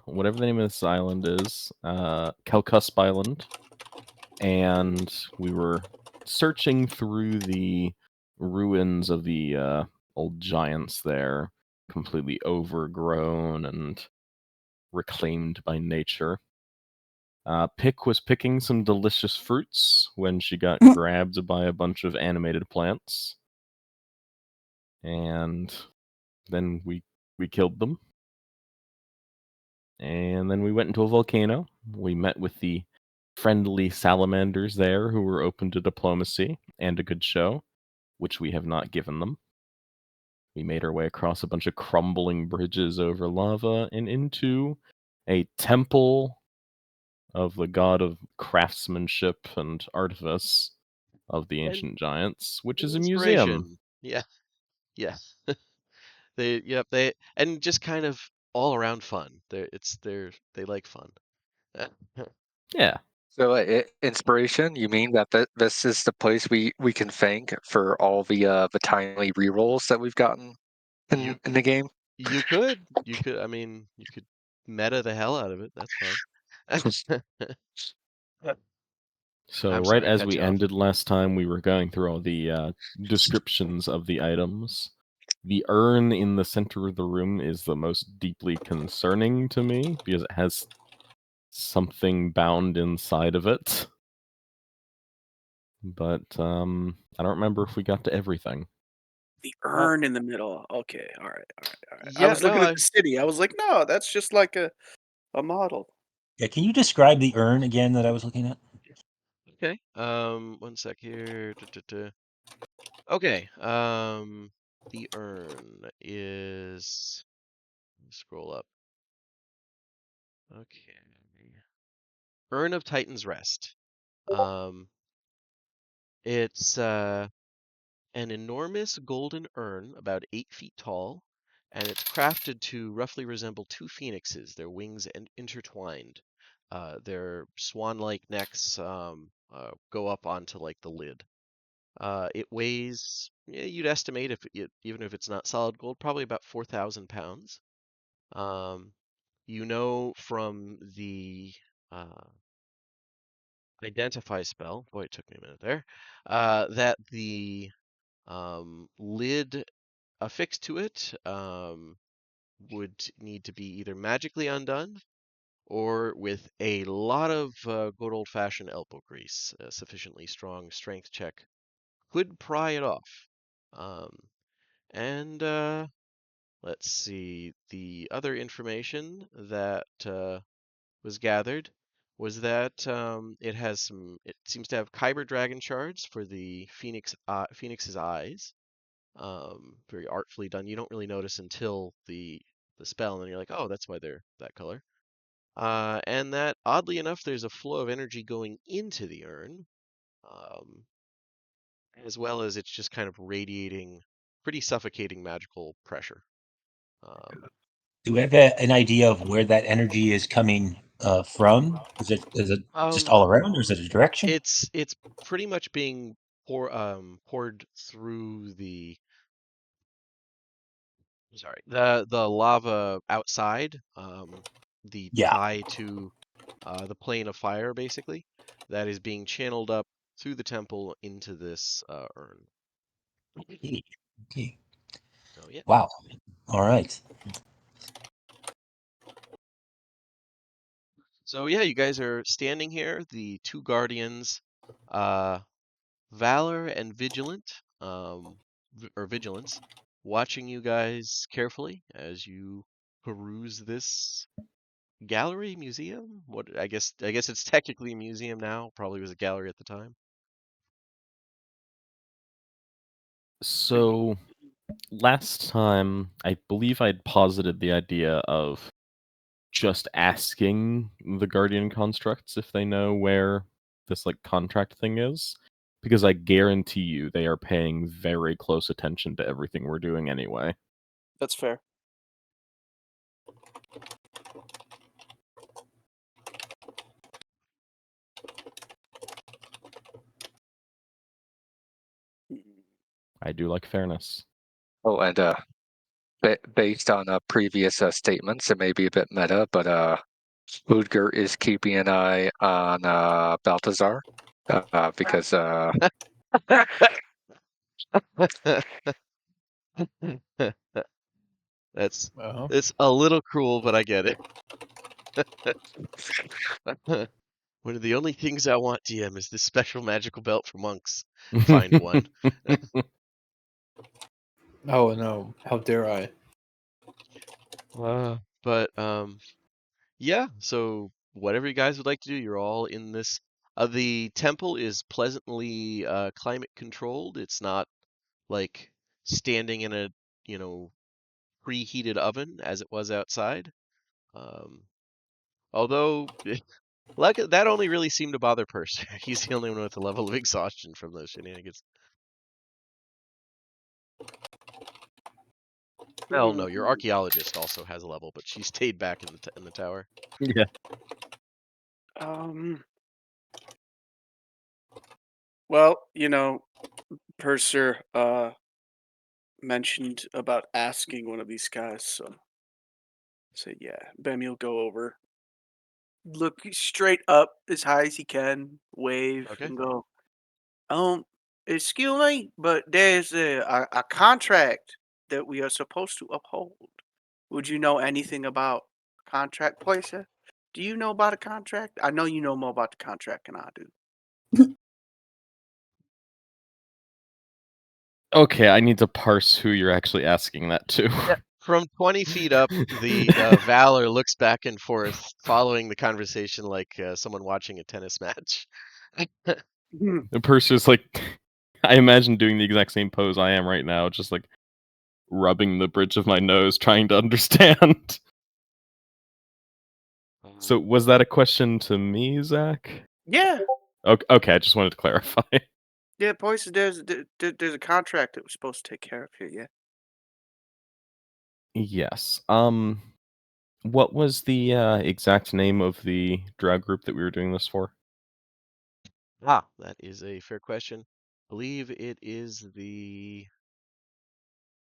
whatever the name of this island is, Calcusp Island, and we were searching through the ruins of the old giants there, completely overgrown and reclaimed by nature. Pick was picking some delicious fruits when she got grabbed by a bunch of animated plants. And then we killed them. And then we went into a volcano. We met with the friendly salamanders there who were open to diplomacy and a good show, which we have not given them. We made our way across a bunch of crumbling bridges over lava and into a temple of the god of craftsmanship and artifice of the ancient giants, which is a museum. Inspiration. Yeah. Yeah. They and just kind of all around fun. They like fun. Yeah. So, inspiration, you mean that this is the place we can thank for all the timely rerolls that we've gotten You in the game? you could I mean, you could meta the hell out of it. That's fine. So I'm right sorry, as cut we you off. ended last time, we were going through all the descriptions of the items. The urn in the center of the room is the most deeply concerning to me because it has something bound inside of it. But I don't remember if we got to everything. The urn in the middle. Okay, all right. I Yeah, was no, looking at the city. I was like, no, that's just like a model. Yeah, can you describe the urn again that I was looking at? okay. One sec here. Okay. The urn is. Scroll up. Okay. Urn of Titan's Rest. It's an enormous golden urn about 8 feet tall, and it's crafted to roughly resemble two phoenixes, their wings intertwined. Their swan-like necks go up onto like the lid. It weighs, you'd estimate even if it's not solid gold, probably about 4,000 pounds. You know from the uh, identify spell, boy, it took me a minute there, that the lid affixed to it would need to be either magically undone or with a lot of good old-fashioned elbow grease, a sufficiently strong strength check could pry it off. And let's see, the other information that was gathered was that it seems to have Kyber dragon shards for the phoenix's eyes. Very artfully done. You don't really notice until the spell, and then you're like, oh, that's why they're that color. And that oddly enough, there's a flow of energy going into the urn, um, as well as it's just kind of radiating pretty suffocating magical pressure. Do we have an idea of where that energy is coming from? Is it just Um, all around, or is it a direction? it's pretty much being poured through the lava outside, the Yeah. tie to the plane of fire, basically, that is being channeled up through the temple into this urn. Okay. Okay. So yeah. Wow. All right. So yeah, you guys are standing here, the two guardians, Valor and Vigilant, or Vigilance, watching you guys carefully as you peruse this gallery museum. What I guess it's technically a museum now. Probably was a gallery at the time. So last time, I believe I'd posited the idea of just asking the Guardian constructs if they know where this like contract thing is, because I guarantee you they are paying very close attention to everything we're doing anyway. That's fair. I do like fairness. Oh, and based on previous statements, it may be a bit meta, but Ludger is keeping an eye on Balthazar because That's it's a little cruel, but I get it. One of the only things I want, DM, is this special magical belt for monks. Find one. Oh no! How dare I? But yeah. So whatever you guys would like to do, you're all in this. The temple is pleasantly climate controlled. It's not like standing in a preheated oven as it was outside. Although that only really seemed to bother Purser. He's the only one with a level of exhaustion from those shenanigans. Well, no, your archaeologist also has a level, but she stayed back in the tower. Yeah. Well, Purser mentioned about asking one of these guys, so I said, yeah, Bemmy will go over, look straight up as high as he can, wave, Okay. and go, excuse me, but there's a contract that we are supposed to uphold. Would you know anything about contract, Placer? Do you know about a contract? I know you know more about the contract than I do. Okay, I need to parse who you're actually asking that to. Yeah. From 20 feet up, the Valor looks back and forth, following the conversation like someone watching a tennis match. The Purser's like, I imagine doing the exact same pose I am right now, just like rubbing the bridge of my nose, trying to understand. So, was that a question to me, Zach? Yeah. Okay, I just wanted to clarify. Yeah, Placer, there's a contract that we're supposed to take care of here, yeah. Yes. What was the exact name of the drag group that we were doing this for? That is a fair question. I believe it is the.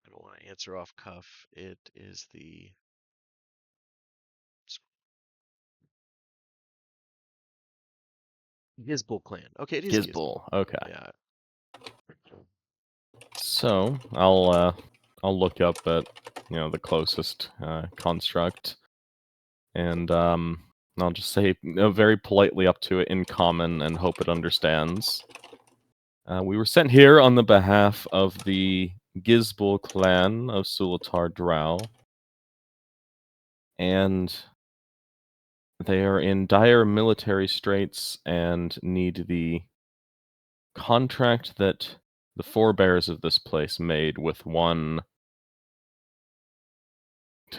I don't want to answer off cuff. It is the. Gizbull clan. Okay, it is Gizbull. Okay. Yeah. So I'll look up at the closest construct, and I'll just say very politely up to it in common and hope it understands. We were sent here on the behalf of the Gizbull clan of Sulatar Drow, and they are in dire military straits and need the contract that the forebears of this place made with one.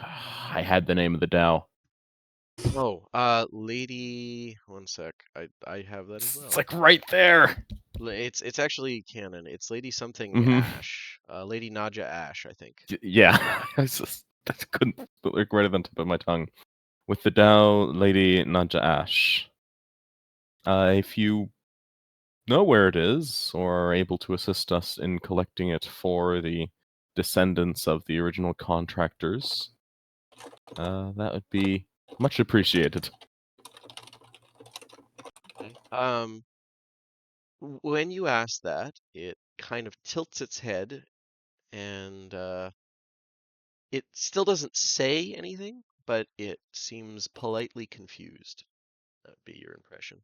I had the name of the Dow. Oh, Lady. One sec. I have that as well. It's like right there. It's actually canon. It's Lady something Ash. Lady Nadja Ash, I think. Yeah, I couldn't look right at the tip of my tongue. With the Dow Lady Nadja Ash. If you know where it is, or are able to assist us in collecting it for the descendants of the original contractors, that would be much appreciated. When you ask that, it kind of tilts its head, and it still doesn't say anything, but it seems politely confused. That would be your impression.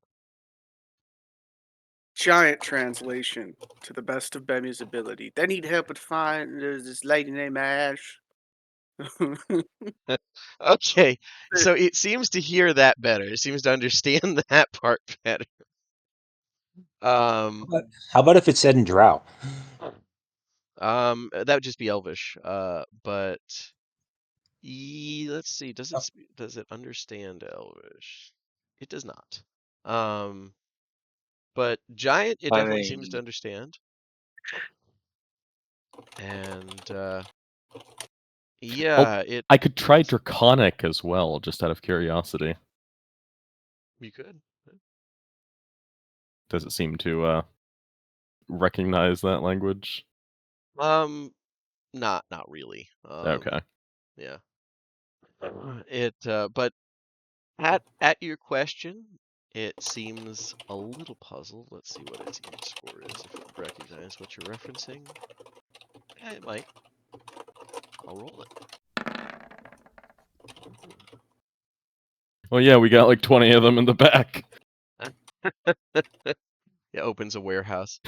Giant translation to the best of Bemmy's ability. They need help to find there's this lady named Ash. Okay, so it seems to hear that better. It seems to understand that part better. How about if it said in Drow? That would just be Elvish. But let's see. Does it understand Elvish? It does not. But Giant, it definitely seems to understand. And yeah, I could try Draconic as well, just out of curiosity. You could. Does it seem to recognize that language? Not really. Okay. Yeah. But at your question, it seems a little puzzled. Let's see what its int score is, if it would recognize what you're referencing. Yeah, it might. I'll roll Well, yeah, we got like 20 of them in the back. it. Yeah, opens a warehouse.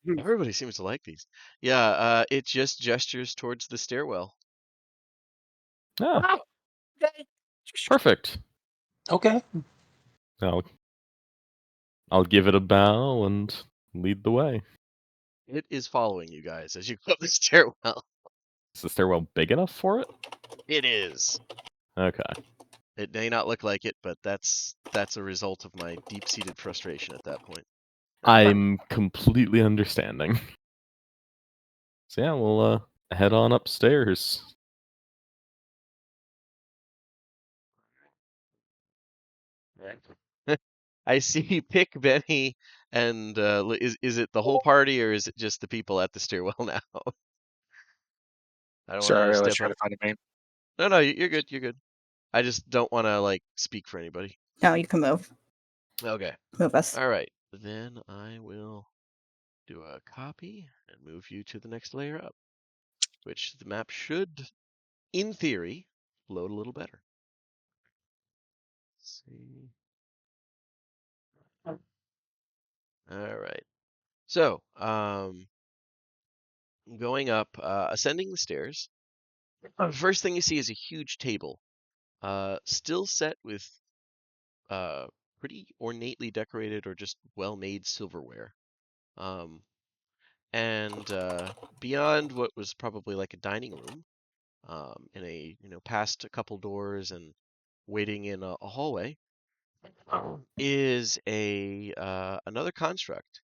Everybody seems to like these. Yeah, it just gestures towards the stairwell. Oh, Wow. Okay. perfect. Okay. I'll give it a bow and lead the way. It is following you guys as you go up the stairwell. Is the stairwell big enough for it? It is. Okay. It may not look like it, but that's a result of my deep-seated frustration at that point. I'm completely understanding. So yeah, we'll head on upstairs. I see you pick Benny, and is it the whole party or is it just the people at the stairwell now? I don't want to Sorry, I was step trying on. to find a name. No, you're good. You're good. I just don't want to like speak for anybody. No, you can move. Okay. Move us. All right. Then I will do a copy and move you to the next layer up, which the map should, in theory, load a little better. Let's see. All right. So, going up, ascending the stairs. First thing you see is a huge table, still set with pretty ornately decorated or just well-made silverware. And beyond what was probably like a dining room, in a past a couple doors and waiting in a hallway, is a another construct,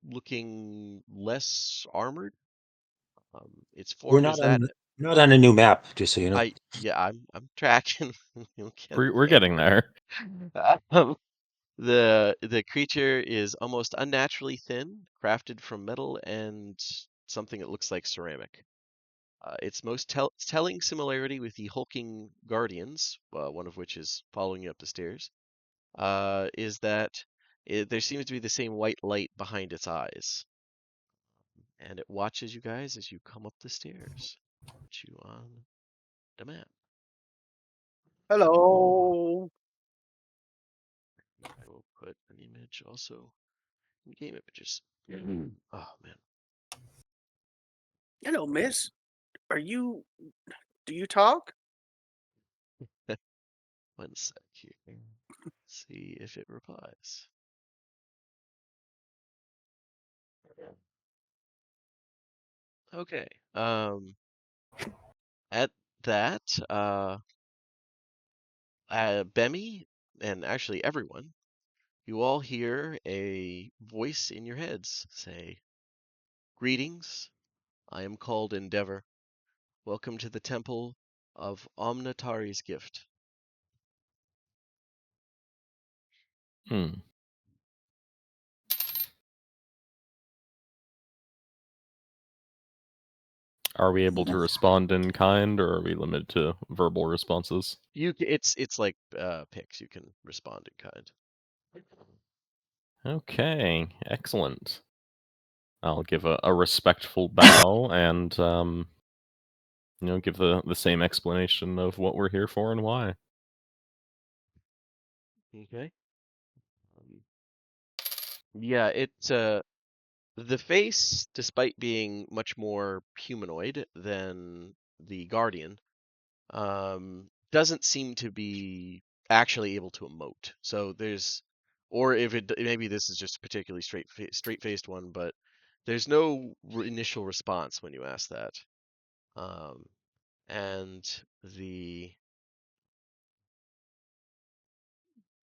looking less armored. Its We're form is not on a new map, just so you know. I'm tracking. You'll get We're getting there. there. The creature is almost unnaturally thin, crafted from metal and something that looks like ceramic. Its most telling similarity with the hulking guardians, one of which is following you up the stairs, is that there seems to be the same white light behind its eyes. And it watches you guys as you come up the stairs. Put you on the map. Hello. I will put an image also in game images. Oh man. Hello, miss. Do you talk? One sec here. See if it replies. Okay. At that, Bemi, and actually everyone, you all hear a voice in your heads say, "Greetings, I am called Endeavor. Welcome to the temple of Omnatari's gift." Hmm. Are we able to respond in kind, or are we limited to verbal responses? It's like pics. You can respond in kind. Okay, excellent. I'll give a respectful bow and give the same explanation of what we're here for and why. Okay. Yeah, the face, despite being much more humanoid than the Guardian, doesn't seem to be actually able to emote. So or if maybe this is just a particularly straight-faced one, but there's no initial response when you ask that. And the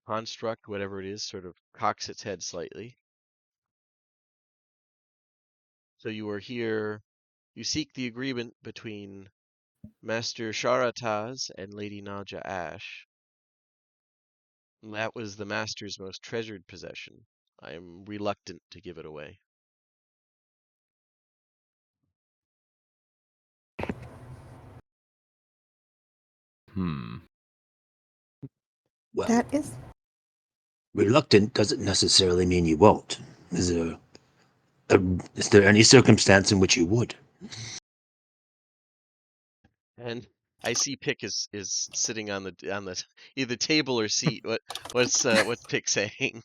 construct, whatever it is, sort of cocks its head slightly. So you are here. You seek the agreement between Master Sharataz and Lady Naja Ash. That was the Master's most treasured possession. I am reluctant to give it away. Well, That is reluctant doesn't necessarily mean you won't. Is there any circumstance in which you would? And I see Pick is sitting on the either table or seat. What's Pick saying?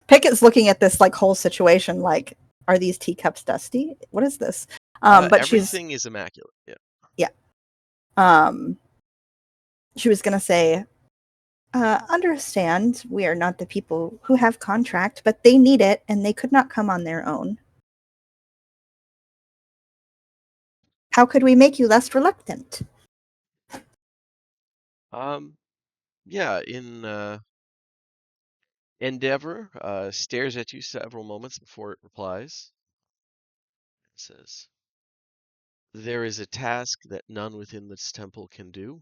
Pickett's looking at this like whole situation like, are these teacups dusty? What is this? But Everything is immaculate. Yeah. She was gonna say, understand we are not the people who have contract, but they need it and they could not come on their own. How could we make you less reluctant? Yeah. Endeavor stares at you several moments before it replies. It says, "There is a task that none within this temple can do.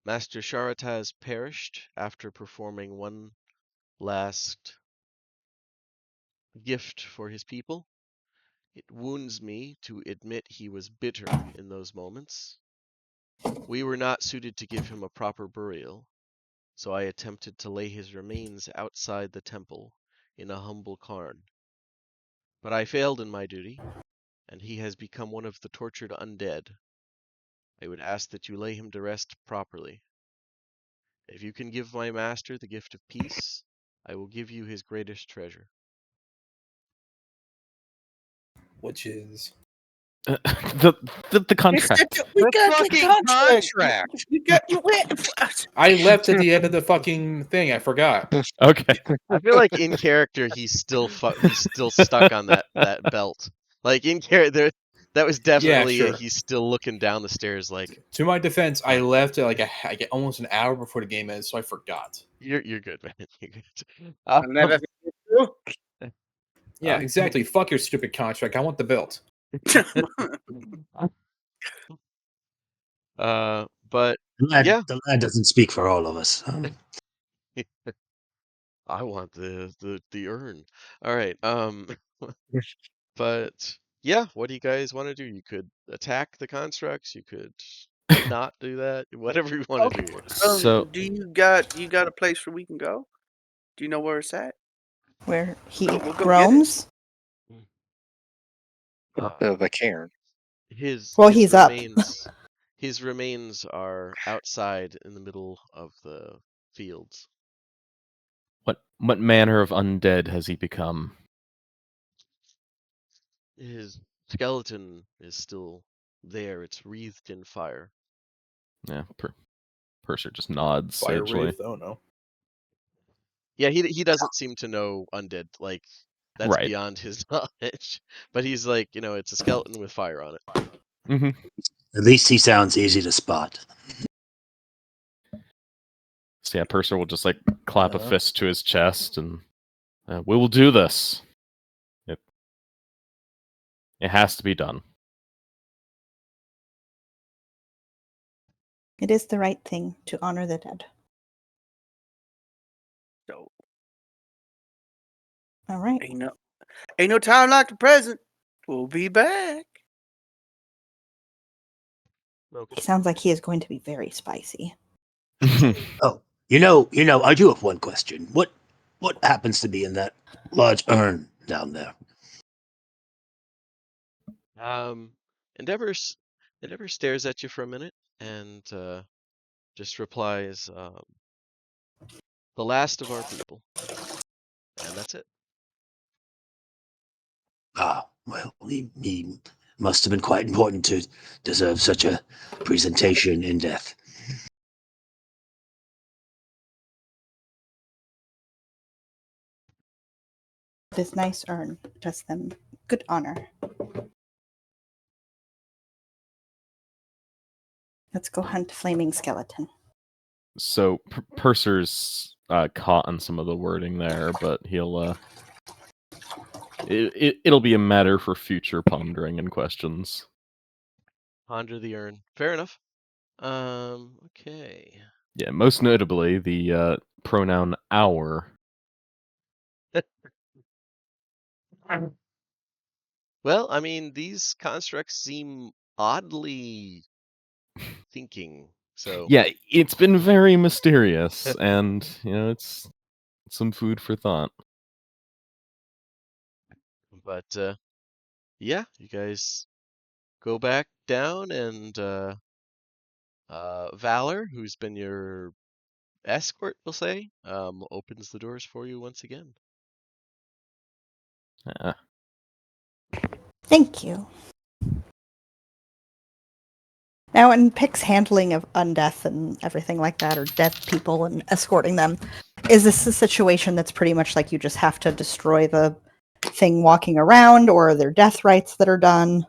Master Sharataz perished after performing one last gift for his people. It wounds me to admit he was bitter in those moments. We were not suited to give him a proper burial, so I attempted to lay his remains outside the temple in a humble cairn. But I failed in my duty, and he has become one of the tortured undead. I would ask that you lay him to rest properly. If you can give my master the gift of peace, I will give you his greatest treasure." Which is the contract. We The got fucking the contract. We got you went. I left at the end of the fucking thing. I forgot. Okay. I feel like in character he's still stuck on that belt. Like in character, that was definitely sure. he's still looking down the stairs. Like, To my defense, I left at like almost an hour before the game ends, so I forgot. you're good, man. You're good. Another thing to Yeah, exactly. Fuck your stupid contract. I want the belt. do. But yeah. The lad doesn't speak for all of us. I want the urn. All right. But yeah, what do you guys want to do? You could attack the constructs. You could not do that. Whatever you want to do here. So Do you got a place where we can go? Do you know where it's at? Where he We'll go get it. roams? The cairn. His He's up. his remains are outside in the middle of the fields. what manner of undead has he become? His skeleton is still there. It's wreathed in fire. Yeah, Purser just nods Fire sagely. Wraith? Oh no. Yeah, he doesn't seem to know undead. Like, that's Right. beyond his knowledge. But he's like, it's a skeleton with fire on it. Mm-hmm. At least he sounds easy to spot. So yeah, Purser will just like clap a Uh-huh. fist to his chest, and we will do this. It has to be done. It is the right thing to honor the dead. So All right. ain't no time like the present. We'll be back. Okay. He sounds like he is going to be very spicy. Oh, I do have one question. What happens to be in that large urn down there? Endeavor stares at you for a minute and just replies, "The last of our people," and that's it. Ah, well, he must have been quite important to deserve such a presentation in death. This nice urn does them good honor. Let's go hunt Flaming Skeleton. So Purser's caught on some of the wording there, but he'll it'll be a matter for future pondering and questions. Ponder the urn. Fair enough. Okay. Yeah, most notably the pronoun our. Well, I mean, these constructs seem oddly thinking. So Yeah, it's been very mysterious, and it's some food for thought. But yeah, you guys go back down, and Valor, who's been your escort, we'll say, opens the doors for you once again. Thank you. Now, in Pick's handling of undeath and everything like that, or dead people and escorting them, is this a situation that's pretty much like you just have to destroy the thing walking around, or are there death rites that are done?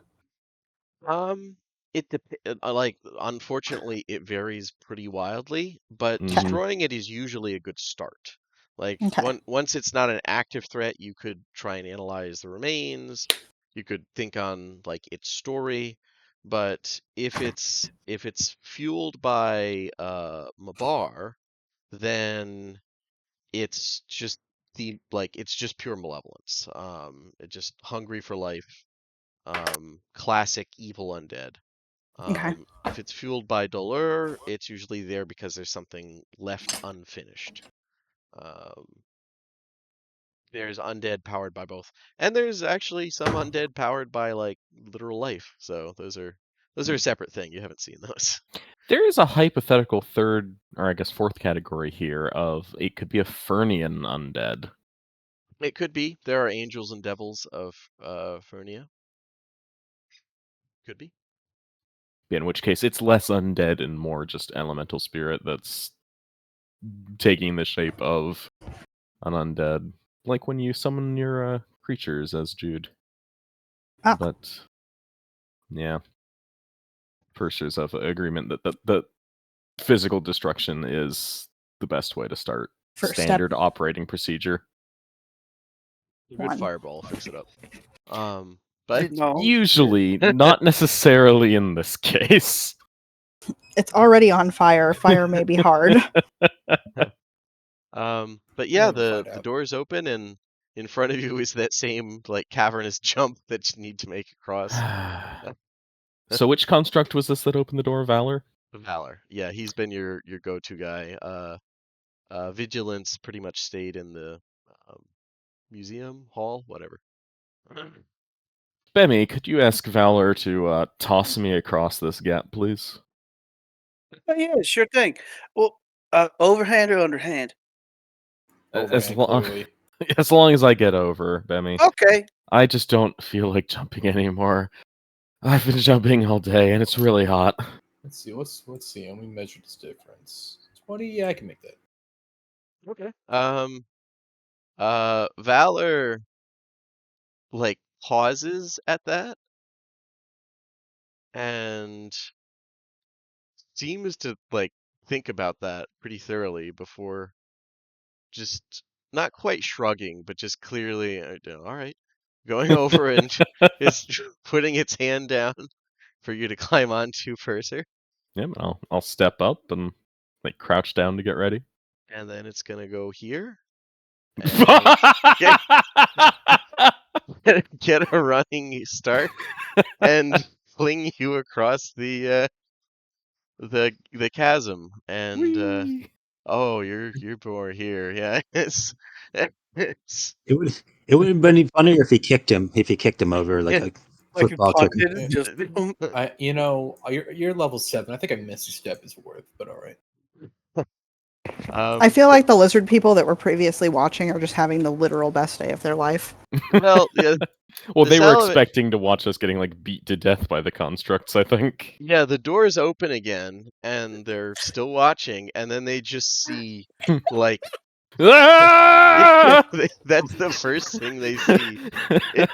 Like, unfortunately, it varies pretty wildly, but Mhm. destroying it is usually a good start. Like, Okay. once it's not an active threat, you could try and analyze the remains. You could think on like its story, but if it's fueled by Mabar, then it's just it's just pure malevolence. It's just hungry for life. Classic evil undead. Okay. If it's fueled by Dolur, it's usually there because there's something left unfinished. Um, there's undead powered by both, and there's actually some undead powered by like literal life. So those are a separate thing. You haven't seen those. There is a hypothetical third, or I guess fourth category here of it could be a Fernian undead. It could be. There are angels and devils of Fernia. Could be. In which case, it's less undead and more just elemental spirit that's taking the shape of an undead, like when you summon your creatures as Jude. Ah. But yeah, first there's of agreement that the physical destruction is the best way to start. First Standard step. operating procedure. A good One. fireball, fix it up. But No. Usually, not necessarily in this case. It's already on fire. Fire may be hard. but yeah, Never the find out. doors open, and in front of you is that same like cavernous jump that you need to make across. So which construct was this that opened the door, Valor? Valor. Yeah, he's been your go-to guy. Vigilance pretty much stayed in the museum hall, whatever. Bemmy, could you ask Valor to toss me across this gap, please? Oh, yeah, sure thing. Well, overhand or underhand? As Overhand, long clearly. as long as I get over, Bemmy. Okay. I just don't feel like jumping anymore. I've been jumping all day, and it's really hot. Let's see. Let's see. Let me measure this difference. 20. Yeah, I can make that. Okay. Valor like pauses at that and seems to like think about that pretty thoroughly before just not quite shrugging, but just clearly, all right, going over and is putting its hand down for you to climb onto further. Yeah, I'll step up and like crouch down to get ready. And then it's gonna go here and get a running start and fling you across the chasm. And Whee! oh, you're more here. Yeah, it's It would have been funnier if he kicked him over like a Like you football kick. punted it, just boom. You're level 7. I think a Misty Step is worth, but all right. I feel like the lizard people that were previously watching are just having the literal best day of their life. Well, yeah. Well, The they were Salamander- expecting to watch us getting like beat to death by the constructs, I think. Yeah, the doors open again, and they're still watching, and then they just see like Ah! that's the first thing they see.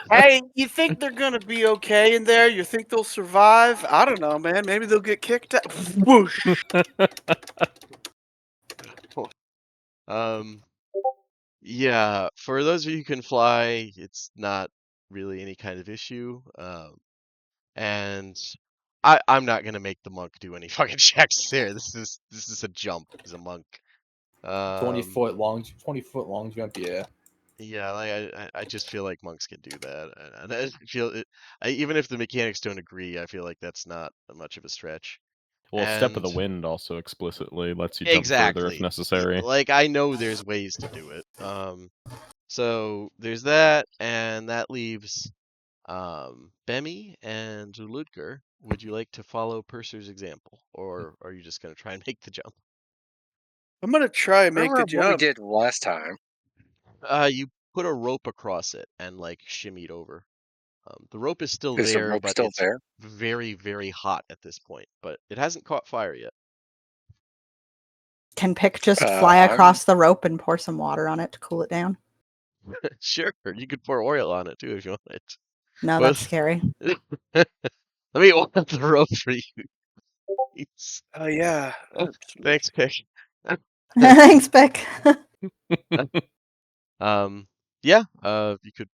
Hey, you think they're gonna be okay in there? You think they'll survive? I don't know, man. Maybe they'll get kicked out. Whoosh. Yeah, for those of you who can fly, it's not really any kind of issue. And I'm not gonna make the monk do any fucking checks there. This is a jump. He's a monk. 20-foot long jump. Yeah. Yeah, like I just feel like monks can do that, and I feel even if the mechanics don't agree, I feel like that's not much of a stretch. Well, Step of the And Wind also explicitly lets you jump further if exactly. necessary. Like, I know there's ways to do it. So there's that, and that leaves Bemi and Ludger. Would you like to follow Purser's example, or are you just going to try and make the jump? I'm gonna try and make Remember the what we jump. did last time? You put a rope across it and like shimmied over. The rope is still Is the there, rope but still it's there? very, very hot at this point. But it hasn't caught fire yet. Can Pick just fly I'm across the rope and pour some water on it to cool it down? Sure, you could pour oil on it too if you want it. No, that's scary. Let me oil the rope for you. Please. Oh yeah. Thanks, Pick. Thanks, Pick. Yeah. You could.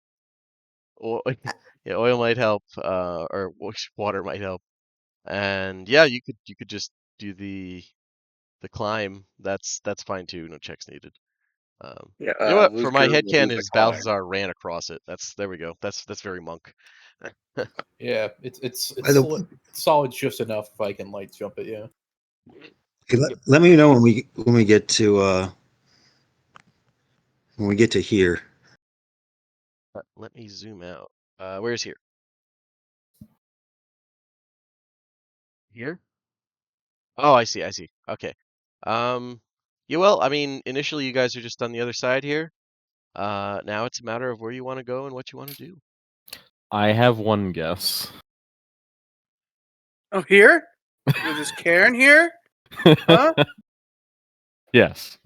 Yeah, oil might help. Or water might help. And yeah, you could just do the climb. That's fine too. No checks needed. You know what? For my Ludger will do headcanon the is climb. Balthazar ran across it. There we go. That's very monk. Yeah, it's By the- solid just enough if I can like jump it. Yeah. Okay, let me know when we get to here. Let me zoom out. Where's here? Here? Oh, I see. Okay. Yeah, well, I mean, initially you guys are just on the other side here. Now it's a matter of where you want to go and what you want to do. I have one guess. Oh, here? With this Karen here? Huh? Yes.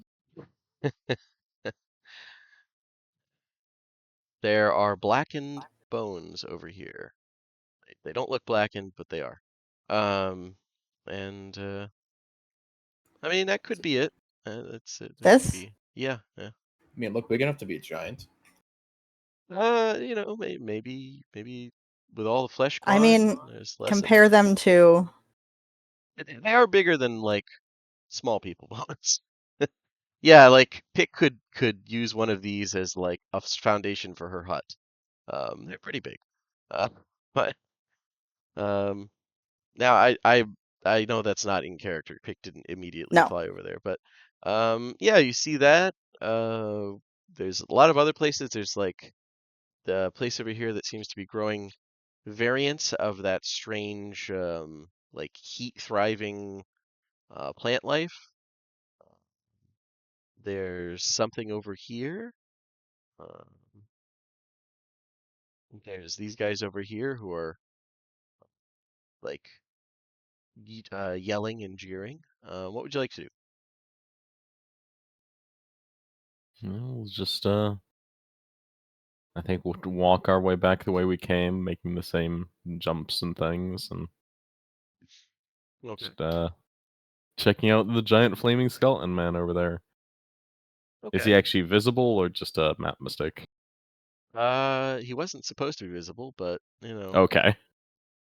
There are blackened bones over here. They don't look blackened, but they are. And I mean that could be it. That could This? be. Yeah. I mean, look big enough to be a giant. You know, maybe with all the flesh I gone, mean, there's less compare of it. them to. They are bigger than like small people bones. Yeah, like Pick could use one of these as like a foundation for her hut. They're pretty big. But now I know that's not in character. Pick didn't immediately No. fly over there, but yeah, you see that. There's a lot of other places. There's like the place over here that seems to be growing variants of that strange like heat thriving plant life. There's something over here. Um, there's these guys over here who are like yelling and jeering. What would you like to do? We'll just I think we'll walk our way back the way we came, making the same jumps and things, and Okay. just checking out the giant flaming skeleton man over there. Is he Okay. actually visible or just a map mistake? He wasn't supposed to be visible, but you know, Okay,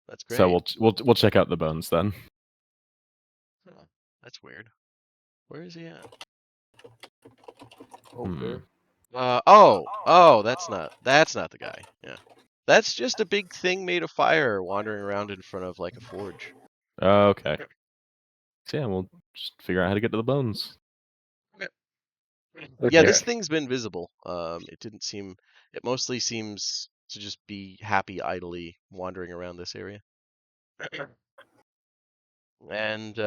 that's so great. we'll check out the bones then. Huh, that's weird. Where is he at? Over there. Oh, that's not the guy. Yeah. That's just a big thing made of fire wandering around in front of like a forge. Okay. So yeah, we'll just figure out how to get to the bones. Yeah, Okay. this thing's been visible. It mostly seems to just be happy idly wandering around this area. And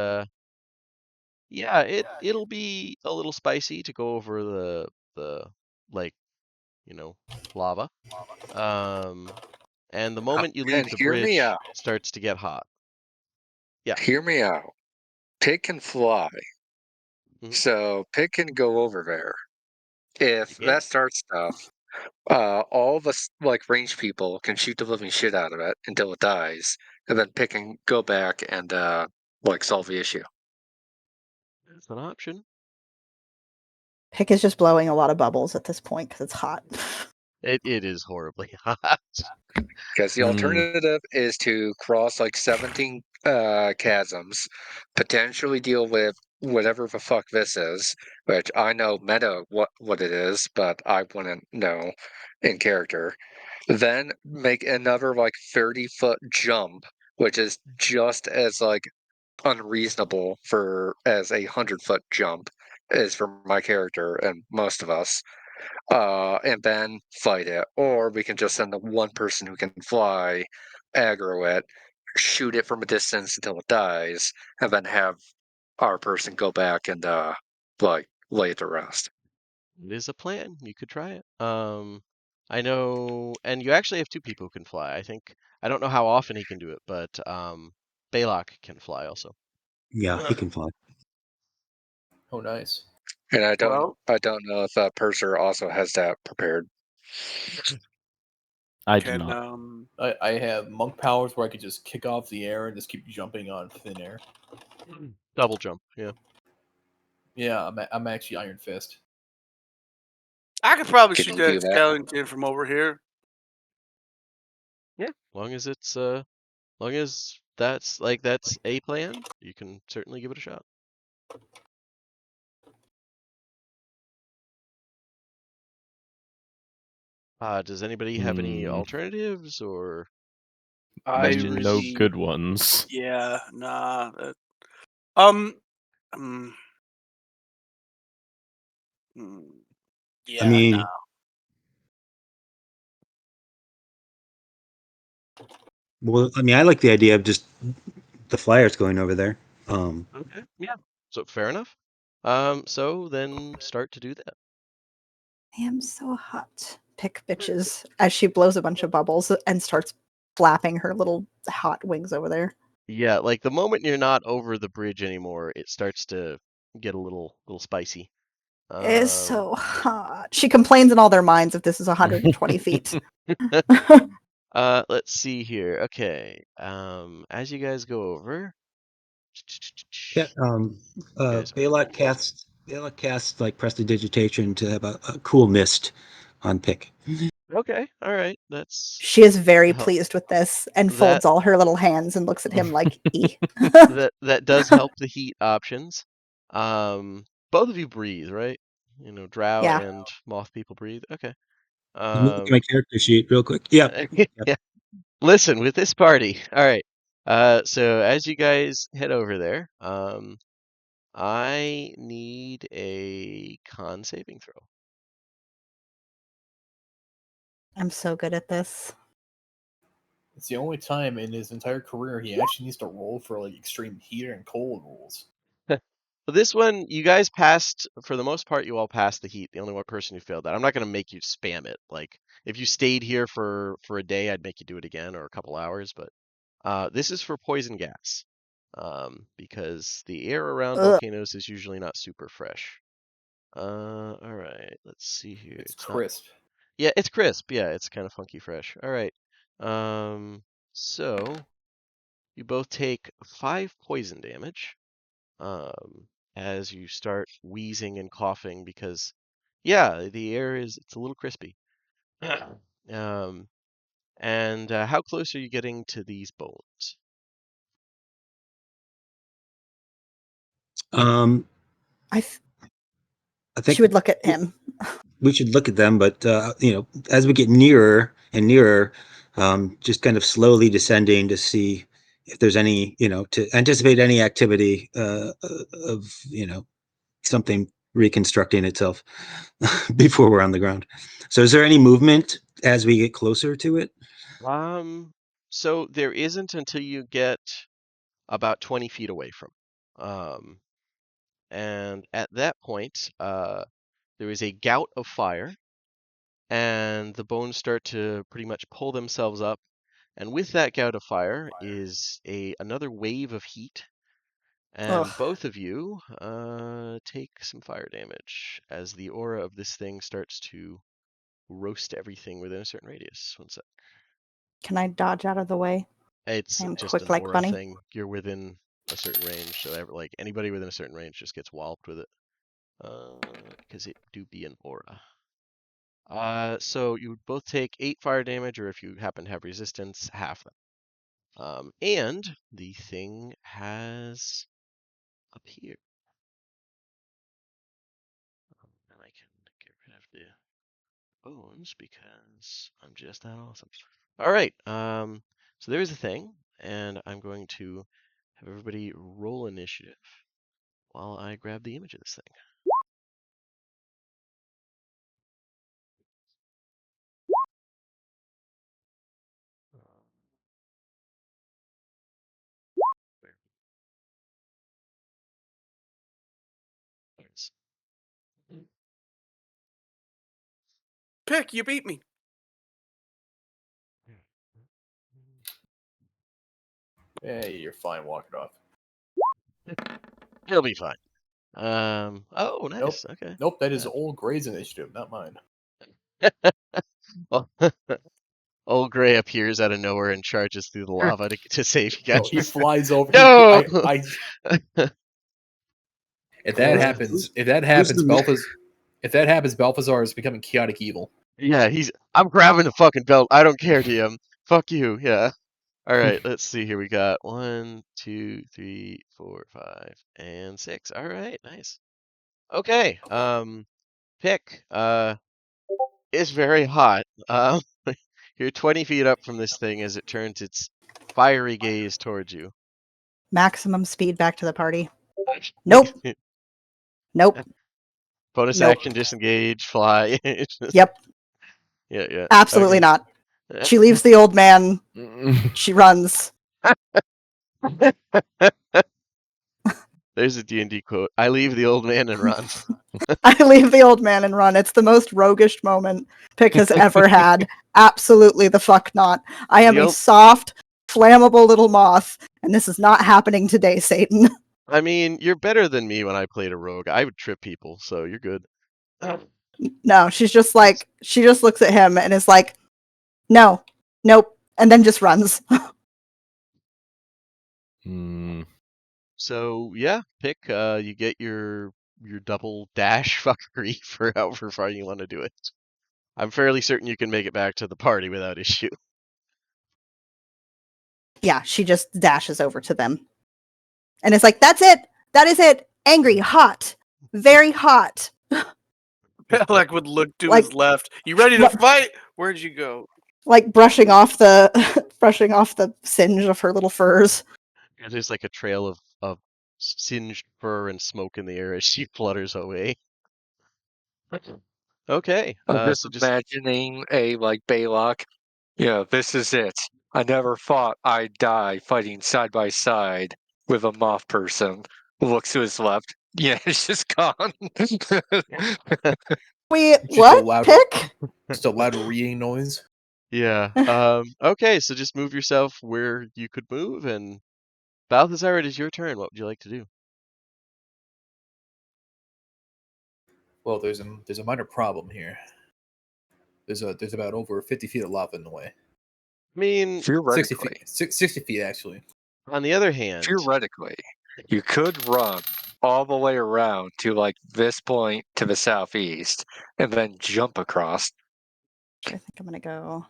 yeah, it'll be a little spicy to go over the like, you know, lava. And the moment you leave And the hear me bridge out. starts to get hot. Yeah. Hear me out. Pick can fly, Mhm. so Pick can go over there. If Yeah. that starts stuff, all of us like ranged people can shoot the living shit out of it until it dies, and then Pick can go back and like solve the issue. It's an option. Pick is just blowing a lot of bubbles at this point because it's hot. It is horribly hot. Because the Hmm. alternative is to cross like 17 chasms, potentially deal with whatever the fuck this is, which I know meta what it is, but I wouldn't know in character. Then make another like 30-foot jump, which is just as like unreasonable for as a 100-foot jump is for my character and most of us. And then fight it. Or we can just send the one person who can fly, aggro it, shoot it from a distance until it dies, and then have our person go back and like lay it to rest. It is a plan. You could try it. I know, and you actually have two people who can fly. I don't know how often he can do it, but Balak can fly also. Yeah, he can fly. Oh, nice. And I Well, don't know if Purser also has that prepared. I do can not. I have monk powers where I could just kick off the air and just keep jumping on thin air. Double jump, yeah. Yeah, I'm actually Iron Fist. I could probably Can shoot you do that that? skeleton from over here. Yeah, long as that's a plan, you can certainly give it a shot. Does anybody have any alternatives or questions? No good ones. Yeah, nah. Um, yeah, I mean, nah. well, I mean, I like the idea of just the flyers going over there. Okay, yeah. So fair enough. So then start to do that. I am so hot. Pick bitches as she blows a bunch of bubbles and starts flapping her little hot wings over there. Yeah, like the moment you're not over the bridge anymore, it starts to get a little spicy. It's so hot. She complains in all their minds if this is 120 feet. Let's see here. Okay. As you guys go over. Yeah. Guys, Balak casts like prestidigitation to have a cool mist on Pick. okay, all right. That's She is very help. pleased with this and That folds all her little hands and looks at him like, E. that does help the heat options. Both of you breathe, right? You know, drow Yeah. and moth people breathe. Okay. I'm looking at my character sheet real quick. Yeah. Yeah. Listen, with this party. All right. So as you guys head over there, I need a con saving throw. I'm so good at this. It's the only time in his entire career he actually needs to roll for like extreme heat and cold rules. Well, this one, you guys passed, for the most part, you all passed the heat. The only one person who failed that. I'm not going to make you spam it. Like, if you stayed here for a day, I'd make you do it again or a couple hours. But this is for poison gas, because the air around Ugh. volcanoes is usually not super fresh. All right, let's see here. It's crisp. Yeah, it's crisp. Yeah, it's kind of funky fresh. All right. So you both take 5 poison damage. As you start wheezing and coughing because, yeah, the air it's a little crispy. And how close are you getting to these bones? I think she would look at him. we should look at them, but as we get nearer and nearer, just kind of slowly descending to see if there's any, to anticipate any activity of, something reconstructing itself before we're on the ground. So is there any movement as we get closer to it? So there isn't until you get about 20 feet away from it. And at that point, there is a gout of fire, and the bones start to pretty much pull themselves up. And with that gout of fire is another wave of heat, and Ugh. both of you take some fire damage as the aura of this thing starts to roast everything within a certain radius. One sec. Can I dodge out of the way? It's I'm just quick an like aura bunny. thing. You're within a certain range, so like anybody within a certain range just gets walloped with it. Because it do be an aura. So you would both take 8 fire damage, or if you happen to have resistance, half them. And the thing has appeared. And I can get rid of the bones because I'm just that awesome. All right. So there's a thing, and I'm going to have everybody roll initiative while I grab the image of this thing. Pick, you beat me. Hey, you're fine. Walk it off. He'll be fine. Oh, nice. Nope. Okay. Nope, that is Old Gray's initiative, not mine. Well, Old Gray appears out of nowhere and charges through the lava to save you No, guys. he flies over. No! If that happens, Balthazar is becoming chaotic evil. Yeah, I'm grabbing the fucking belt. I don't care, DM. Fuck you. Yeah. All right, let's see here. We got 1, 2, 3, 4, 5, and 6. All right, nice. Okay. Pick. It's very hot. You're 20 feet up from this thing as it turns its fiery gaze towards you. Maximum speed back to the party. Nope. Nope. Bonus Nope. action, disengage, fly. Yep. Yeah. Absolutely Okay. not. She leaves the old man. She runs. There's a D&D quote. I leave the old man and run. I leave the old man and run. It's the most roguish moment Pick has ever had. Absolutely the fuck not. I am a soft, flammable little moth, and this is not happening today, Satan. I mean, you're better than me when I played a rogue. I would trip people, so you're good. No, she just looks at him and is like, no, nope, and then just runs. So yeah, Pick. You get your double dash fuckery for however far you want to do it. I'm fairly certain you can make it back to the party without issue. Yeah, she just dashes over to them. And it's like, that's it! That is it! Angry, hot, very hot. Balak would look to his left. You ready to fight? Where'd you go? Like brushing off the singe of her little furs. Yeah, there's like a trail of singed fur and smoke in the air as she flutters away. Okay. I'm just imagining a Balak. Yeah, this is it. I never thought I'd die fighting side by side with a moth person. Looks to his left. Yeah, it's just gone. Wait, what? Pick? Just a loud reeing noise. Yeah. Okay, so just move yourself where you could move, and Balthazar, it is your turn. What would you like to do? Well, there's a minor problem here. There's about over 50 feet of lava in the way. I mean, 60 feet actually. On the other hand, theoretically, you could run all the way around to this point to the southeast and then jump across. I think I'm gonna go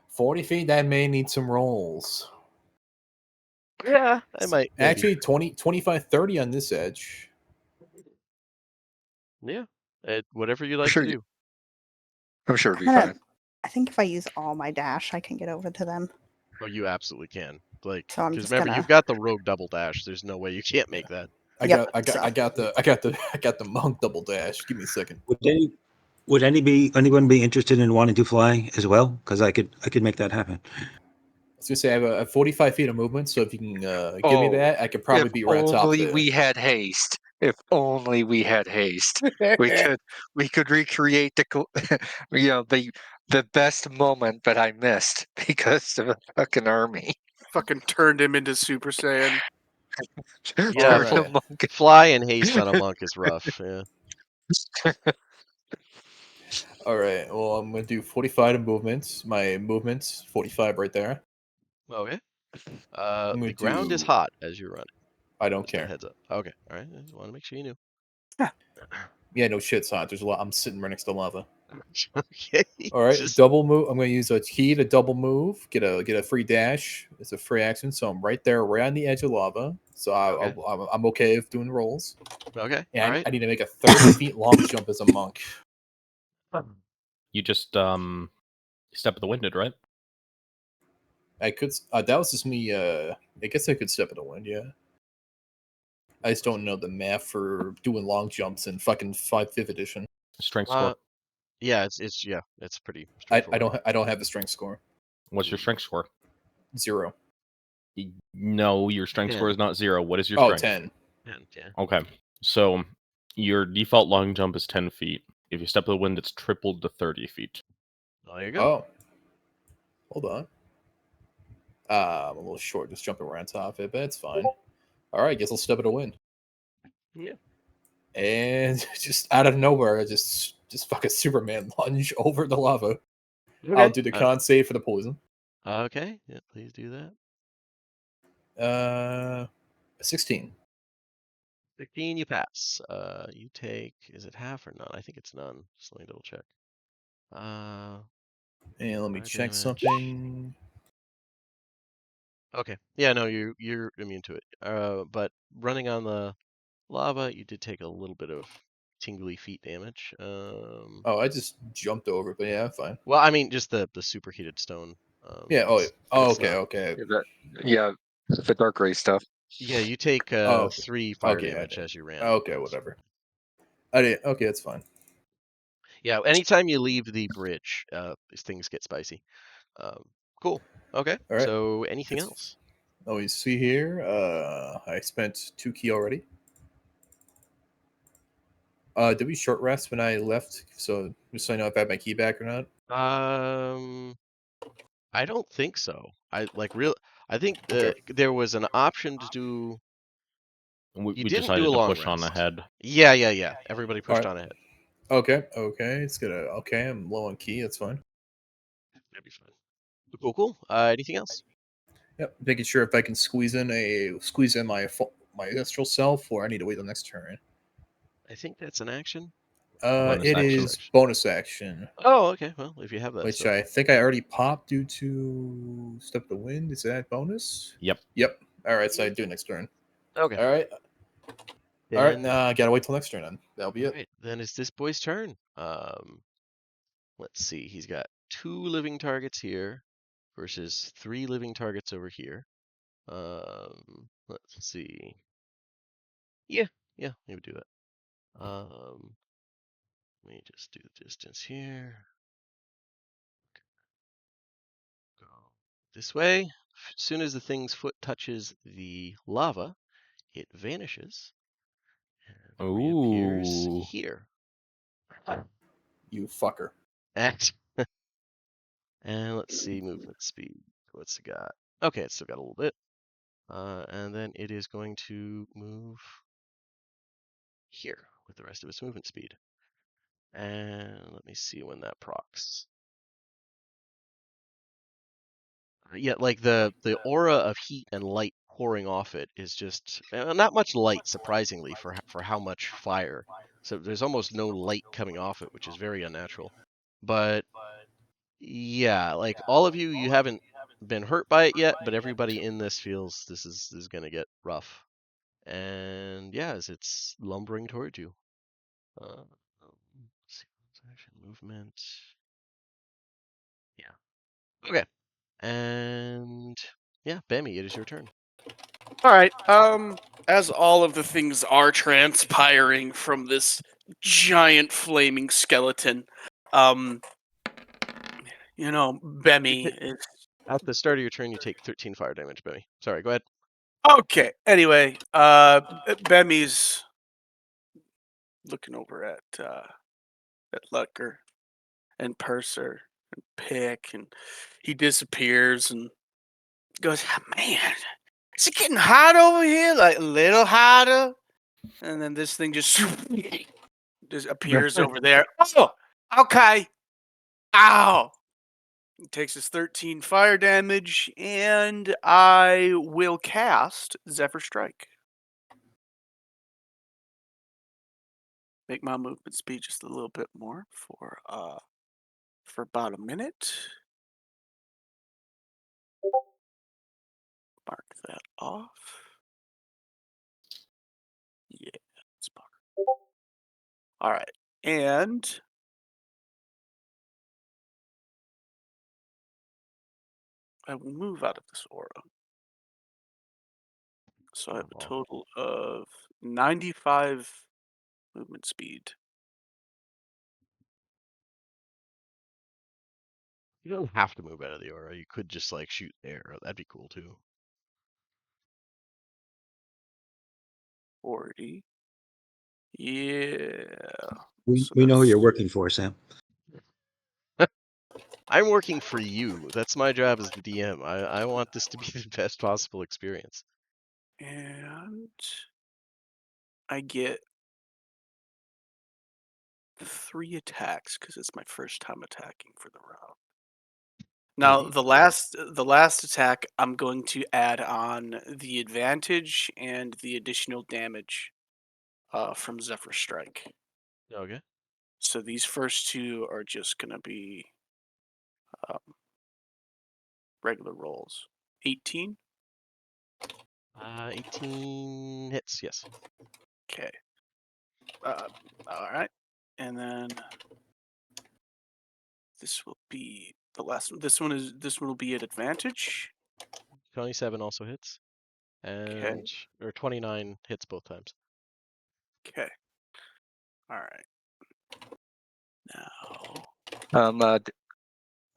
40 feet. That may need some rolls. Yeah, I might. Actually, 20, 25, 30 on this edge. Yeah, whatever you like to do. I'm sure it'll be fine. I think if I use all my dash, I can get over to them. Oh, you absolutely can. So I'm because just remember, you've got the rogue double dash. There's no way you can't make that. I got the monk double dash. Give me a second. Would anyone be interested in wanting to fly as well? Because I could make that happen. I was gonna say I have a 45 feet of movement, so if you can give me that, I could probably be right top there. We had haste. If only we had haste, we could recreate the best moment that I missed because of a fucking army. Fucking turned him into Super Saiyan. Yeah, fly and haste on a monk is rough. Yeah. All right. Well, I'm gonna do 45 of movements. My movements 45 right there. Okay. The ground is hot as you're running. I don't care. Heads up. Okay. All right. I just want to make sure you knew. Yeah, no shit's hot. There's a lot. I'm sitting right next to lava. Okay. All right. Double move. I'm gonna use a key to double move. Get a free dash. It's a free action, so I'm right there, right on the edge of lava. So I'm okay with doing rolls. Okay. And all right. I need to make a 30 feet long jump as a monk. You just step of the winded, right? I could. That was just me. I guess I could step in the wind. Yeah. I just don't know the math for doing long jumps in fucking 5th edition. Strength score. Yeah, it's pretty I straightforward. don't have the strength score. What's your strength score? 0. No, your strength score 10. is not 0. What is your Oh, strength? 10. 10, yeah. Okay. So your default long jump is 10 feet. If you step to the wind, it's tripled to 30 feet. There you go. Oh. Hold on. I'm a little short just jumping right on top of it, but it's fine. All right, guess I'll step it a win. Yeah. And just out of nowhere, I just fucking Superman lunge over the lava. Okay. I'll do the con save for the poison. Okay. Yeah, please do that. 16. 16, you pass. You take, is it half or none? I think it's none. Just let me double check. And let me fire check damage. something. Okay. Yeah, no, you're immune to it. But running on the lava, you did take a little bit of tingly feet damage. Oh, I just jumped over, but yeah, I'm fine. Well, I mean, just the superheated stone. Yeah. Oh, it's okay, not- okay. Yeah, the dark gray stuff. Yeah, you take Oh, okay. 3 fire Okay, damage as you ran. Okay, whatever. I didn't. Okay, that's fine. Yeah, anytime you leave the bridge, things get spicy. Cool. Okay. All right. So anything else? Oh, you see here. I spent 2 key already. Did we short rest when I left? So just so I know if I have my key back or not. I don't think so. I think Okay. there was an option to do. We You didn't decided do a to long push on rest. ahead. Yeah. Everybody pushed Alright. on ahead. Okay. It's gonna. Okay, I'm low on key. That's fine. That'd be fine. Cool. Anything else? Yep. Making sure if I can squeeze in my astral self, or I need to wait the next turn. I think that's an action. Bonus It action. is bonus action, Oh, okay. Well, if you have that, which still. I think I already popped due to step the wind. Is that bonus? Yep. All right, so I do it next turn. Okay. All right. Then, I gotta wait till next turn then. That'll be it. right, then it's this boy's turn. Let's see. He's got 2 living targets here versus 3 living targets over here. Let's see. Yeah, he would do that. Let me just do the distance here. Go this way. As soon as the thing's foot touches the lava, it vanishes and reappears Ooh. here. You fucker. And let's see, movement speed. What's it got? Okay, it's still got a little bit. And then it is going to move here with the rest of its movement speed. And let me see when that procs. Yeah, like the aura of heat and light pouring off it is just not much light, surprisingly, for how much fire. So there's almost no light coming off it, which is very unnatural. But yeah, like all of you haven't been hurt by it yet, but everybody in this feels this is gonna get rough. And yeah, as it's lumbering towards you. Let's see, action, movement. Yeah. Okay. And yeah, Bammy, it is your turn. All right. As all of the things are transpiring from this giant flaming skeleton, Bemmy is At the start of your turn, you take 13 fire damage, Bemmy. Sorry, go ahead. okay. Anyway, Bemmy's looking over at Lutker and Purser and Pick, and he disappears and goes, "Man, is it getting hot over here? Like a little hotter?" And then this thing just appears over there. Oh, okay. Ow. He takes his 13 fire damage, and I will cast Zephyr Strike. Make my movement speed just a little bit more for about a minute. Mark that off. Yeah, it's marked. All right, and I will move out of this aura. So I have a total of 95 movement speed. You don't have to move out of the aura. You could just like shoot there. That'd be cool too. 40. Yeah. We So know who you're that's- working for, Sam. I'm working for you. That's my job as the DM. I want this to be the best possible experience. And I get 3 attacks because it's my first time attacking for the round. Now Indeed. the last attack, I'm going to add on the advantage and the additional damage from Zephyr Strike. Okay. So these first 2 are just gonna be regular rolls. 18. 18 hits. Yes. Okay. All right. And then this will be the last one. This one will be at advantage. 27 also hits, and or 29 hits both times. Okay. All right. Now.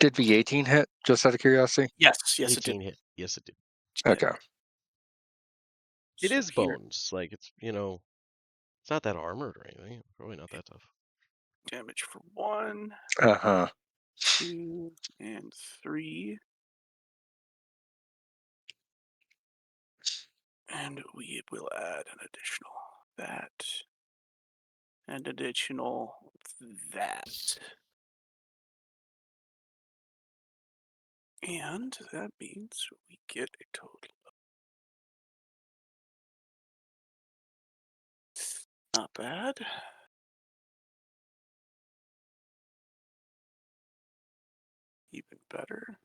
Did the 18 hit? Just out of curiosity. Yes, it did. 18 hit. Yes, it did. Okay. It So is here, bones. Like it's it's not that armored or anything. Probably not that tough. damage for 1, Uh huh. 2, and 3. And we will add an additional that. And additional that. And that means we get a total of not bad. Even better.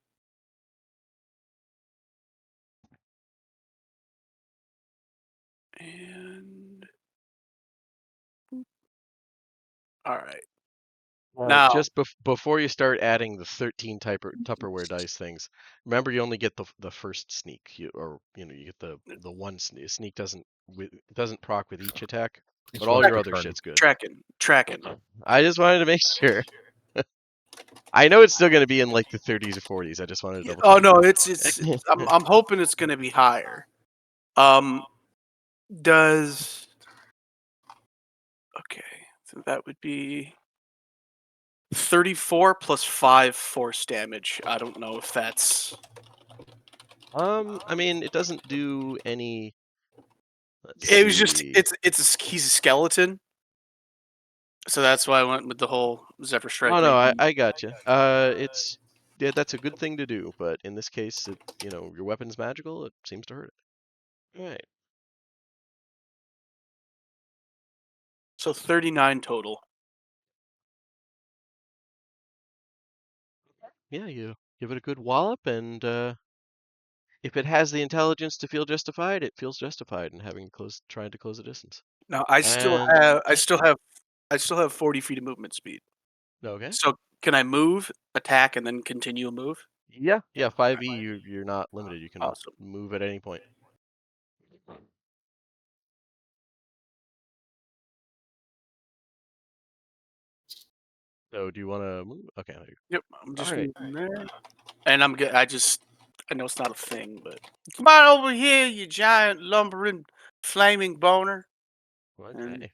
And all right. Now, Just before you start adding the 13 Tupperware dice things, remember you only get the first sneak. You get the one sneak. Sneak doesn't proc with each attack, It's but all really your good other card. shit's good. tracking. I just wanted to make sure. I know it's still going to be in like the 30s or 40s. I just wanted to double check. Oh no, it's I'm hoping it's going to be higher. Does okay, so that would be 34 plus 5 force damage. I don't know if that's I mean, it doesn't do any. Let's it was just see. he's a skeleton. So that's why I went with the whole Zephyr Strike. Oh no, I got you. That's a good thing to do, but in this case, your weapon's magical. It seems to hurt it. All right. So 39 total. Yeah, you give it a good wallop, and if it has the intelligence to feel justified, it feels justified in trying to close the distance. Now I still have 40 feet of movement speed. Okay. So can I move, attack, and then continue a move? Yeah, 5e. You're not limited. You can Awesome. move at any point. So do you want to move? Okay. Yep, I'm just Alright. moving there. And I'm good. I know it's not a thing, but come on over here, you giant lumbering flaming boner. Okay.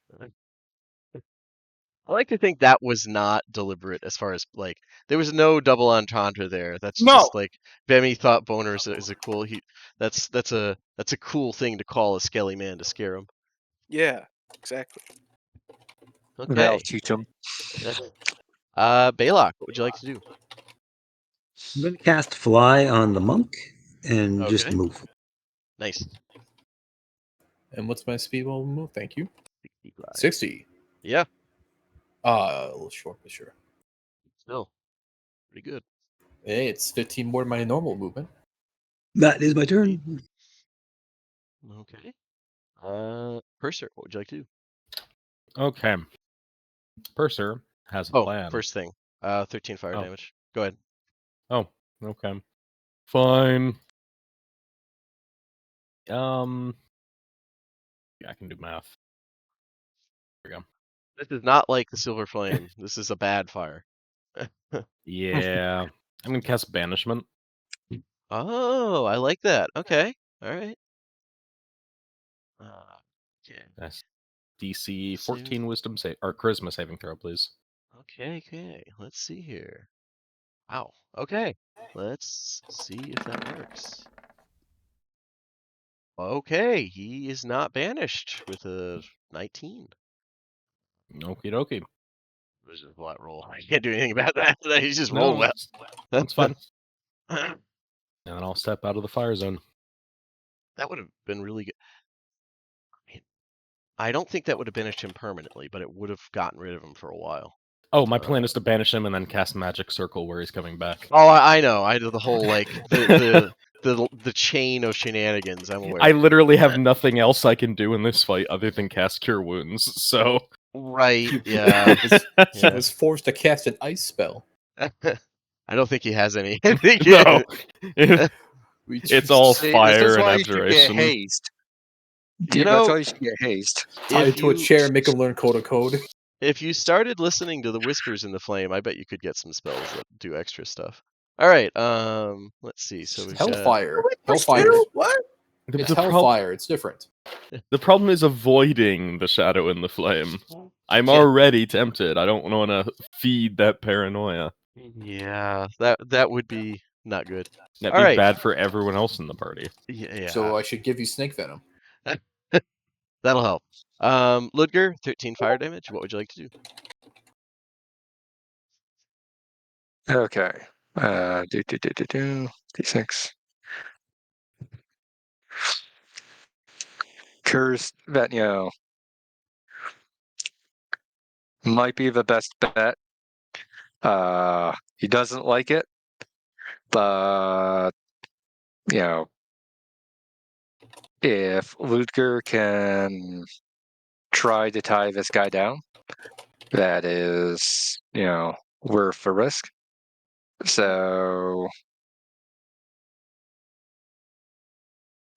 I like to think that was not deliberate as far as like there was no double entendre there. That's No. just like Bemi thought boner is a cool that's a cool thing to call a skelly man to scare him. Yeah, exactly. Okay. That'll teach him. Baylock, what would you like to do? I'm going to cast Fly on the monk and just Okay. move. Nice. And what's my speed while move? Thank you. 65. 60. Yeah, A little short, but sure. still pretty good. Hey, it's 15 more than my normal movement. That is my turn. Okay. Purser, what would you like to do? Okay. Purser has a Oh, plan. first thing. 13 fire damage. Go ahead. Oh, okay. Fine. I can do math. There we go. This is not like the Silver Flame. This is a bad fire. Yeah. I'm gonna cast Banishment. Oh, I like that. Okay. All right. Okay. That's DC Saving 14 Wisdom save or Charisma saving throw, please. Okay. Let's see here. Wow. Okay. Let's see if that works. Okay, he is not banished with a 19. Okie dokie. Which is a flat roll. I can't do anything about that. He just No, rolled well. that's fine. And then I'll step out of the fire zone. That would have been really good. I don't think that would have banished him permanently, but it would have gotten rid of him for a while. Oh, my plan is to banish him and then cast Magic Circle where he's coming back. Oh, I know. I do the whole like the chain of shenanigans. I'm aware. I literally have nothing else I can do in this fight other than cast Cure Wounds. So right, yeah. He was forced to cast an ice spell. I don't think he has any. I think no, We it's all See, this fire is and why you should get abjuration. haste. You That's know, why you should get haste. tie if to a you chair and make him learn code. if you started listening to the whispers in the flame, I bet you could get some spells that do extra stuff. All right, let's see. So we've got Hellfire. Hellfire. What? It's The prob- Hellfire. It's different. The problem is avoiding the shadow in the flame. I'm Yeah. already tempted. I don't want to feed that paranoia. Yeah, that would be not good. That'd All be right. bad for everyone else in the party. Yeah. So I should give you snake venom. That'll help. Ludger, 13 fire damage. What would you like to do? Okay. D6. Curse Vetnio. Might be the best bet. He doesn't like it, but if Ludger can try to tie this guy down, that is, worth the risk. So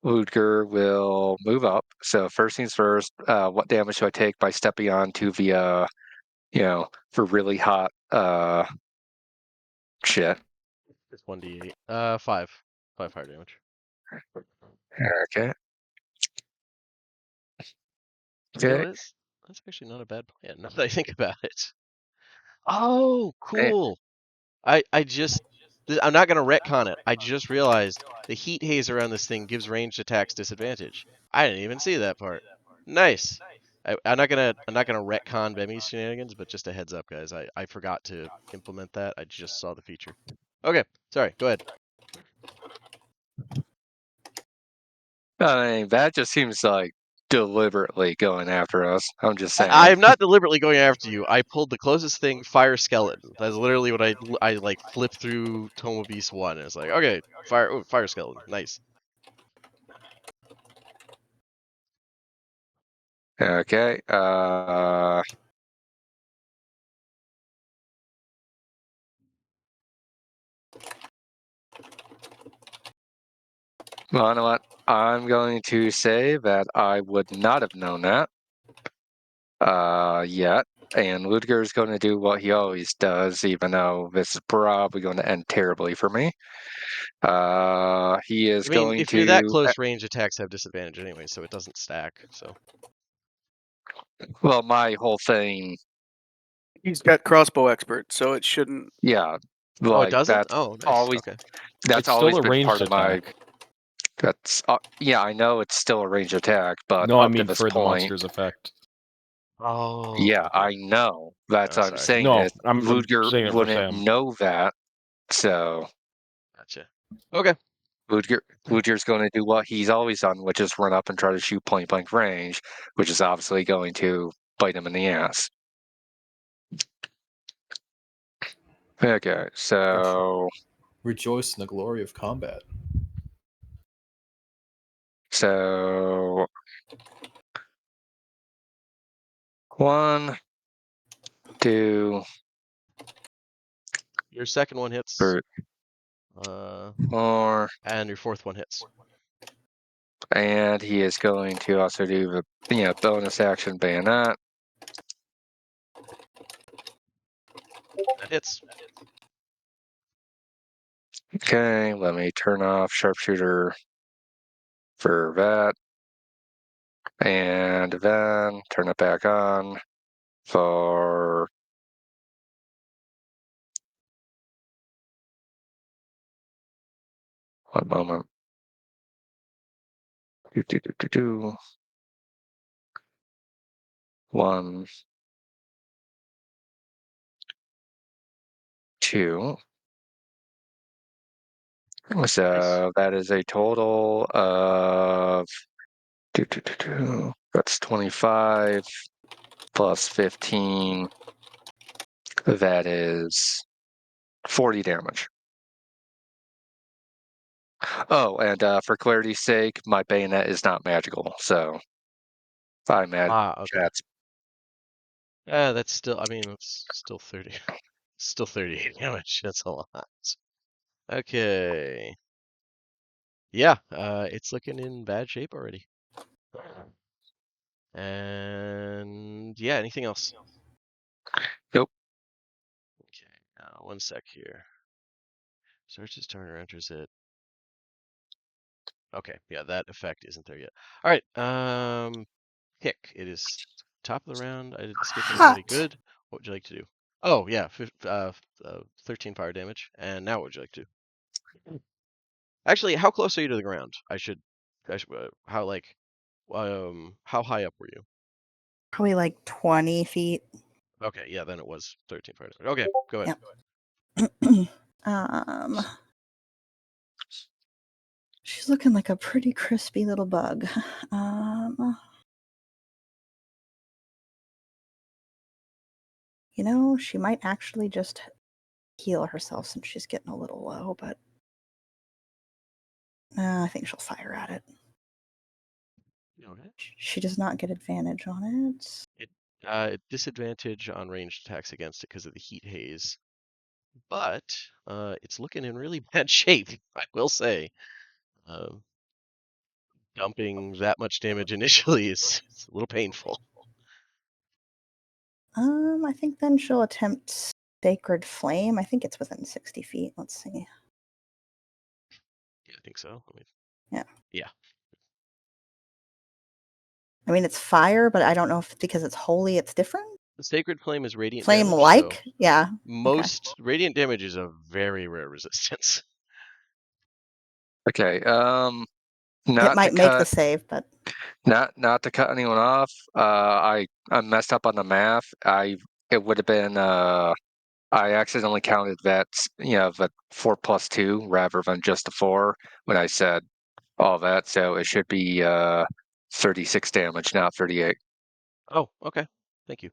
Ludger will move up. So first things first, what damage do I take by stepping onto the, for really hot shit? It's 1d8. 5 fire damage. Okay. You know, Okay. that's actually not a bad plan. Now that I think about it. Oh, cool. I'm not gonna retcon it. I just realized the heat haze around this thing gives ranged attacks disadvantage. I didn't even see that part. Nice. I'm not gonna retcon Bemi's shenanigans, but just a heads up, guys. I forgot to implement that. I just saw the feature. Okay, sorry. Go ahead. I mean, that just seems like deliberately going after us. I'm just saying. I'm not deliberately going after you. I pulled the closest thing, fire skeleton. That's literally what I like flipped through Tome of Beast 1. And it's like, okay, fire skeleton. Nice. Okay. Well, you know what? I'm going to say that I would not have known that yet. And Ludger is going to do what he always does, even though this is probably going to end terribly for me. He is going if to. you're that close, range attacks have disadvantage anyway, so it doesn't stack. So. Well, my whole thing. He's got crossbow expert, so it shouldn't. Yeah. Oh, it Like, doesn't? that's Oh, nice. always. Okay. That's It's still always a been ranged part of my. attack. That's yeah, I know it's still a range attack, but No, I up to mean this for the point, monster's effect. Oh. yeah, Okay. I know. That's Oh, what I'm sorry. saying. No, Is I'm Ludger saying it for wouldn't Sam. know that, so Gotcha. Okay. Ludger's going to do what he's always done, which is run up and try to shoot point blank range, which is obviously going to bite him in the ass. Okay, so Rejoice in the glory of combat. 1, 2, Your second one hits. 3, 4, And your fourth one hits. And he is going to also do the bonus action bayonet. That hits. Okay, let me turn off sharpshooter for that. And then turn it back on for one moment. Do. 1, 2. So that is a total of that's 25 plus 15. That is 40 damage. Oh, and for clarity's sake, my bayonet is not magical, so I'm at Okay. chats. That's still. I mean, it's still 30. Still 38 damage. That's a lot. Okay. Yeah. It's looking in bad shape already. And yeah, anything else? Nope. Okay. 1 sec here. Searches turn or enters it. Okay. Yeah, that effect isn't there yet. All right. Hick. It is top of the round. I didn't skip anybody. Hot. Good. What would you like to do? Oh yeah, 13 fire damage. And now what would you like to do? Actually, how close are you to the ground? How high up were you? Probably like 20 feet. Okay, yeah, then it was 13 fire damage. Okay, go ahead. Yep. She's looking like a pretty crispy little bug. She might actually just heal herself since she's getting a little low, but I think she'll fire at it. Okay. She does not get advantage on it. Disadvantage on ranged attacks against it because of the heat haze, but it's looking in really bad shape, I will say. Dumping that much damage initially is a little painful. I think then she'll attempt Sacred Flame. I think it's within 60 feet. Let's see. Yeah, I think so. Yeah. Yeah. I mean, it's fire, but I don't know if because it's holy, it's different. The Sacred Flame is radiant Flame damage, like? so Yeah. most radiant damage is a very rare resistance. Okay. It Not might to make the cut. save, but Not to cut anyone off. I messed up on the math. It would have been I accidentally counted that the 4+2 rather than just the 4 when I said all that. So it should be 36 damage, not 38. Oh, okay. Thank you.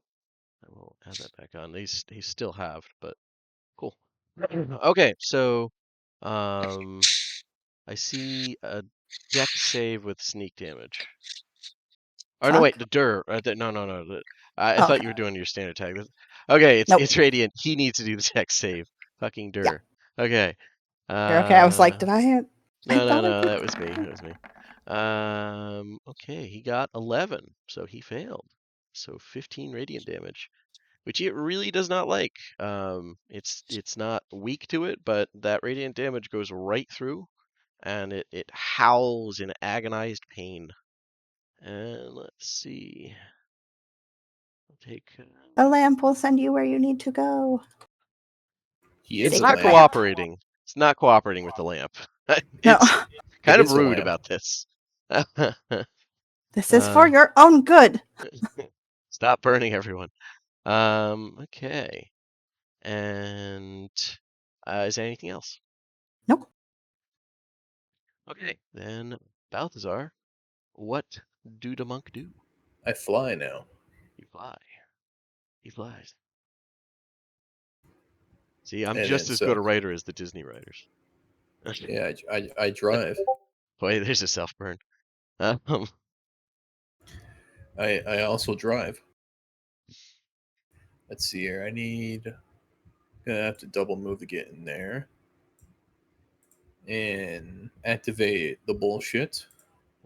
I will add that back on. He's still halved, but cool. Okay, so I see a deck save with sneak damage. Or no, Fuck. wait, the Dur. No. I Oh, thought okay. you were doing your standard attack. Okay, Nope. it's radiant. He needs to do the deck save. Fucking Dur. Okay. You're okay. I was like, did I have? I No, thought I that did was me. That was me. Okay, he got 11, so he failed. So 15 radiant damage, which it really does not like. It's not weak to it, but that radiant damage goes right through, and it howls in agonized pain. And let's see. I'll take. A lamp will send you where you need to go. He is It's a not lamp. cooperating. It's not cooperating with the lamp. No, It's kind of is a rude lamp. about this. this is for your own good. Stop burning everyone. Okay. And is there anything else? Nope. Okay, then Balthazar, what do the monk do? I fly now. You fly. He flies. See, I'm And just then as good a so writer as the Disney writers. yeah, I drive. Boy, there's a self burn. I also drive. Let's see here. Gonna have to double move to get in there. And activate the bullshit.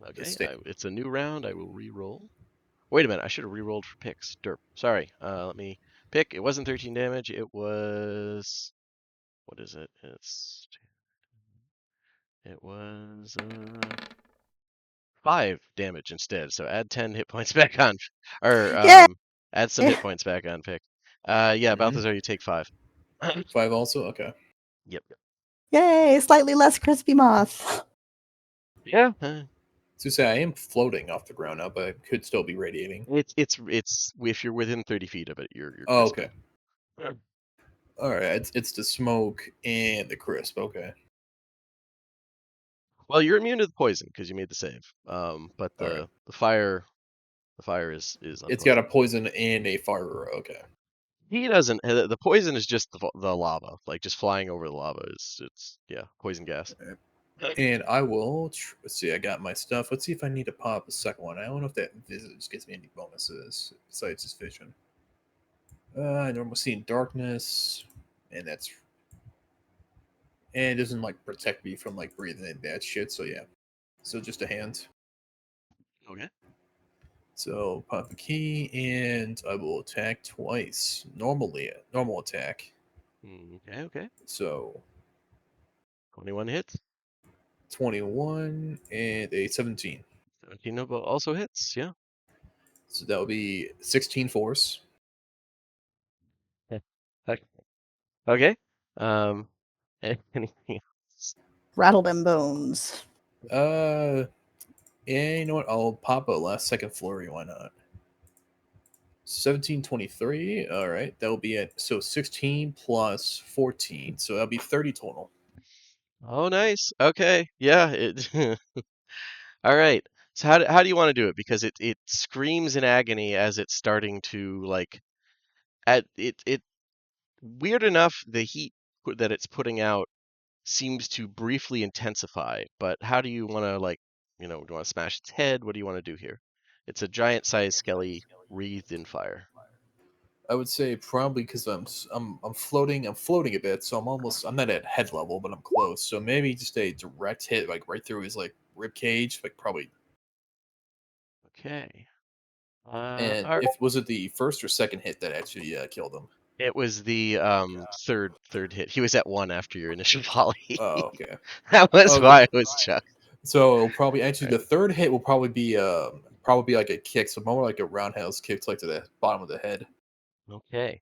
Okay, it's a new round. I will re-roll. Wait a minute, I should have re-rolled for picks. Derp. Sorry. Let me pick. It wasn't 13 damage. It was. What is it? It was 5 damage instead. So add 10 hit points back on, or Yeah. add some hit points back on pick. Yeah, Balthazar, you take 5. 5 also? Okay. Yep. Yay! Slightly less crispy moth. Yeah. To say I am floating off the ground now, but it could still be radiating. It's if you're within 30 feet of it, you're Oh, crispy. okay. All right, it's the smoke and the crisp. Okay. Well, you're immune to the poison because you made the save. But the fire is unpleasant. It's got a poison and a fire. Okay. He doesn't. The poison is just the lava, like just flying over the lava. It's poison gas. And I will. Let's see. I got my stuff. Let's see if I need to pop a second one. I don't know if that visage gives me any bonuses besides just vision. Normal seeing darkness, and that's. And it doesn't like protect me from like breathing in bad shit. So yeah. So just a hand. Okay. So pop a key, and I will attack twice. Normal attack. Okay. So 21 hits. 21 and a 17. 17 also hits. Yeah. So that would be 16 force. Okay. Anything else? Rattle them bones. Yeah, you know what? I'll pop a last second flurry. Why not? 1723. All right, that will be at 16 plus 14, so that'll be 30 total. Oh, nice. Okay. Yeah. All right. So how do you want to do it? Because it screams in agony as it's starting to like it weird enough, the heat that it's putting out seems to briefly intensify, but how do you want to do you want to smash its head? What do you want to do here? It's a giant-sized skelly wreathed in fire. I would say probably because I'm floating a bit, so I'm not at head level, but I'm close. So maybe just a direct hit, like right through his like rib cage, like probably. Okay. And if was it the first or second hit that actually killed him? It was the third hit. He was at 1 after your initial volley. Oh, okay. That was why it was chucked. So it'll probably actually the third hit will probably be like a kick, so more like a roundhouse kick, like to the bottom of the head. Okay.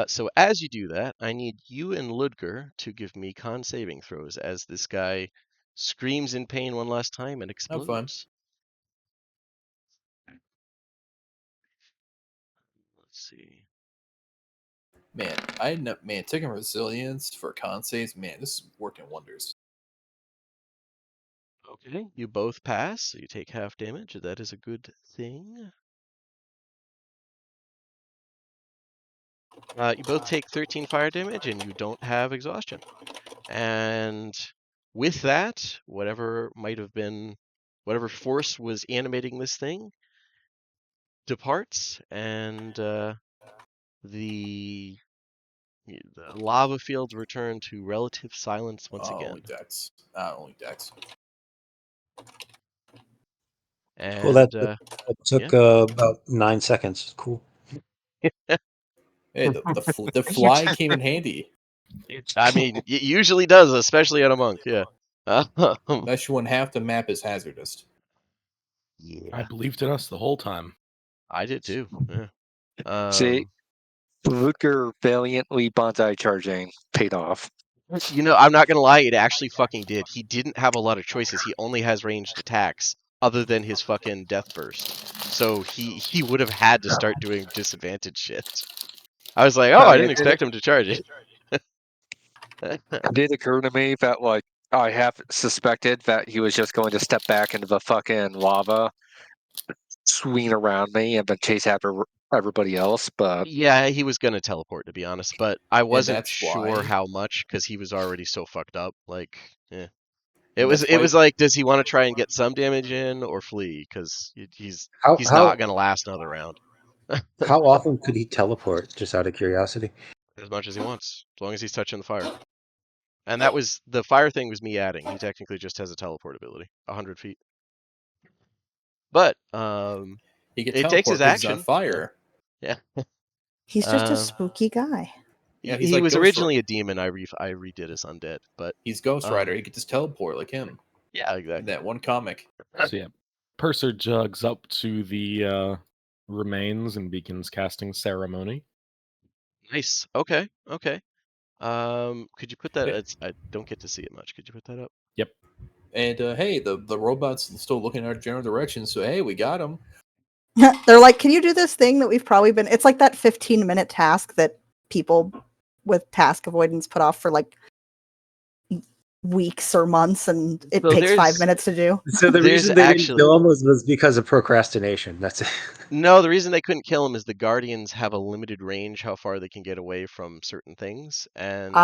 So as you do that, I need you and Ludger to give me con saving throws as this guy screams in pain one last time and explodes. Fun. Let's see. Man, taking resilience for con saves, man, this is working wonders. Okay, you both pass, so you take half damage. That is a good thing. You both take 13 fire damage, and you don't have exhaustion. And with that, whatever force was animating this thing departs, and the lava fields return to relative silence once again. Only Dex. And well, that took about 9 seconds. Cool. Hey, the fly came in handy. I mean, it usually does, especially on a monk. Yeah. Especially when half the map is hazardous. Yeah. I believed in us the whole time. I did too. Yeah. See, Ludger valiantly bonsai charging paid off. I'm not gonna lie, it actually fucking did. He didn't have a lot of choices. He only has ranged attacks other than his fucking death burst. So he would have had to start doing disadvantage shit. I was like, I didn't expect him to charge it. It did occur to me that like I half suspected that he was just going to step back into the fucking lava, swing around me, and then chase after everybody else. But yeah, he was gonna teleport, to be honest, but I wasn't sure why. how much because he was already so fucked up. Like, it was like, does he want to try and get some damage in or flee? Because he's not gonna last another round. How often could he teleport? Just out of curiosity. As much as he wants, as long as he's touching the fire. And that was the fire thing was me adding. He technically just has a teleport ability, 100 feet. But He could it takes his teleport 'cause he's on action. fire. Yeah. He's just a Um, spooky guy. Yeah, he he's like was Ghost originally Rider. a demon. I redid his undead, but He's Ghost Rider. He could just teleport like him yeah, in exactly. that one comic. So yeah, Purser jogs up to the remains and begins casting ceremony. Nice. Okay. Okay. Could you put that? Yeah. I don't get to see it much. Could you put that up? Yep. And hey, the robot's still looking in our general direction. So hey, we got him. They're like, can you do this thing that we've probably been... It's like that 15-minute task that people with task avoidance put off for like weeks or months, and it So takes 5 there's minutes to do. So the There's reason they didn't actually kill him was because of procrastination. That's it. no. The reason they couldn't kill him is the Guardians have a limited range how far they can get away from certain things, and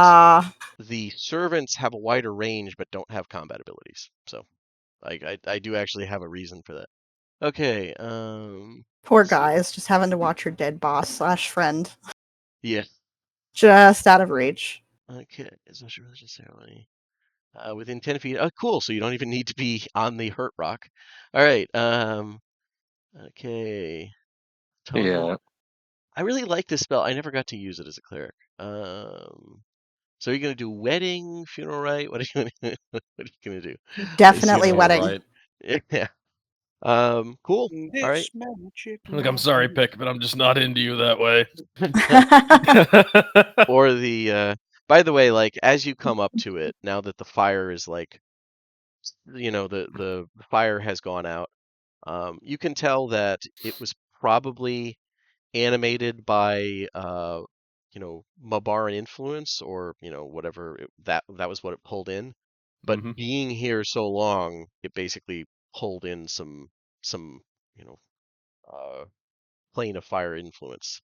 the servants have a wider range but don't have combat abilities. So, I do actually have a reason for that. Okay. Poor let's see. guys, just having to watch your dead boss / friend Yeah. just out of reach. Okay. Social religious ceremony. Within 10 feet. Oh, cool. So you don't even need to be on the hurt rock. All right. Okay. Total. Yeah. I really like this spell. I never got to use it as a cleric. So you're gonna do wedding, funeral rite? What are you gonna what are you gonna do? Definitely Funeral wedding. rite. Yeah. Cool. All right. This magic Look, I'm sorry, Pick, but I'm just not into you that way. Or the by the way, like as you come up to it, now that the fire is like the fire has gone out, you can tell that it was probably animated by Mabaran influence, or whatever that was what it pulled in. But Mhm. being here so long, it basically pulled in some you know plane of fire influence.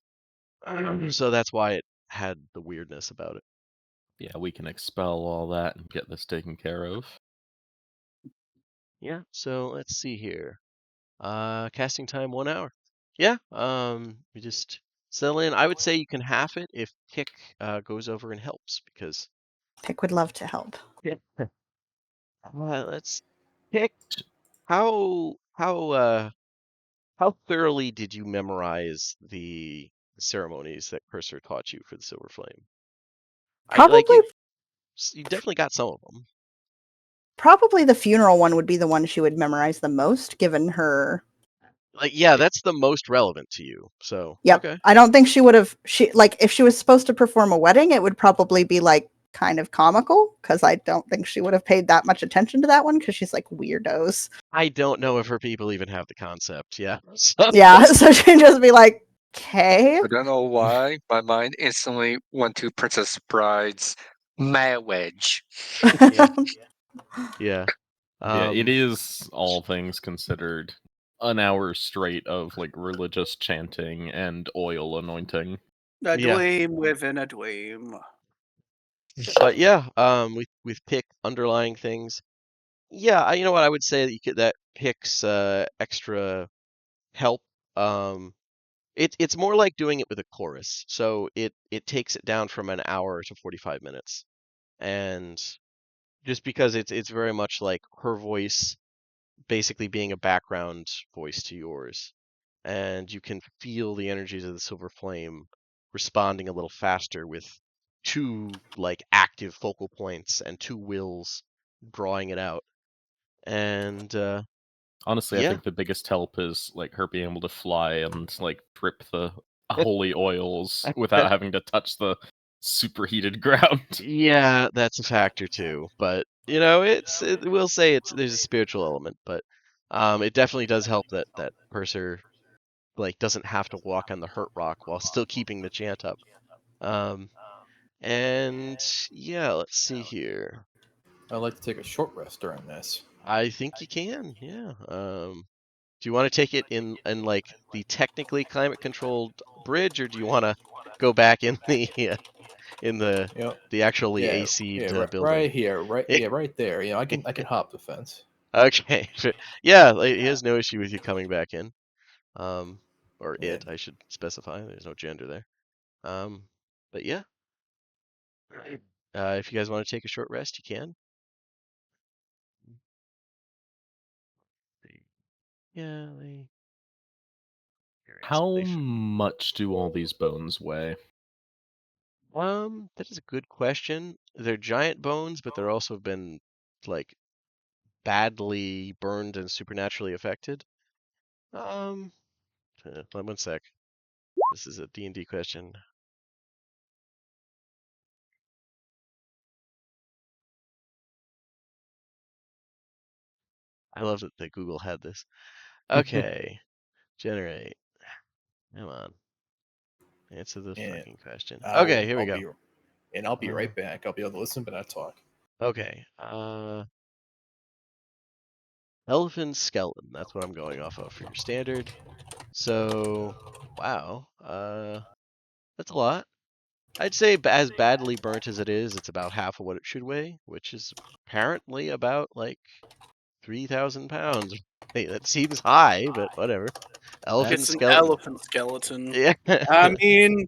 So that's why it had the weirdness about it. Yeah, we can expel all that and get this taken care of. Yeah. So let's see here. Casting time 1 hour. Yeah. We just settle in. I would say you can half it if Pick goes over and helps, because Pick would love to help. yeah. Let's Pick. How thoroughly did you memorize the ceremonies that Cursor taught you for the Silver Flame? Probably You definitely got some of them. Probably the funeral one would be the one she would memorize the most, given her... Like, yeah, that's the most relevant to you. So, Yep. okay. I don't think she would have... if she was supposed to perform a wedding, it would probably be like kind of comical, because I don't think she would have paid that much attention to that one, because she's like weirdos. I don't know if her people even have the concept. Yeah. So, Yeah, so she'd just be like, okay. I don't know why my mind instantly went to Princess Bride's marriage. yeah. Yeah. Yeah, it is, all things considered, an hour straight of like religious chanting and oil anointing. A Yeah. dweem within a dweem. But yeah, with Pick underlying things. Yeah, you know what I would say that that Pick's extra help. It's more like doing it with a chorus. So it takes it down from an hour to 45 minutes. And just because it's very much like her voice basically being a background voice to yours. And you can feel the energies of the Silver Flame responding a little faster with two like active focal points and two wills drawing it out. And Honestly, I yeah. think the biggest help is like her being able to fly and like drip the holy oils without having to touch the superheated ground. Yeah, that's a factor too. But we'll say there's a spiritual element, but it definitely does help that Purser like doesn't have to walk on the hurt rock while still keeping the chant up. And yeah, let's see here. I'd like to take a short rest during this. I think you can, yeah. Do you want to take it in like the technically climate controlled bridge, or do you want to go back in the actually AC'd building? Right here, right there. I can hop the fence. Okay, yeah, like, he has no issue with you coming back in. Or Yeah. it, I should specify. There's no gender there. But yeah. If you guys want to take a short rest, you can. Yeah, they. How They should. much do all these bones weigh? That is a good question. They're giant bones, but they're also been like badly burned and supernaturally affected. One sec. This is a D&D question. I love that Google had this. Okay, generate. Come on, answer the And fucking question. I'll Okay, here we I'll go. be I'll be right back. I'll be able to listen but not talk. Okay. Elephant skeleton. That's what I'm going off of for your standard. So, wow. That's a lot. I'd say as badly burnt as it is, it's about half of what it should weigh, which is apparently about like 3,000 pounds. Hey, that seems high, but whatever. Elephant It's an skeleton. elephant skeleton. Yeah. I mean,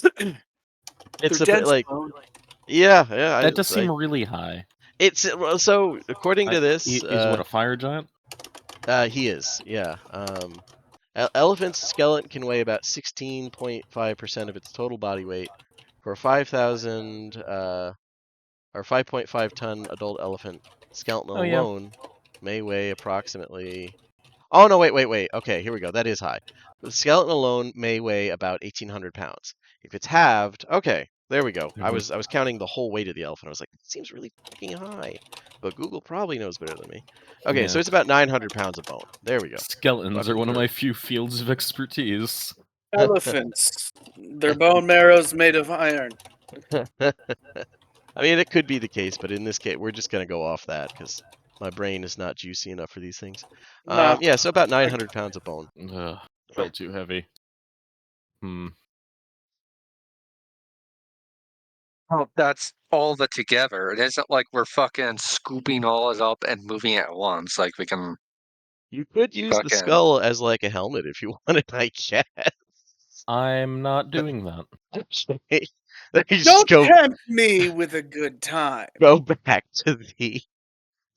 they're It's a dense like bone. yeah. That does seem really high. It's so according to this, He's what, a fire giant? he is, yeah. Elephant's skeleton can weigh about 16.5% of its total body weight. For a 5,000 or 5.5 ton adult elephant, skeleton Oh, yeah. alone may weigh approximately. Oh no, wait. Okay, here we go. That is high. The skeleton alone may weigh about 1,800 pounds. If it's halved, okay, there we go. I was counting the whole weight of the elephant. I was like, that seems really fucking high. But Google probably knows better than me. Okay, Yeah. so it's about 900 pounds of bone. There we go. Skeletons are Fucking one of my perfect. few fields of expertise. Elephants. Their bone marrow's made of iron. I mean, it could be the case, but in this case, we're just gonna go off that because my brain is not juicy enough for these things. Nah. Yeah, so about 900 pounds of bone. Ugh, felt too heavy. Oh, that's all the together. It isn't like we're fucking scooping all it up and moving it at once. Like we can You could use the fucking. skull as like a helmet if you wanted, I guess. I'm not doing that. Let me just Don't go tempt me with a good time. go back to the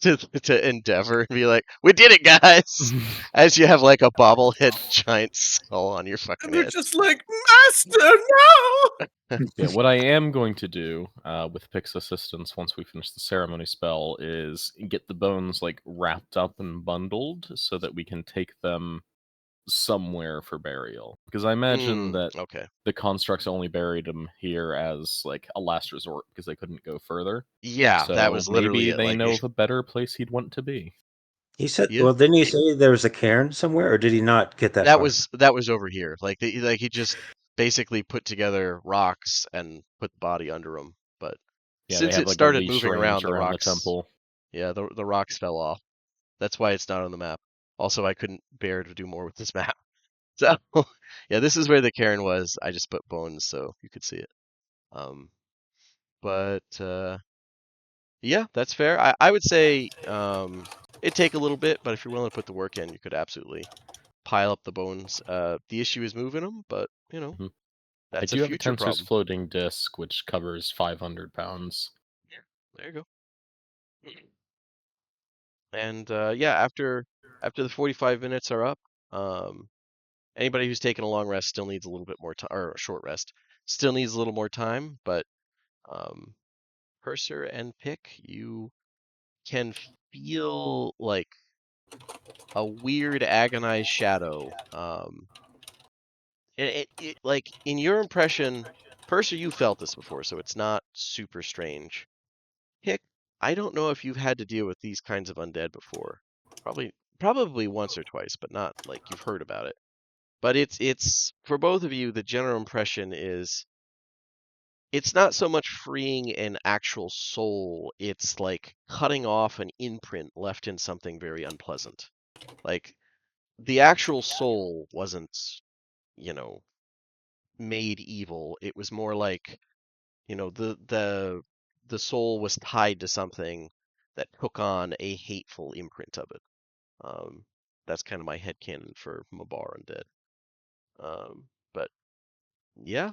to Endeavor and be like, "We did it, guys!" As you have like a bobblehead giant skull on your fucking And they're head. just like, Master, no! Yeah, what I am going to do with Pick's assistance once we finish the ceremony spell is get the bones like wrapped up and bundled so that we can take them somewhere for burial. Because I imagine that Okay. the constructs only buried them here as like a last resort because they couldn't go further. Yeah, So that was literally maybe it. they Like, know of a better place he'd want to be. He said, yeah, well, didn't he say there was a cairn somewhere, or did he not get that that far? was over here. Like, he just basically put together rocks and put the body under them. But Yeah, they since have it like a started leash moving range around, the around the rocks, temple. yeah, the rocks fell off. That's why it's not on the map. Also, I couldn't bear to do more with this map. So, yeah, this is where the cairn was. I just put bones so you could see it. But yeah, that's fair. I would say it'd take a little bit, but if you're willing to put the work in, you could absolutely pile up the bones. The issue is moving them, but you know, Mhm. I that's a do have a future Tensor's problem. floating disc, which covers 500 pounds. Yeah, there you go. And yeah, after the 45 minutes are up, anybody who's taken a long rest still needs a little bit more time, or a short rest still needs a little more time. But um, Purser and Pick, you can feel like a weird agonized shadow. Like in your impression, Purser, you felt this before, so it's not super strange. Hick, I don't know if you've had to deal with these kinds of undead before. Probably once or twice, but not like you've heard about it. But it's for both of you, the general impression is it's not so much freeing an actual soul, it's like cutting off an imprint left in something very unpleasant. Like the actual soul wasn't, you know, made evil. It was more like, you know, the soul was tied to something that took on a hateful imprint of it. Um, that's kind of my headcanon for Mabar Undead. But yeah,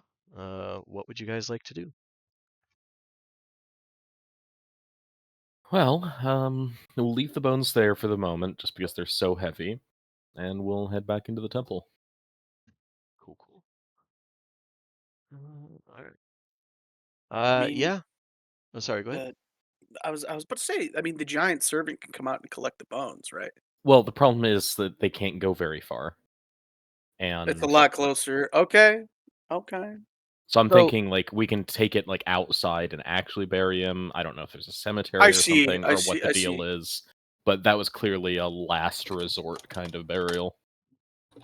what would you guys like to do? Well, we'll leave the bones there for the moment, just because they're so heavy, and we'll head back into the temple. Cool. All right. I mean, Yeah. Oh, sorry. Go ahead. I was about to say. I mean, the giant servant can come out and collect the bones, right? Well, the problem is that they can't go very far, It's a and lot closer. Okay. Okay. so I'm So thinking like we can take it like outside and actually bury him. I don't know if there's a cemetery I or see. something, I or what see. the I deal see. is, but that was clearly a last resort kind of burial.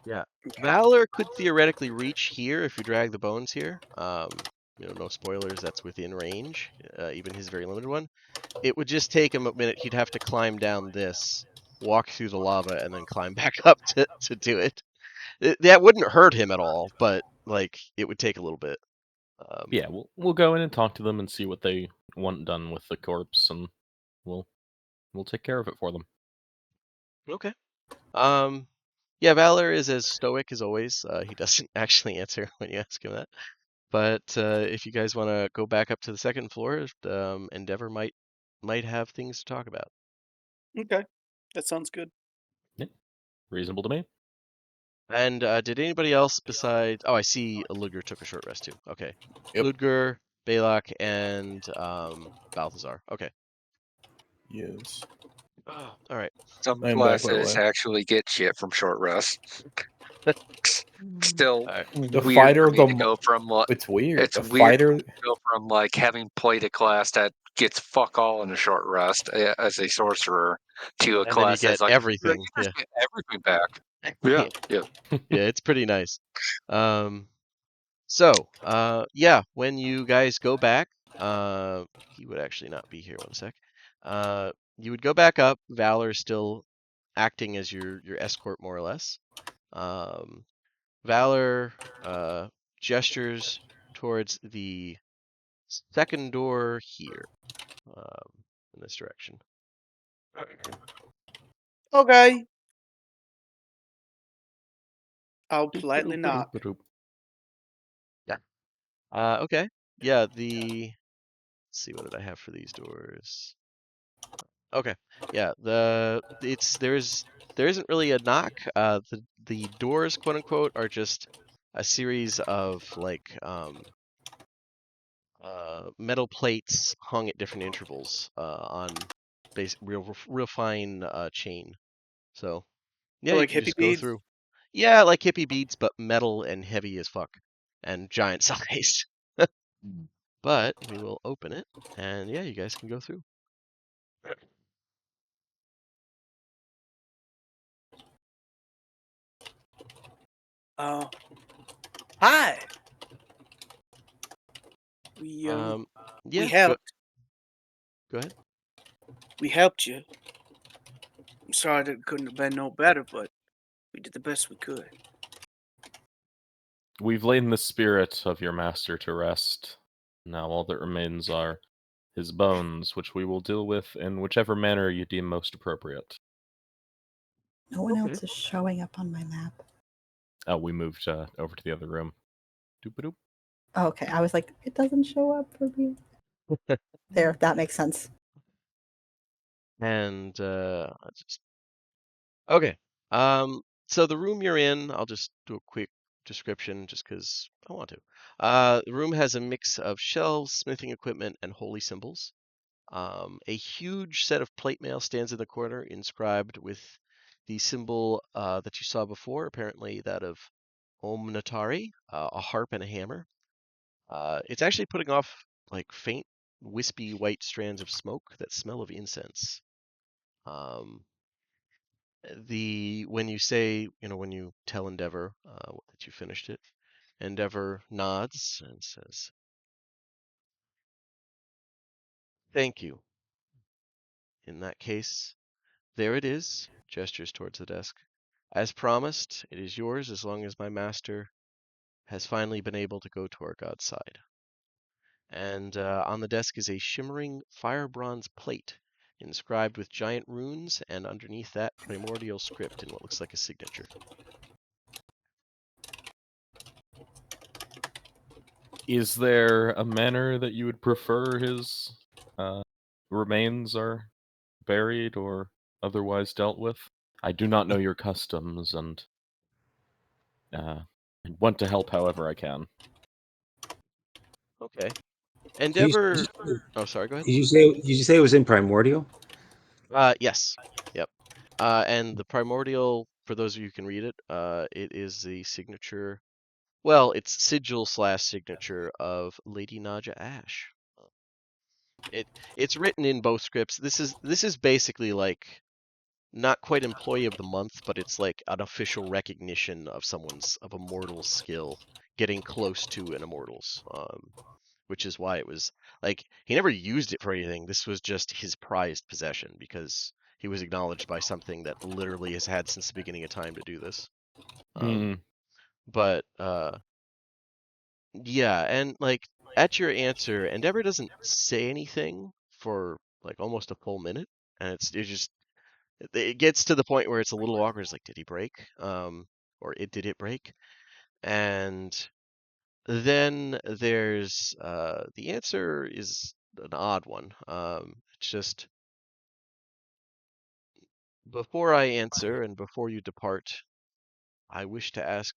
yeah, Okay. Valor could theoretically reach here if you drag the bones here. No spoilers. That's within range. Even his very limited one. It would just take him a minute. He'd have to climb down this, walk through the lava, and then climb back up to do it. That wouldn't hurt him at all, but like it would take a little bit. Yeah, we'll go in and talk to them and see what they want done with the corpse, and we'll take care of it for them. Okay. Yeah, Valor is as stoic as always. He doesn't actually answer when you ask him that. But if you guys want to go back up to the second floor, Endeavor might have things to talk about. Okay. That sounds good. Yeah, reasonable to me. And did anybody else besides? Oh, I see. Ludger took a short rest too. Okay. Yep. Ludger, Balak, and Balthazar. Okay. Yes. All right. Some I am back, by the classes way. actually get shit from short rest. Still All right. The weird fighter for of me the to go from like It's weird. it's The weird fighter. to go from like having played a class that gets fuck all in a short rest as a sorcerer to a And then you class get that's like you everything. just Yeah. get everything back. Yeah, yeah. Yeah, it's pretty nice. Yeah, when you guys go back, he would actually not be here. One sec. You would go back up. Valor's still acting as your escort, more or less. Valor gestures towards the second door here, in this direction. Okay. I'll politely knock. Yeah. Okay. Yeah. Let's see, what did I have for these doors? Okay. Yeah. There isn't really a knock. The doors, quote unquote, are just a series of like metal plates hung at different intervals on real fine chain. So yeah, So you like can hippie just go beads. through. Yeah, like hippie beads, but metal and heavy as fuck, and giant size. But we will open it, and yeah, you guys can go through. Hi. We Yeah, helped. go ahead. We helped you. I'm sorry that it couldn't have been no better, but we did the best we could. We've laid the spirit of your master to rest. Now all that remains are his bones, which we will deal with in whichever manner you deem most appropriate. No one Okay. else is showing up on my map. Oh, we moved over to the other room. Doop-a-doop. Oh, okay, I was like, it doesn't show up for me. There, that makes sense. And okay. So the room you're in, I'll just do a quick description just because I want to. The room has a mix of shelves, smithing equipment, and holy symbols. A huge set of plate mail stands in the corner, inscribed with the symbol that you saw before, apparently that of Om Natari, a harp and a hammer. It's actually putting off like faint, wispy white strands of smoke that smell of incense. Um, when you tell Endeavor that you finished it, Endeavor nods and says, "Thank you. In that case, there it is," gestures towards the desk. "As promised, it is yours as long as my master has finally been able to go to our god's side." And on the desk is a shimmering fire bronze plate inscribed with giant runes, and underneath that, primordial script in what looks like a signature. Is there a manner that you would prefer his remains are buried or otherwise dealt with. I do not know your customs, and want to help however I can. Okay. Did Endeavor. Oh, sorry. Go ahead. you say it was in Primordial? Yes. Yep. And the primordial, for those of you who can read it, it is the signature. Well, it's sigil/signature of Lady Naja Ash. It's written in both scripts. This is basically like not quite employee of the month, but it's like an official recognition of a mortal's skill, getting close to an immortal's. Which is why it was like he never used it for anything. This was just his prized possession because he was acknowledged by something that literally has had since the beginning of time to do this. But yeah, and like at your answer, Endeavor doesn't say anything for like almost a full minute, and it gets to the point where it's a little awkward. It's like, did he break? Or did it break? And then there's the answer is an odd one. It's just before I answer and before you depart, I wish to ask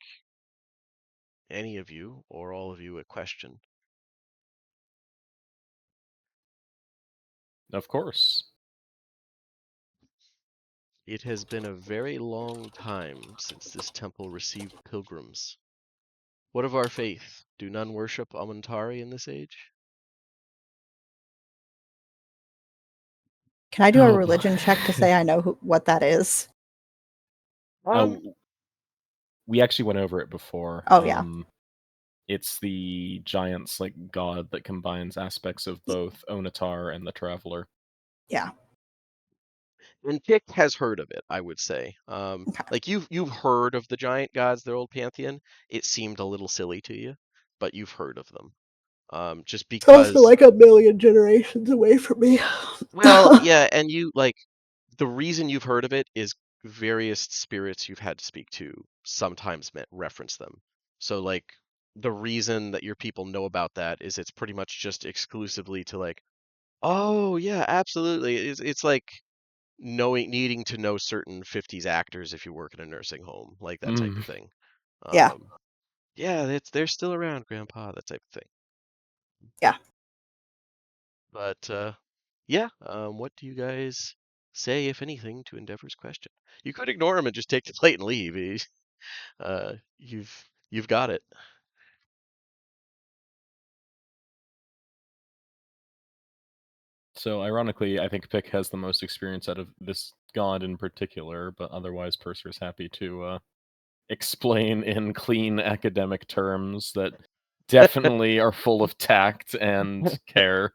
any of you or all of you a question. Of course. It has been a very long time since this temple received pilgrims. What of our faith? Do none worship Amantari in this age? Can I do a Oh, religion check to say I know what that is? We actually went over it before. Oh, yeah. It's the giant's like god that combines aspects of both Onatar and the Traveler. Yeah. And Pick has heard of it, I would say. Okay. Like you've heard of the giant gods, their old pantheon. It seemed a little silly to you, but you've heard of them. Just It's also because. like a million generations away from me. Well, yeah, and you like the reason you've heard of it is various spirits you've had to speak to sometimes reference them. So like the reason that your people know about that is it's pretty much just exclusively to like, oh yeah, absolutely. It's like needing to know certain 50s actors if you work in a nursing home, like that type of thing. Yeah. Yeah, they're still around, Grandpa, that type of thing. Yeah. But yeah, what do you guys say, if anything, to Endeavor's question? You could ignore him and just take the plate and leave. You've got it. So ironically, I think Pick has the most experience out of this god in particular, but otherwise Purser's happy to explain in clean academic terms that definitely are full of tact and care.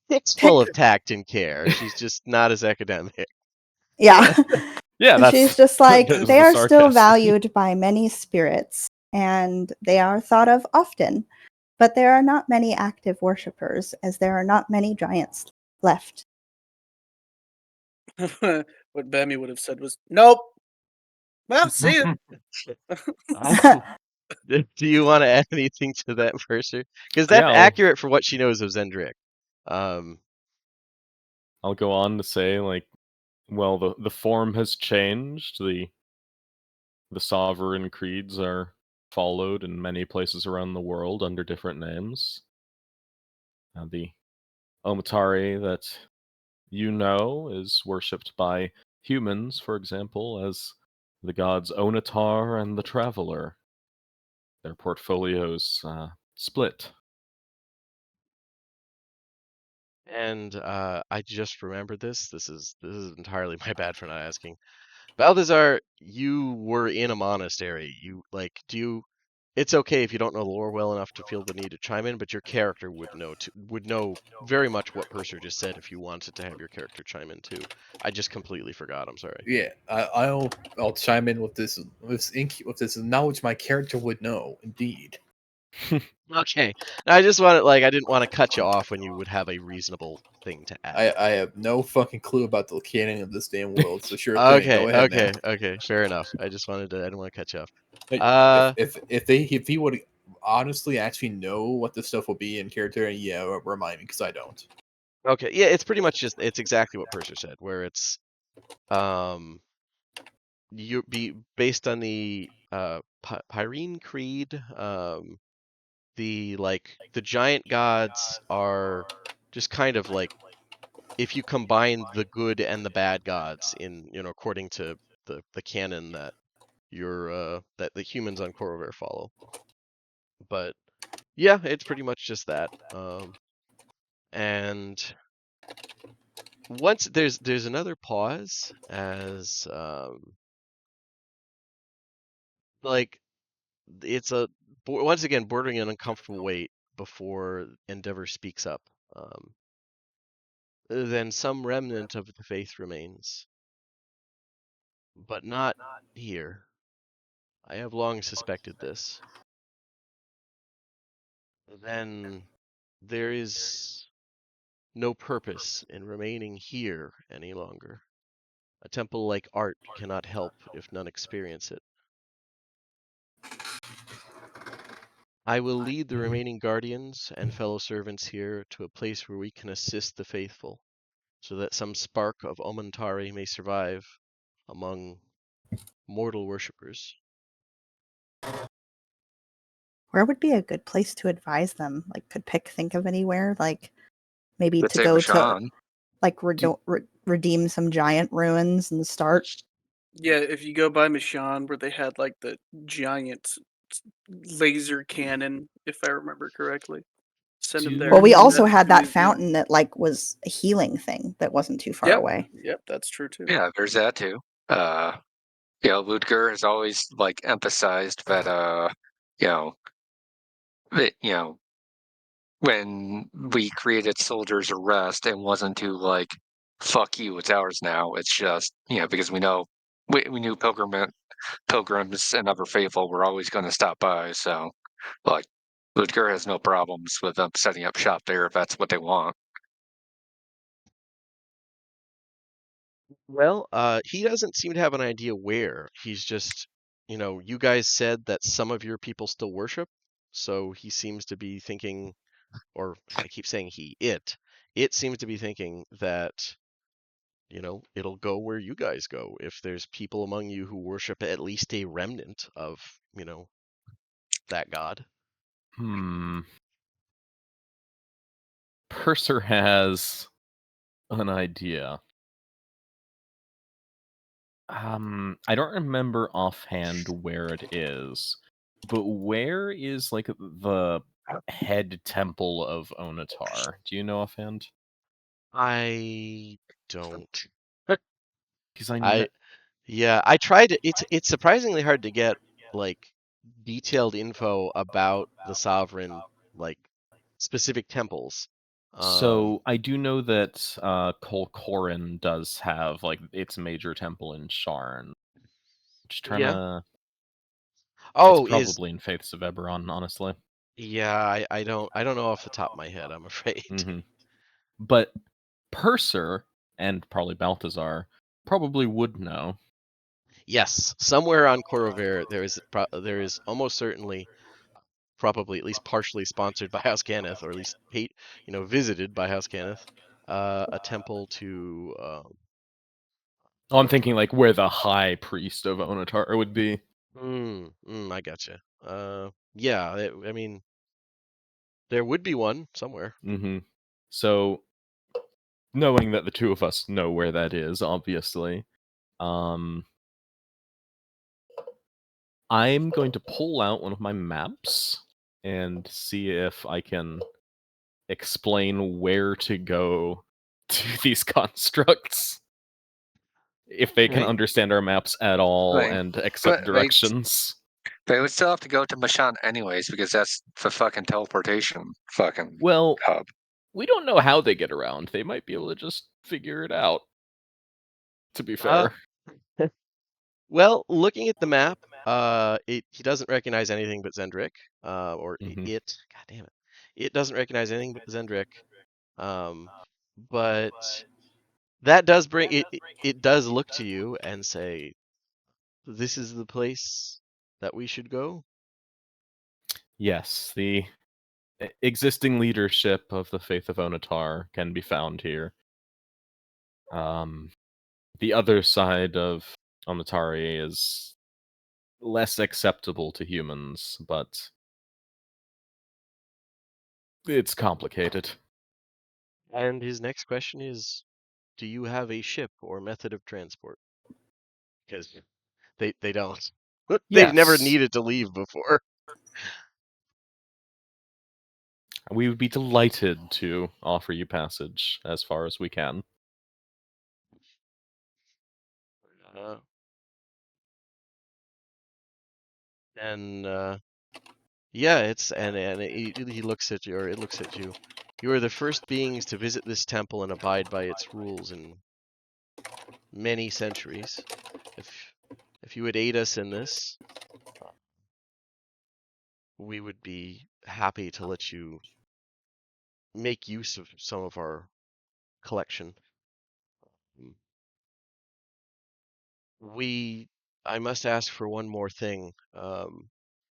Pick's full of tact and care. She's just not as academic. Yeah. Yeah, that's she's just like, that was they the are still sarcasm. valued by many spirits, and they are thought of often. But there are not many active worshippers, as there are not many giants left. What Bammy would have said was, nope. Well, see ya. Do you want to add anything to that, Purser? Because that's Yeah, accurate for what she knows of Zendrick. I'll go on to say, like, well, the form has changed. The sovereign creeds are followed in many places around the world under different names. The Omatari that you know is worshipped by humans, for example, as the gods Onatar and the Traveler. Their portfolios split. And I just remembered this. This is entirely my bad for not asking. Balthazar, you were in a monastery. It's okay if you don't know the lore well enough to feel the need to chime in, but your character would know very much what Purser just said if you wanted to have your character chime in too. I just completely forgot. I'm sorry. Yeah, I'll chime in with this knowledge my character would know. Indeed. Okay. I just wanted I didn't want to cut you off when you would have a reasonable thing to add. I have no fucking clue about the canon of this damn world, so sure thing. Go ahead, man. Okay, fair enough. I didn't want to cut you off. If he would honestly actually know what this stuff will be in character, yeah, remind me because I don't. Okay, yeah, it's pretty much just it's exactly what Purser said, where it's you be based on the Pyrene Creed. The giant gods are just kind of like if you combine the good and the bad gods in according to the canon that that the humans on Corvair follow. But yeah, it's pretty much just that. And once there's another pause as like it's once again bordering an uncomfortable wait before Endeavor speaks up. Then some remnant of the faith remains, but not here. I have long suspected this. Then there is no purpose in remaining here any longer. A temple like art cannot help if none experience it. I will lead the remaining guardians and fellow servants here to a place where we can assist the faithful, so that some spark of Omentari may survive among mortal worshippers. Where would be a good place to advise them? Like, could Pick think of anywhere? Like, maybe Let's to say go to, Mishann. like, redeem some giant ruins and start. Yeah, if you go by Mishann, where they had like the giant laser cannon, if I remember correctly, send them there. Well, we and also that had that museum. fountain that like was a healing thing that wasn't too far Yep. away. Yep, that's true too. Yeah, there's that too. Ludger has always like emphasized that you know that when we created Soldiers of Rest, it wasn't to like fuck you, it's ours now. It's just because we knew pilgrims and other faithful were always going to stop by. So like Ludger has no problems with them setting up shop there if that's what they want. Well, he doesn't seem to have an idea where. He's just, you guys said that some of your people still worship, so he seems to be thinking, or I keep saying it seems to be thinking that, it'll go where you guys go. If there's people among you who worship at least a remnant of, that god. Purser has an idea. I don't remember offhand where it is, but where is like the head temple of Onatar? Do you know offhand? I don't. Because I tried to, it's surprisingly hard to get like detailed info about the sovereign, like specific temples. So I do know that Kolkorin does have like its major temple in Sharn. Just trying Yeah. to. Oh, It's probably in Faiths of Eberron, honestly. Yeah, I don't know off the top of my head, I'm afraid. Mm-hmm. But Purser and probably Balthazar probably would know. Yes, somewhere on Corvair there is almost certainly, probably at least partially sponsored by House Cannith, or at least visited by House Cannith, a temple to. I'm thinking like where the high priest of Onatar would be. I gotcha. Yeah, I mean, there would be one somewhere. Mm-hmm. So, knowing that the two of us know where that is, obviously, I'm going to pull out one of my maps and see if I can explain where to go to these constructs. If they can Right. understand our maps at all Right. and accept But directions. they would still have to go to Mishann anyways because that's the fucking teleportation fucking Well, hub. we don't know how they get around. They might be able to just figure it out, to be fair. Well, looking at the map, he doesn't recognize anything but Zendrik, or Mhm. God damn it, it doesn't recognize anything but Zendrik. But that does bring it. It does look to you and say, "This is the place that we should go." Yes, the existing leadership of the Faith of Onatar can be found here. The other side of Onatari is less acceptable to humans, but it's complicated. And his next question is, do you have a ship or method of transport? Because they don't. They've never Yes. needed to leave before. We would be delighted to offer you passage as far as we can. Uh, and yeah, it's and he looks at you, or it looks at you. You are the first beings to visit this temple and abide by its rules in many centuries. If you would aid us in this, we would be happy to let you make use of some of our collection. I must ask for one more thing.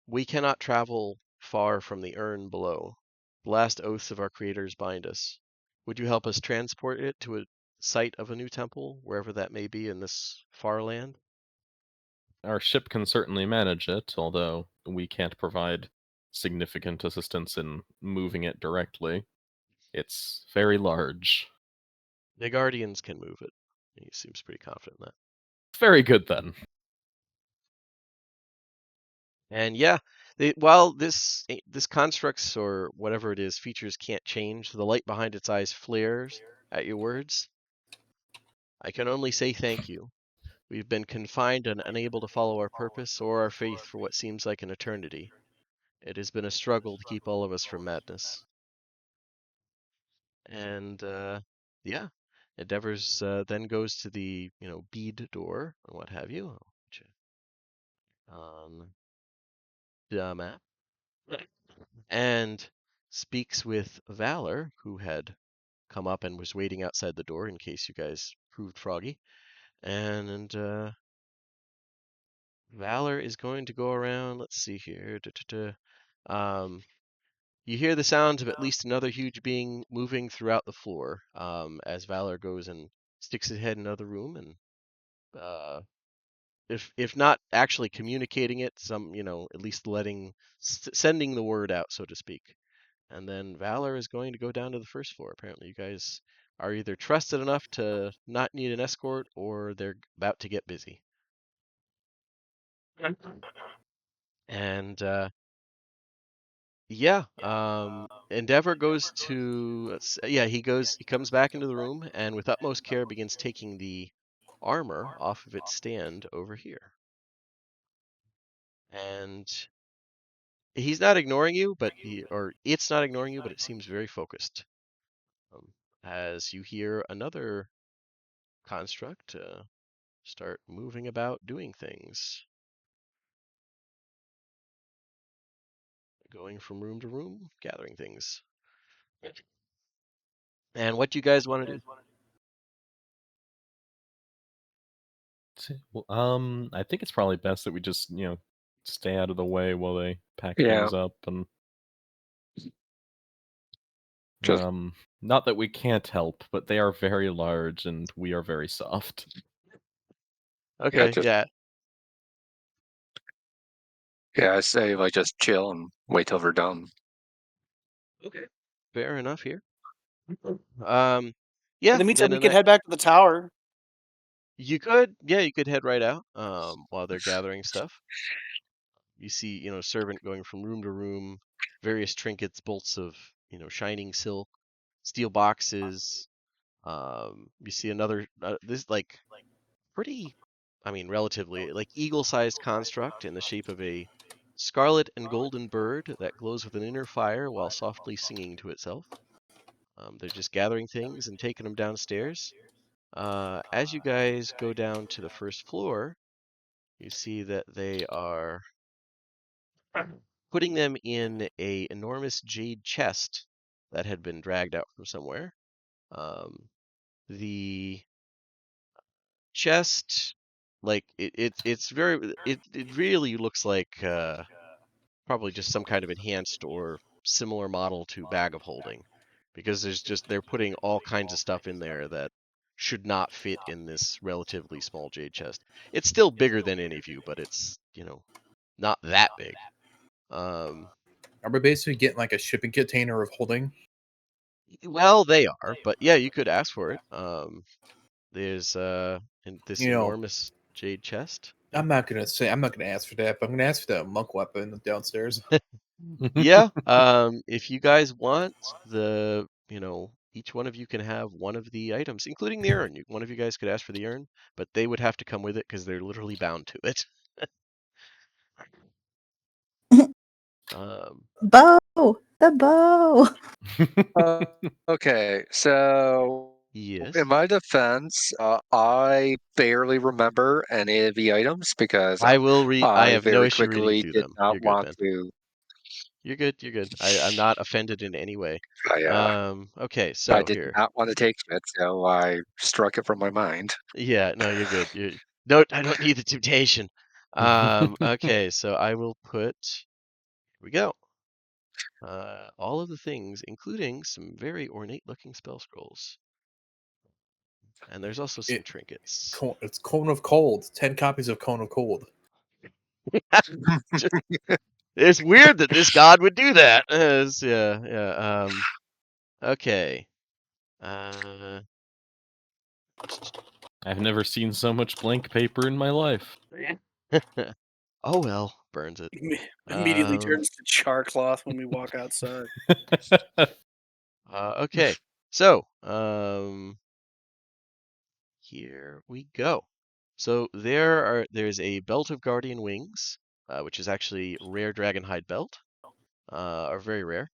We cannot travel far from the urn below. The last oaths of our creators bind us. Would you help us transport it to a site of a new temple, wherever that may be in this far land? Our ship can certainly manage it, although we can't provide significant assistance in moving it directly. It's very large. The Guardians can move it. He seems pretty confident in that. Very good, then. And yeah, while this construct's or whatever it is features can't change, the light behind its eyes flares at your words. I can only say thank you. We've been confined and unable to follow our purpose or our faith for what seems like an eternity. It has been a struggle to keep all of us from madness. And yeah, Endeavors then goes to the bead door and what have you. I'll put you on the map. And speaks with Valor, who had come up and was waiting outside the door in case you guys proved froggy. And Valor is going to go around. Let's see here. You hear the sounds of at least another huge being moving throughout the floor as Valor goes and sticks his head in another room and if not actually communicating it, at least sending the word out, so to speak. And then Valor is going to go down to the first floor. Apparently, you guys are either trusted enough to not need an escort, or they're about to get busy. And yeah, Endeavor goes to he comes back into the room and with utmost care begins taking the armor off of its stand over here. And he's not ignoring you, it's not ignoring you, but it seems very focused. As you hear another construct start moving about doing things. Going from room to room, gathering things. And what do you guys want to do? Well, I think it's probably best that we just, stay out of the way while they pack Yeah. things up and Just not that we can't help, but they are very large and we are very soft. Okay, yeah. I say like just chill and wait till we're done. Okay. Fair enough here. In Yeah, the meantime, then we in could that head back to the tower. you could head right out while they're gathering stuff. You see, servant going from room to room, various trinkets, bolts of, shining silk, steel boxes. You see another this like pretty, relatively like eagle-sized construct in the shape of a scarlet and golden bird that glows with an inner fire while softly singing to itself. They're just gathering things and taking them downstairs. As you guys go down to the first floor, you see that they are putting them in a enormous jade chest that had been dragged out from somewhere. The chest, like it really looks like probably just some kind of enhanced or similar model to bag of holding, because they're putting all kinds of stuff in there that should not fit in this relatively small jade chest. It's still bigger than any of you, but it's not that big. Are we basically getting like a shipping container of holding? Well, they are, but yeah, you could ask for it. There's this enormous jade chest. I'm not gonna ask for that, but I'm gonna ask for that monk weapon downstairs. Yeah. If you guys want each one of you can have one of the items, including the urn. One of you guys could ask for the urn, but they would have to come with it because they're literally bound to it. Bow! The bow! Okay, so Yes. in my defense, I barely remember any of the items because I will read. I I have no very issue reading quickly through did them. not You're good, want man. to. You're good. You're good. I'm not offended in any way. Okay, I so did here. not want to take it, so I struck it from my mind. Yeah, no, you're good. No, I don't need the temptation. Okay, so I will put. Here we go. All of the things, including some very ornate-looking spell scrolls, and there's also some trinkets. It's Cone of Cold. 10 copies of Cone of Cold. It's weird that this god would do that. Yeah. Okay. I've never seen so much blank paper in my life. Oh well, burns it. Immediately turns to char cloth when we walk outside. Okay, so here we go. So there's a belt of guardian wings, which is actually rare dragonhide belt, are very rare.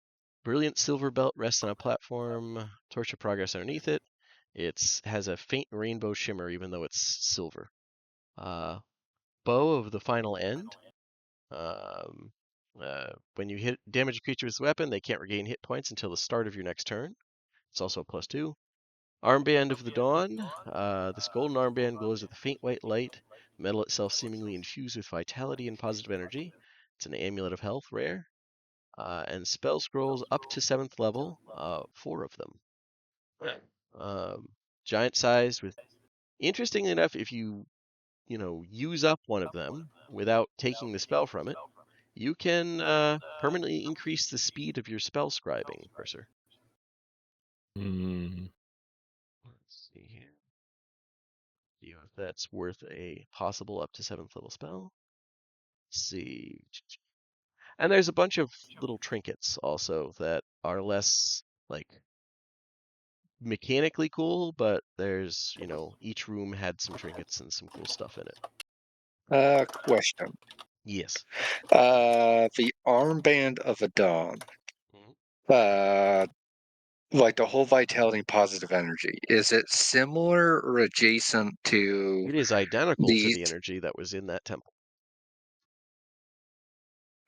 Brilliant silver belt rests on a platform, torch of progress underneath it. It has a faint rainbow shimmer, even though it's silver. Bow of the final end. When you hit damage a creature with a weapon, they can't regain hit points until the start of your next turn. It's also a +2. Armband of the Dawn. This golden armband glows with a faint white light, metal itself seemingly infused with vitality and positive energy. It's an amulet of health, rare. And spell scrolls up to 7th level, 4 of them. Giant sized with, interestingly enough, if you use up one of them without taking the spell from it, you can permanently increase the speed of your spell scribing cursor. Let's see here. See if that's worth a possible up to 7th level spell. Let's see. And there's a bunch of little trinkets also that are less like mechanically cool, but there's, each room had some trinkets and some cool stuff in it. Question. Yes. The armband of a dawn. Like the whole vitality and positive energy. Is it similar or adjacent to It is identical to the? the energy that was in that temple.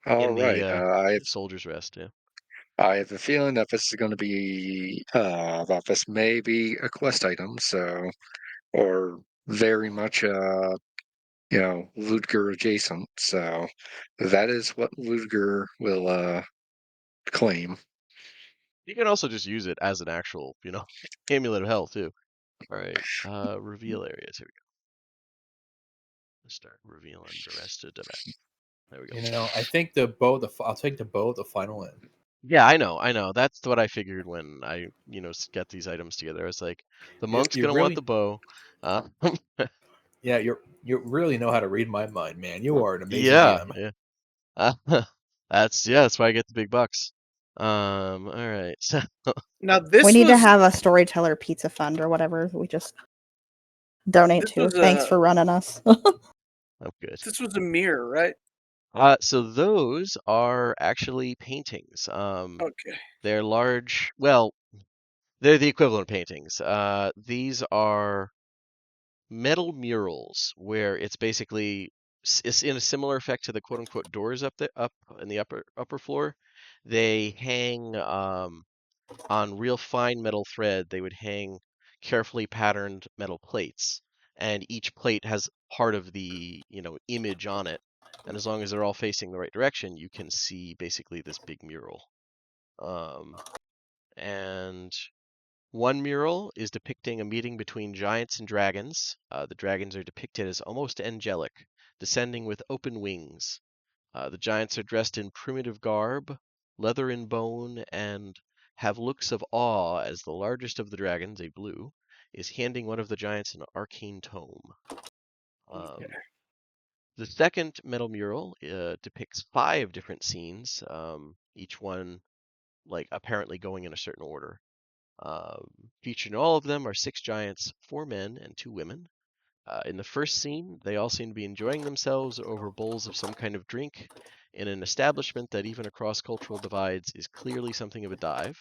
All In right. the Soldier's Rest, yeah. I have a feeling that this is going to be that this may be a quest item, so or very much Ludger adjacent. So that is what Ludger will claim. You can also just use it as an actual, amulet of health too. All right. Reveal areas. Here we go. Let's start revealing the rest of the map. There we go. I think the bow. I'll take the bow at the final end. Yeah, I know. That's what I figured when I, got these items together. I was like, the monk's gonna want the bow. Yeah, you really know how to read my mind, man. You are an amazing yeah, DM. yeah. That's why I get the big bucks. All right. So Now this We need to was have a storyteller pizza fund or whatever we just donate This to. was Thanks a- for running us. I'm good. this was a mirror, right? So those are actually paintings. Okay. They're large. Well, they're the equivalent of paintings. These are metal murals where it's basically it's in a similar effect to the quote unquote doors up in the upper floor. They hang on real fine metal thread. They would hang carefully patterned metal plates, and each plate has part of the image on it. And as long as they're all facing the right direction, you can see basically this big mural. And one mural is depicting a meeting between giants and dragons. The dragons are depicted as almost angelic, descending with open wings. The giants are dressed in primitive garb, leather and bone, and have looks of awe as the largest of the dragons, a blue, is handing one of the giants an arcane tome. The second metal mural depicts 5 different scenes, each one like apparently going in a certain order. Featured in all of them are 6 giants, 4 men, and 2 women. In the first scene, they all seem to be enjoying themselves over bowls of some kind of drink in an establishment that, even across cultural divides, is clearly something of a dive.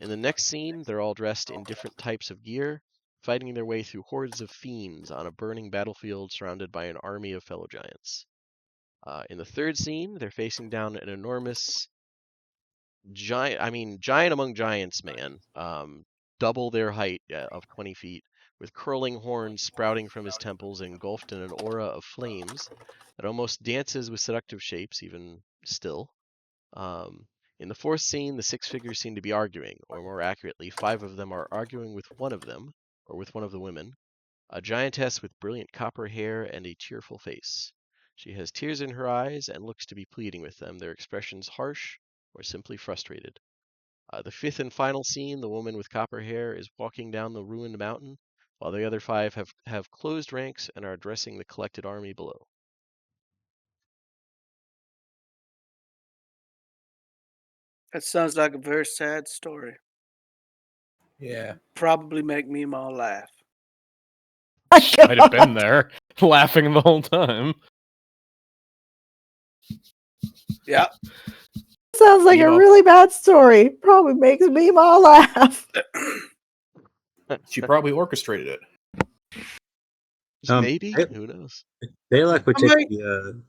In the next scene, they're all dressed in different types of gear, fighting their way through hordes of fiends on a burning battlefield surrounded by an army of fellow giants. In the third scene, they're facing down an enormous giant among giants, man. Double their height of 20 feet, with curling horns sprouting from his temples, engulfed in an aura of flames that almost dances with seductive shapes, even still. In the fourth scene, the 6 figures seem to be arguing, or more accurately, 5 of them are arguing with one of them, or with one of the women, a giantess with brilliant copper hair and a tearful face. She has tears in her eyes and looks to be pleading with them, their expressions harsh or simply frustrated. The fifth and final scene, the woman with copper hair is walking down the ruined mountain, while the other 5 have closed ranks and are addressing the collected army below. That sounds like a very sad story. Yeah. Probably make me and Ma laugh. Might have been there, laughing the whole time. Yeah. Sounds like a Emo. really bad story. Probably makes me Ma laugh. She probably orchestrated it. Maybe? Who knows? Balak would I take mean,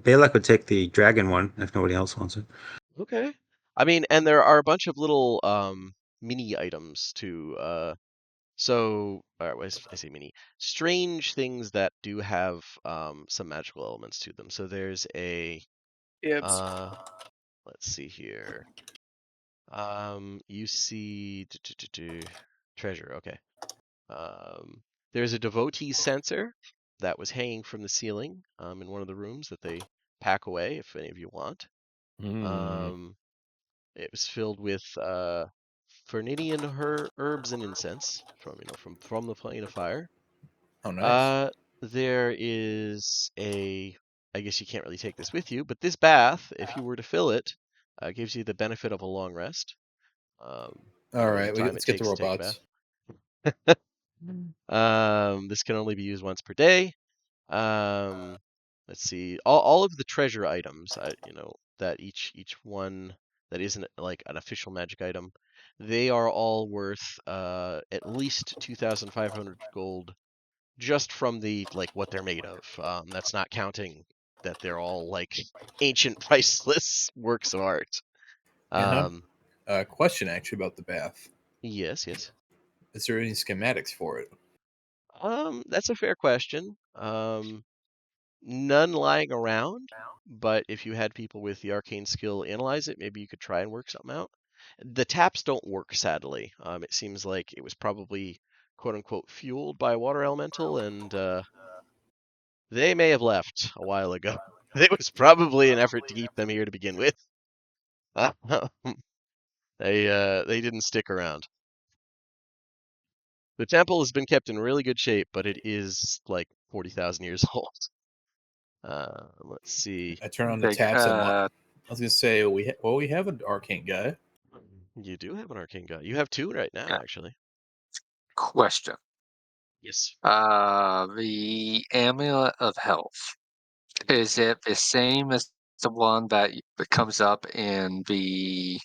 Balak would take the dragon one if nobody else wants it. Okay. I mean, and there are a bunch of little mini items too. I say mini, strange things that do have some magical elements to them. So there's a Ibs. let's see here. You see treasure. Okay. There's a devotee censer that was hanging from the ceiling in one of the rooms that they pack away if any of you want. It was filled with Fernidian herbs and incense from the plane of fire. Oh, nice. There is I guess you can't really take this with you, but this bath, if you were to fill it, gives you the benefit of a long rest. All The right, time let's it get the takes to take a robots. bath. This can only be used once per day. Let's see. All of the treasure items, that each one that isn't like an official magic item, they are all worth at least 2,500 gold just from what they're made of. That's not counting that they're all like ancient priceless works of art. Question actually about the bath. Yes. Is there any schematics for it? That's a fair question. None lying around, but if you had people with the arcane skill analyze it, maybe you could try and work something out. The taps don't work, sadly. It seems like it was probably quote unquote fueled by a water elemental, and they may have left a while ago. It was probably an effort to keep them here to begin with. They didn't stick around. The temple has been kept in really good shape, but it is like 40,000 years old. Let's see. I turn on the taps and I was gonna say we have an arcane guy. You do have an arcane guy. You have 2 right now, actually. Question. Yes. The Amulet of Health. Is it the same as the one that comes up in the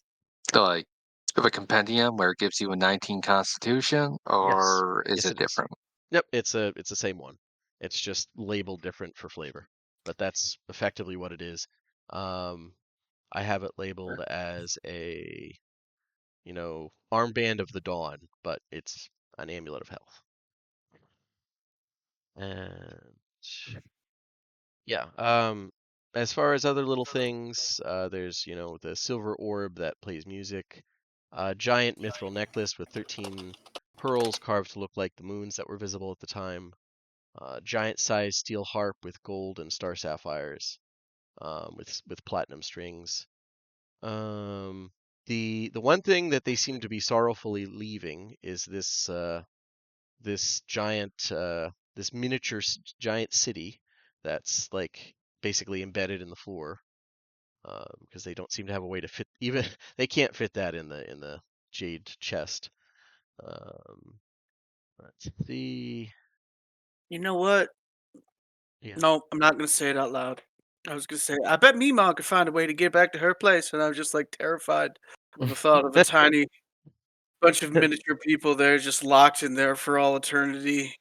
compendium where it gives you a 19 Constitution, Yes. or is Yes, it it is. different? Yep, it's the same one. It's just labeled different for flavor, but that's effectively what it is. I have it labeled as a, armband of the dawn, but it's an amulet of health. And yeah, as far as other little things, there's the silver orb that plays music, a giant mithril necklace with 13 pearls carved to look like the moons that were visible at the time, giant-sized steel harp with gold and star sapphires, with platinum strings. The one thing that they seem to be sorrowfully leaving is this this miniature giant city that's like basically embedded in the floor, because they don't seem to have a way to fit even they can't fit that in the jade chest. Let's see. You know what? Yeah. No, I'm not gonna say it out loud. I was gonna say, I bet Mima could find a way to get back to her place, and I was just like terrified of the thought of a tiny bunch of miniature people there just locked in there for all eternity.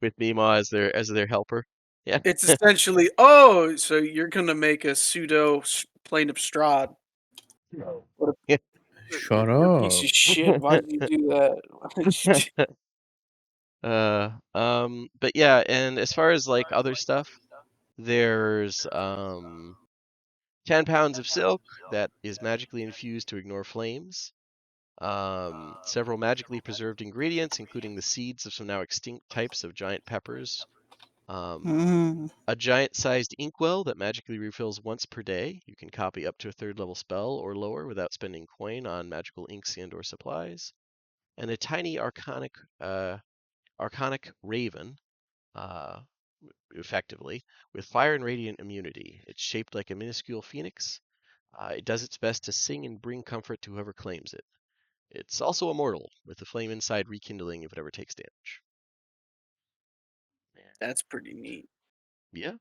With Mima as their helper. Yeah. It's essentially, oh, so you're gonna make a pseudo plane of Strahd. What a, Yeah. Shut you're a piece up. of shit. Why did you do that? But yeah, and as far as like other stuff, there's 10 pounds of silk that is magically infused to ignore flames. Several magically preserved ingredients, including the seeds of some now extinct types of giant peppers. A giant-sized inkwell that magically refills once per day. You can copy up to a 3rd level spell or lower without spending coin on magical inks and/or supplies. And a tiny arcanic raven, uh, effectively, with fire and radiant immunity. It's shaped like a minuscule phoenix. It does its best to sing and bring comfort to whoever claims it. It's also immortal, with the flame inside rekindling if it ever takes damage. That's pretty neat. Yeah.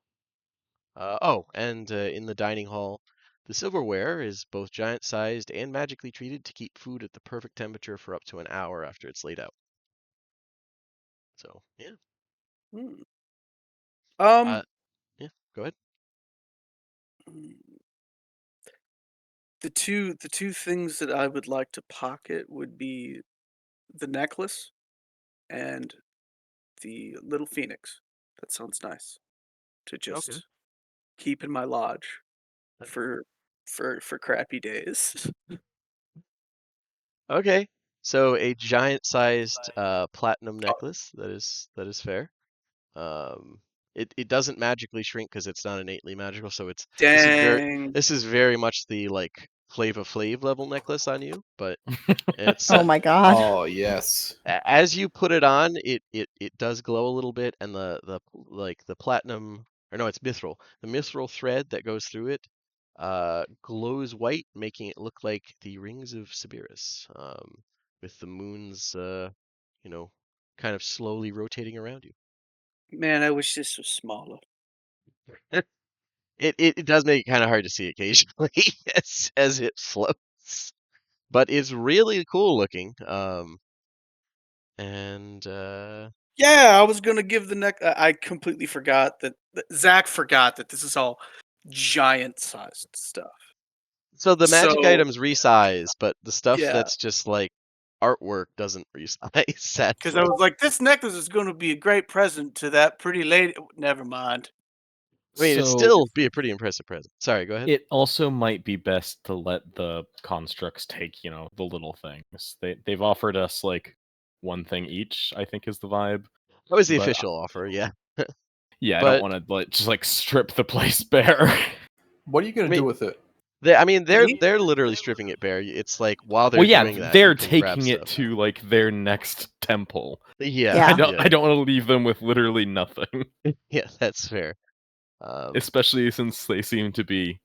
And in the dining hall, the silverware is both giant-sized and magically treated to keep food at the perfect temperature for up to an hour after it's laid out. So, yeah. Hmm. Yeah, go ahead. The two things that I would like to pocket would be the necklace and the little phoenix. That sounds nice to Okay. just keep in my lodge for crappy days. Okay. So a giant-sized platinum necklace. That is fair. Um, it doesn't magically shrink because it's not innately magical. So Dang. this is very much the like Flava Flav level necklace on you, but it's Oh my god. Oh yes. as you put it on, it does glow a little bit, and the platinum, or no, it's mithril. The mithril thread that goes through it glows white, making it look like the rings of Sibiris, with the moons, kind of slowly rotating around you. Man, I wish this was smaller. It does make it kind of hard to see occasionally as it floats, but it's really cool looking. And Yeah, I was gonna give the neck. I completely forgot that Zach forgot that this is all giant-sized stuff. so the magic So items resize, but the stuff yeah, that's just like artwork doesn't resize, because I sadly. was like, this necklace is gonna be a great present to that pretty lady. Never mind. I mean, it'd So still be a pretty impressive present. Sorry, go ahead. it also might be best to let the constructs take, the little things. They've offered us like one thing each, I think is the vibe. That was the But official offer, yeah. yeah, I don't But want to just like strip the place bare. What are you I gonna mean, do with it? Me? they're literally stripping it bare. It's like while they're Well, yeah, doing that, you they're can grab taking it stuff. to like their next temple. Yeah, Yeah. I don't want to leave them with literally nothing, yeah, that's fair. especially since they seem to be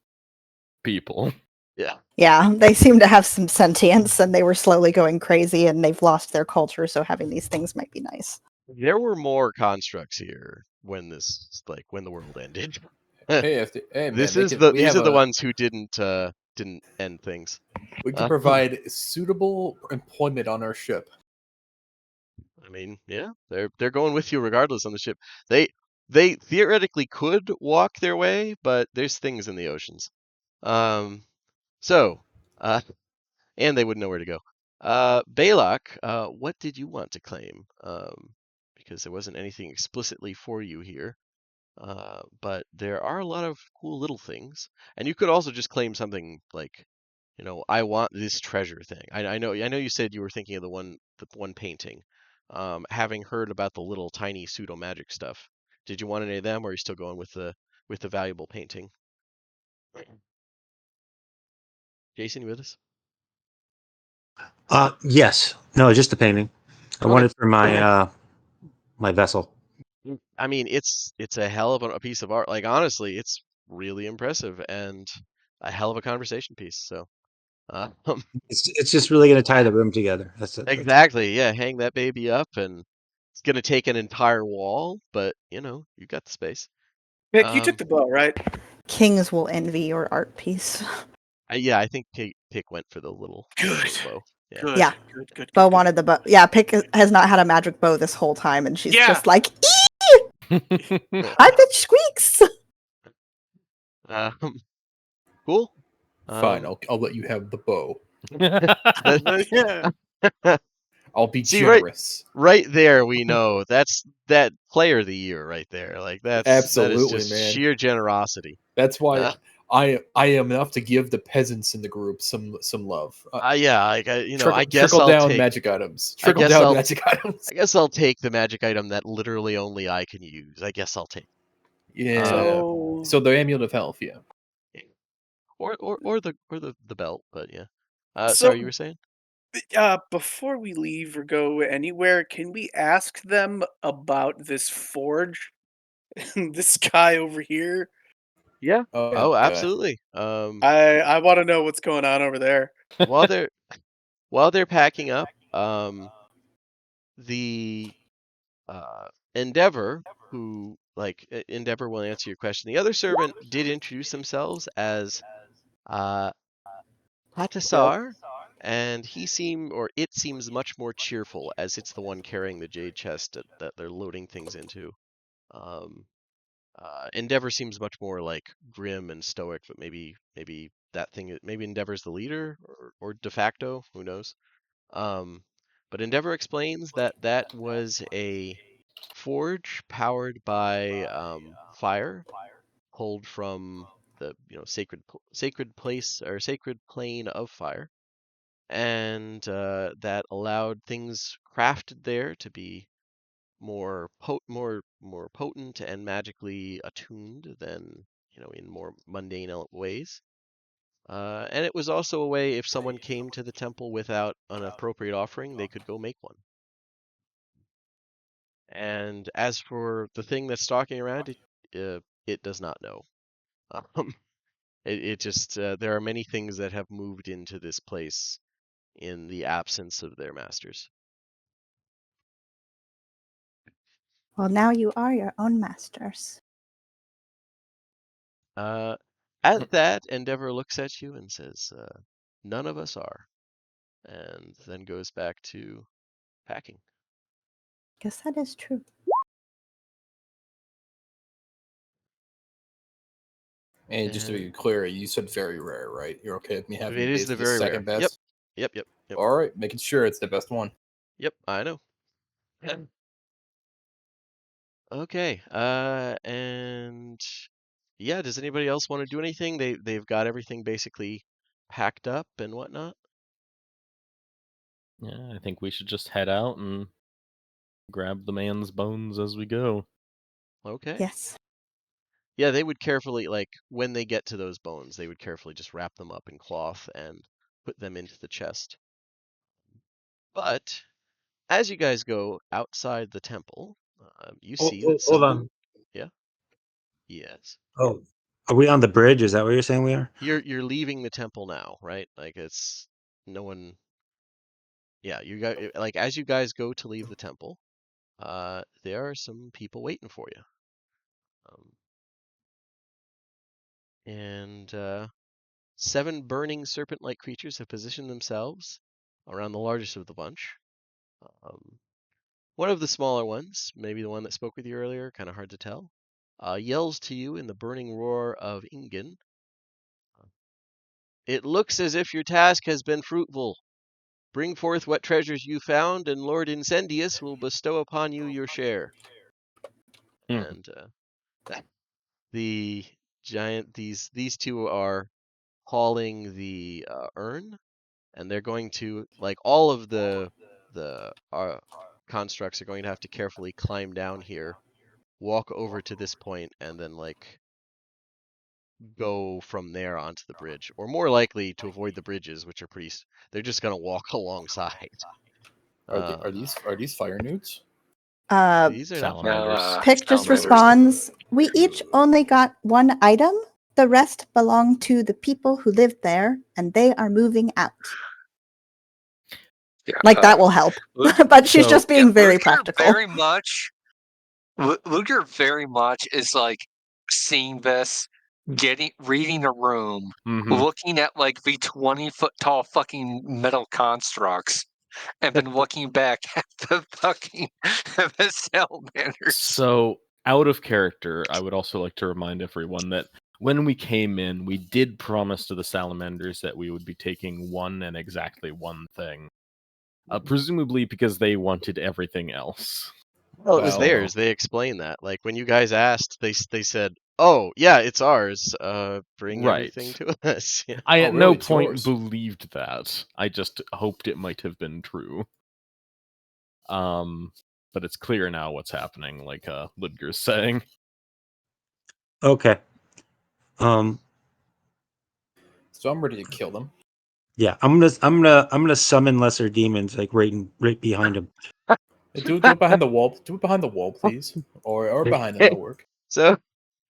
people. Yeah. Yeah, they seem to have some sentience and they were slowly going crazy and they've lost their culture, so having these things might be nice. There were more constructs here when the world ended. Hey, man, These are the ones who didn't end things. we can provide suitable employment on our ship. I mean, yeah, they're going with you regardless on the ship. They theoretically could walk their way, but there's things in the oceans. So, and they wouldn't know where to go. Balak, what did you want to claim? Because there wasn't anything explicitly for you here. But there are a lot of cool little things, and you could also just claim something like, I want this treasure thing. I know you said you were thinking of the one painting. Having heard about the little tiny pseudo magic stuff, did you want any of them, or are you still going with the valuable painting? Jason, you with us? Yes. No, just the painting. I want Okay. it for my my vessel. I mean, it's a hell of a piece of art. Like, honestly, it's really impressive and a hell of a conversation piece. So, um, It's just really going to tie the room together. That's it. exactly, yeah, hang that baby up, and it's gonna take an entire wall, but you got the space. Pick, you took the bow, right? Kings will envy your art piece. Yeah, I think Pick went for the little bow. Yeah. Good. Yeah. Good. Bo wanted the bow. Yeah, Pick has not had a magic bow this whole time, and she's just like, I'm the squeaks. Cool. Fine, I'll let you have the bow. Yeah. I'll be See, generous. Right there, we know that's that player of the year right there. Like that is Absolutely, just man. sheer generosity. That's why I am enough to give the peasants in the group some love. Yeah, like I guess trickle I'll down take magic items. I guess Magic items. I guess I'll take the magic item that literally only I can use. I guess I'll take. Yeah. So the amulet of health, yeah. Or the belt, but yeah. So- Sorry, you were saying? before we leave or go anywhere, can we ask them about this forge? This guy over here. Yeah. Oh, absolutely. I want to know what's going on over there. While they're packing up, the Endeavor, who Endeavor will answer your question. The other servant did introduce themselves as Hatasar, and it seems much more cheerful, as it's the one carrying the jade chest that they're loading things into. Endeavor seems much more like grim and stoic, but maybe Endeavor's the leader or de facto, who knows? But Endeavor explains that was a forge powered by fire, pulled from the sacred place or sacred plane of fire, and that allowed things crafted there to be more potent and magically attuned than in more mundane ways. And it was also a way, if someone came to the temple without an appropriate offering, they could go make one. And as for the thing that's stalking around, it does not know. It just there are many things that have moved into this place in the absence of their masters. Well, now you are your own masters. At that, Endeavor looks at you and says, "None of us are," and then goes back to packing. Guess that is true. And just to be clear, you said very rare, right? You're okay with me having It is the very second rare. best? Yep. All right, making sure it's the best one. Yep, I know. Okay, and yeah, does anybody else want to do anything? They've got everything basically packed up and whatnot. Yeah, I think we should just head out and grab the man's bones as we go. Okay. Yes. Yeah, they would carefully, when they get to those bones, they would carefully just wrap them up in cloth and put them into the chest. But as you guys go outside the temple, you see that Hold on. Yeah. Yes. Oh, are we on the bridge? Is that what you're saying we are? You're leaving the temple now, right? Like it's no one. Yeah, you guys as you guys go to leave the temple, there are some people waiting for you. And 7 burning serpent-like creatures have positioned themselves around the largest of the bunch. One of the smaller ones, maybe the one that spoke with you earlier, kind of hard to tell, yells to you in the burning roar of Ingen. It looks as if your task has been fruitful. Bring forth what treasures you found, and Lord Incendius will bestow upon you your share. And The giant these two are hauling the urn, and they're going to, like, all of the constructs are going to have to carefully climb down here, walk over to this point, and then like go from there onto the bridge, or more likely to avoid the bridges, which are they're just gonna walk alongside. Are these fire newts? These are not Salamanders. Pick just Salamanders. responds, "We each only got one item. The rest belong to the people who lived there, and they are moving out." Yeah, Like that will help. Luke- But she's So- just being very Luger practical. Very much. Luger very much is like seeing this, reading a room, Mhm. looking at like the 20-foot tall fucking metal constructs, and then looking back at the fucking the salamanders. So, out of character, I would also like to remind everyone that when we came in, we did promise to the salamanders that we would be taking one and exactly one thing. Presumably because they wanted everything else. Well, it was Well, theirs. They explained that. Like when you guys asked, they said, "Oh, yeah, it's ours. Bring Right. everything to us." Yeah. I Oh, at really? no It's point yours. believed that. I just hoped it might have been true. But it's clear now what's happening, like Ludger's saying. Okay. So I'm ready to kill them. Yeah, I'm gonna summon lesser demons like right behind him. Do it behind the wall. Do it behind the wall, please. Or behind them. That'll work. So,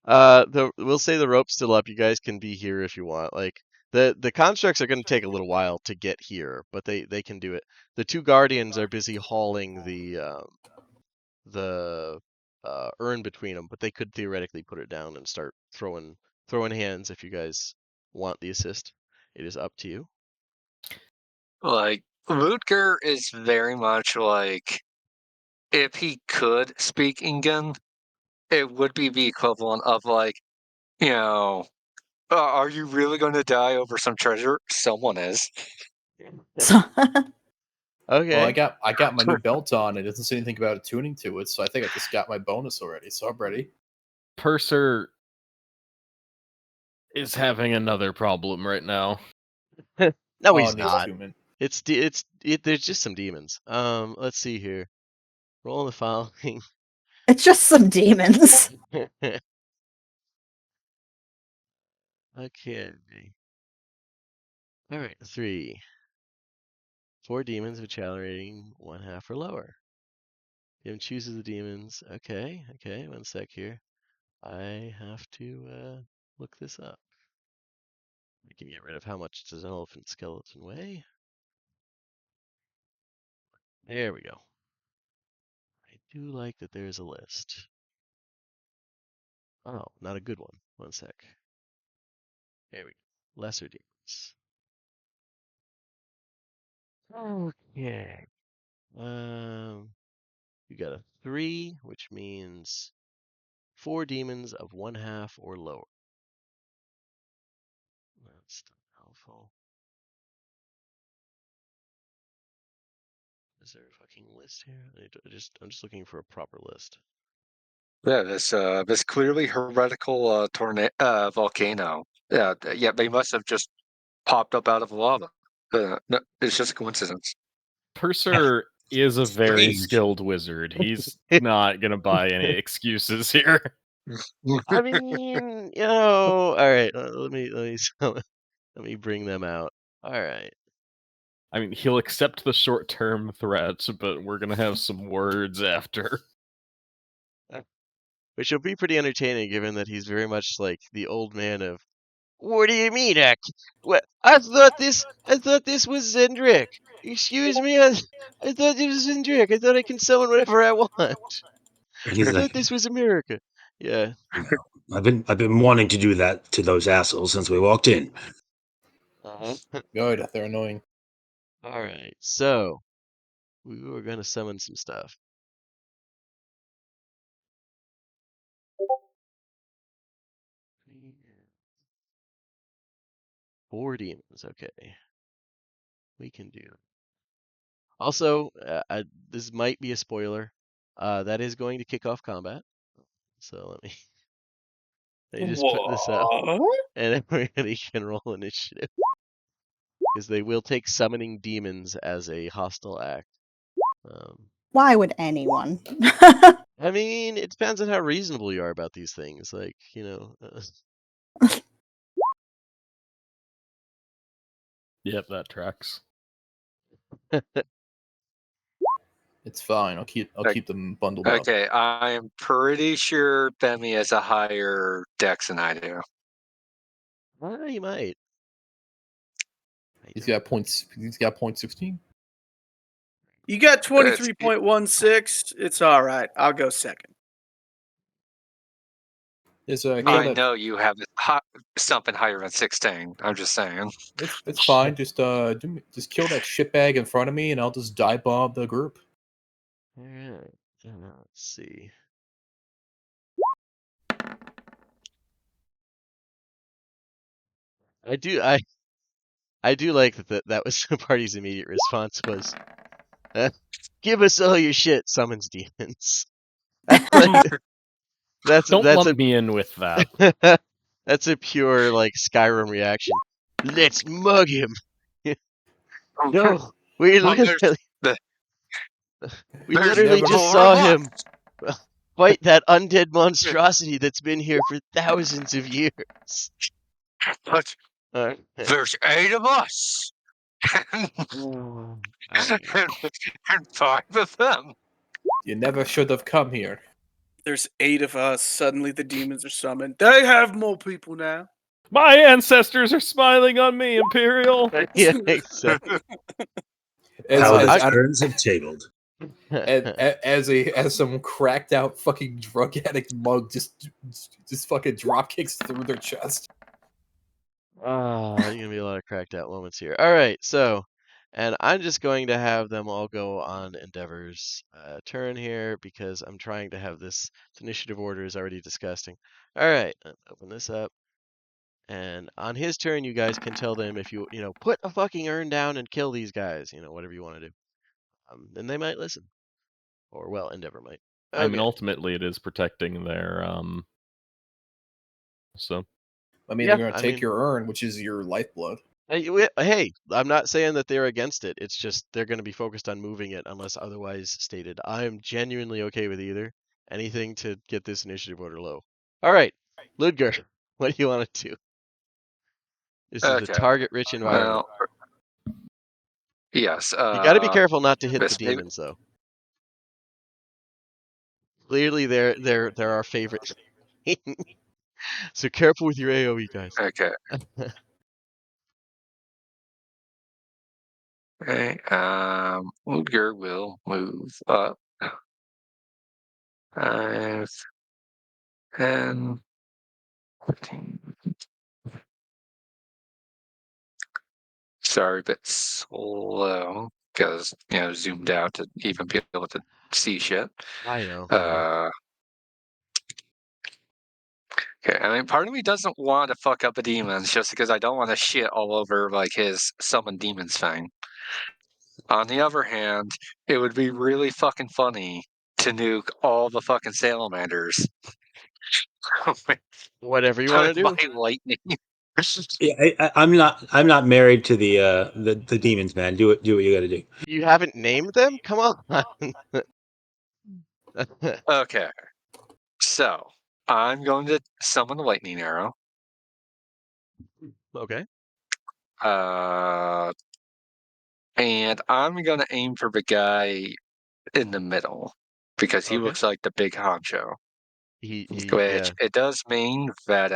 we'll say the rope's still up. You guys can be here if you want. Like the constructs are going to take a little while to get here, but they can do it. The two guardians are busy hauling the urn between them, but they could theoretically put it down and start throwing hands if you guys want the assist. It is up to you. Like Ludger is very much like, if he could speak Ingen, it would be the equivalent of like, you know, are you really going to die over some treasure? Someone is. So, Okay. Well, I got my new belt on. It doesn't say anything about attuning to it, so I think I just got my bonus already. So I'm ready. Purser is having another problem right now. No, he's it needs not. attunement. There's just some demons. Let's see here. Roll the following. it's just some demons. Okay. All right, 3. 4 demons with challenge rating 1/2 or lower. Game chooses the demons. Okay, 1 sec here. I have to look this up. I can get rid of how much does an elephant skeleton weigh. There we go. I do like that there's a list. Oh, not a good one. 1 sec. There we go. Lesser demons. Okay. You got a 3, which means 4 demons of 1/2 or lower. That's not helpful. Is there a fucking list here? I'm just looking for a proper list. Yeah, this clearly heretical volcano. Yeah, they must have just popped up out of lava. No, it's just a coincidence. Purser is a very Strange. skilled wizard. He's not gonna buy any excuses here. I mean, all right. Let me bring them out. All right. I mean, he'll accept the short-term threat, but we're gonna have some words after. Which will be pretty entertaining, given that he's very much like the old man of. What do you mean, What? I thought this was Zendrick. Excuse me. I thought this was Zendrick. I thought I can summon whatever I want. And I he's thought like, this was America. Yeah. I've been wanting to do that to those assholes since we walked in. Good. They're annoying. All right. So we were gonna summon some stuff. Four demons. Okay. We can do. Also, this might be a spoiler. That is going to kick off combat. So let me They just put this up, and everybody can roll initiative because they will take summoning demons as a hostile act. Why would anyone? I mean, it depends on how reasonable you are about these things. Like, you know. Yep, that tracks. It's fine. I'll keep them bundled up. Okay, I am pretty sure Bemi has a higher dex than I do. He might. He's got points. He's got 0.16. You got 23.16. It's all right. I'll go second. I know you have something higher than 16. I'm just saying. It's fine. Just kill that shitbag in front of me, and I'll just dive bomb the group. All right. Let's see. I do like that was the party's immediate response was, "Give us all your shit, summons demons." That's Don't lump me in with that. That's a pure like Skyrim reaction. Let's mug him. No, we literally just saw him fight that undead monstrosity that's been here for thousands of years. But there's 8 of us, and 5 of them. You never should have come here. There's 8 of us. Suddenly the demons are summoned. They have more people now. My ancestors are smiling on me, Imperial. Yeah, exactly. How the turns have tabled. As some cracked out fucking drug addict mug just fucking drop kicks through their chest. There's gonna be a lot of cracked out moments here. All right, so, and I'm just going to have them all go on Endeavor's turn here because I'm trying to have this initiative order is already disgusting. All right, open this up, and on his turn, you guys can tell them if you put a fucking urn down and kill these guys, whatever you want to do. Then they might listen, or well, Endeavor might. Okay. I mean, ultimately, it is protecting their So. I mean, they're going to take your urn, which is your lifeblood. Hey, I'm not saying that they're against it. It's just they're going to be focused on moving it unless otherwise stated. I am genuinely okay with either. Anything to get this initiative order low. All right, Ludger, what do you want to do? This is the target-rich environment. Well, yes. You got to be careful not to hit the demons, though. Clearly, they're our favorite. So careful with your AOE, guys. Okay. Okay. Ludger will move up. 5, 10, 15. Sorry, a bit slow because zoomed out to even be able to see shit. I know. Okay, I mean, part of me doesn't want to fuck up the demons just because I don't want to shit all over like his summon demons thing. On the other hand, it would be really fucking funny to nuke all the fucking salamanders. Whatever you want to do. By lightning. Yeah, I'm not married to the demons, man. Do what you got to do. You haven't named them? Come on. Okay, so I'm going to summon the lightning arrow. Okay. And I'm going to aim for the guy in the middle because he looks like the big honcho. Which it does mean that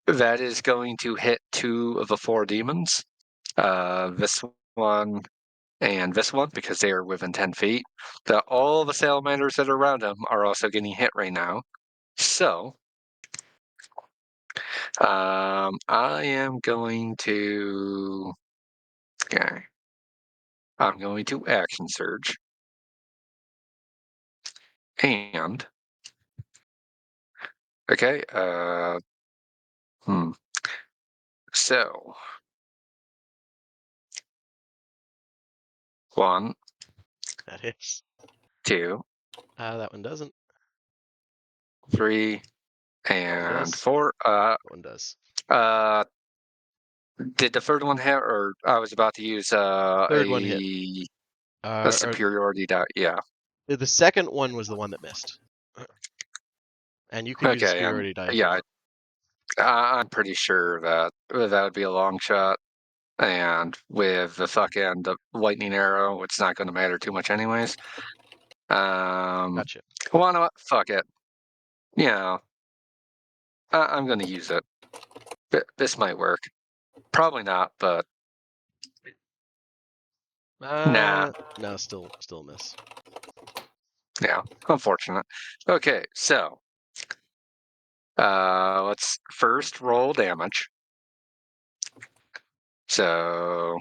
that is going to hit 2 of the 4 demons. This one and this one because they are within 10 feet. All the salamanders that are around him are also getting hit right now. So I am going to action surge. And okay, so 1. That hits. 2. That one doesn't. 3. And does. 4. One does. Did the third one hit, or I was about to use Third one hit. a superiority die? Yeah. The second one was the one that missed. And you could use a Okay. superiority die if you Yeah. want. I'm pretty sure that would be a long shot. And with the the lightning arrow, it's not going to matter too much, anyways. Gotcha. Well, no, fuck it. You know, I'm going to use it. This might work. Probably not, but nah. No, still a miss. Yeah, unfortunate. Okay, so let's first roll damage. So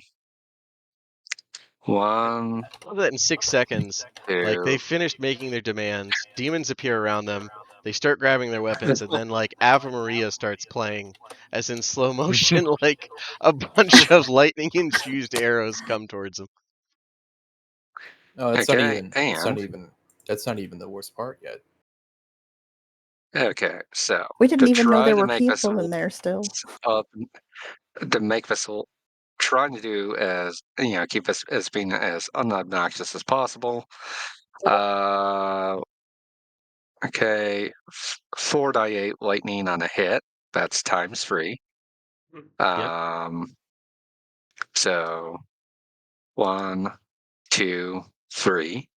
1, I love that in 6 seconds, 2. like they finished making their demands, demons appear around them, they start grabbing their weapons, and then like Ave Maria starts playing, as in slow motion, like a bunch of lightning infused arrows come towards them. No, that's Okay, not even. That's not and- even. That's not even the worst part yet. Okay, so We didn't to even know try there to were make this people in there still. to make this trying to do as keep this as being as unobnoxious as possible. Okay, 4d8 lightning on a hit. That's times 3. So 1, 2, 3.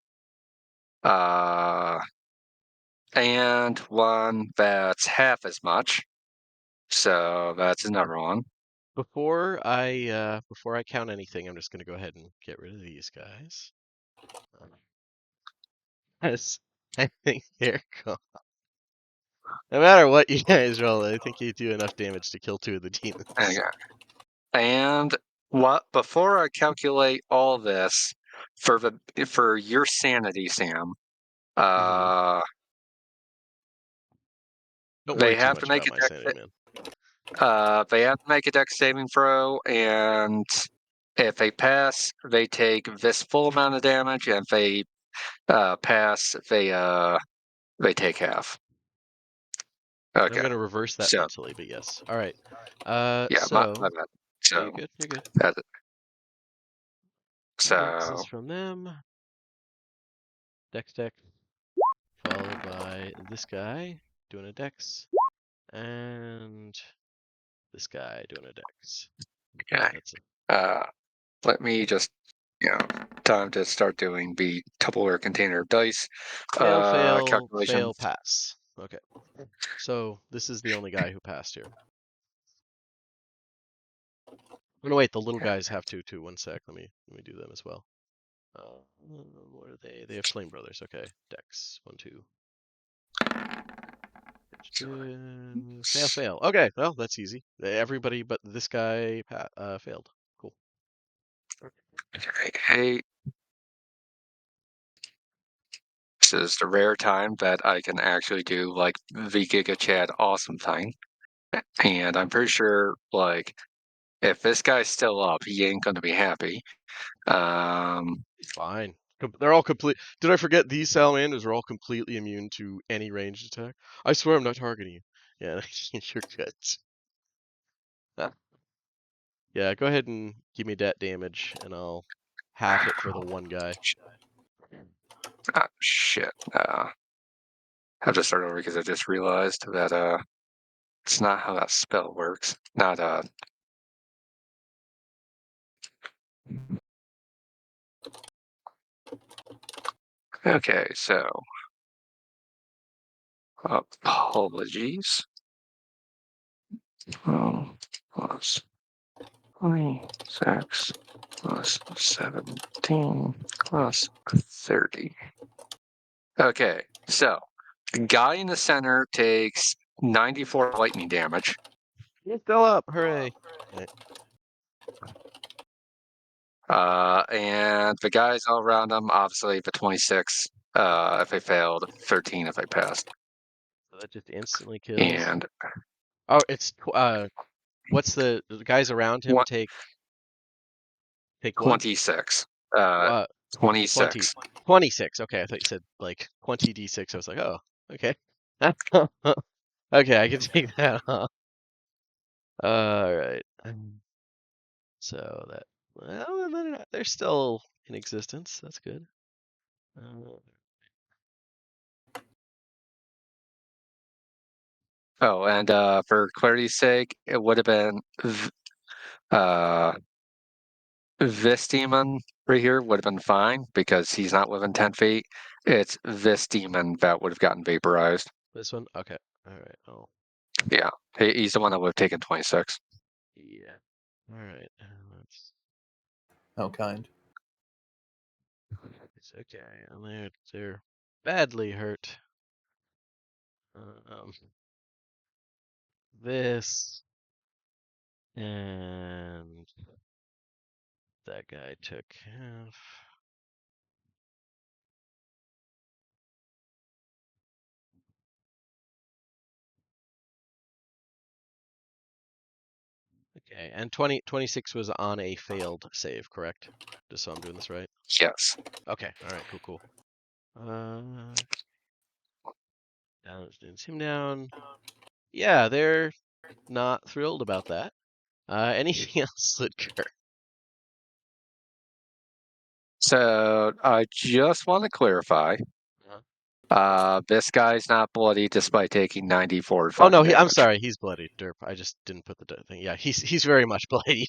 And 1 that's half as much. So that's another one. Before I count anything, I'm just gonna go ahead and get rid of these guys. Yes, I think they're gone. No matter what you guys roll, I think you do enough damage to kill 2 of the demons. Okay. And before I calculate all this for your sanity, Sam, Don't worry they too have to much make about a my sanity, man. they have to make a dex saving throw, and if they pass, they take this full amount of damage, and if they pass, they take half. Okay. I'm gonna reverse that So, mentally, but yes. All right. yeah, So my bad. So you're good. You're good. that's it. Dexes So from them. Dex, followed by this guy doing a dex, and this guy doing a dex. okay. That's it. Let me just time to start doing the Tupperware container dice Fail, calculation. fail, pass. Okay. So this is the only guy who passed here. Oh, no, wait, the little guys have to too. 1 sec. Let me do them as well. What are they? They have flame brothers. Okay. Dex. 1, 2. Fail. Okay. Well, that's easy. Everybody but this guy failed. Cool. Okay. Hey, this is the rare time that I can actually do like the Giga Chad awesome thing, and I'm pretty sure like if this guy's still up, he ain't gonna be happy. Fine. They're all complete. Did I forget these salamanders are all completely immune to any ranged attack? I swear I'm not targeting you. Yeah, you're good. Yeah, go ahead and give me that damage, and I'll half it for the one guy. Shit. I have to start over because I just realized that it's not how that spell works. Not Okay, so apologies. 12 plus 26 plus 17 plus 30. Okay, so the guy in the center takes 94 lightning damage. You're still up! Hooray! Right. And the guys all around him, obviously, the 26 if they failed, 13 if they passed. So that just instantly kills. And oh, it's what's the guys around him take what? 26. 26. 26. Okay, I thought you said like 20d6. I was like, oh, okay. Okay, I can take that off. All right. So that, well, they're still in existence. That's good. Oh, and for clarity's sake, it would have been this demon right here would have been fine because he's not within 10 feet. It's this demon that would have gotten vaporized. This one? Okay. All right. Oh, Yeah, he's the one that would have taken 26. yeah. All right. Let's. How kind. It's okay. And they're badly hurt. This and that guy took half. Okay, and 26 was on a failed save, correct? Just so I'm doing this right. Yes. Okay. All right. Cool. Down, him down. Yeah, they're not thrilled about that. Anything else, Ludger? So I just want to clarify. This guy's not bloody despite taking 94 Oh fucking no, damage. I'm sorry. He's bloodied, derp. I just didn't put the thing. Yeah, he's very much bloodied.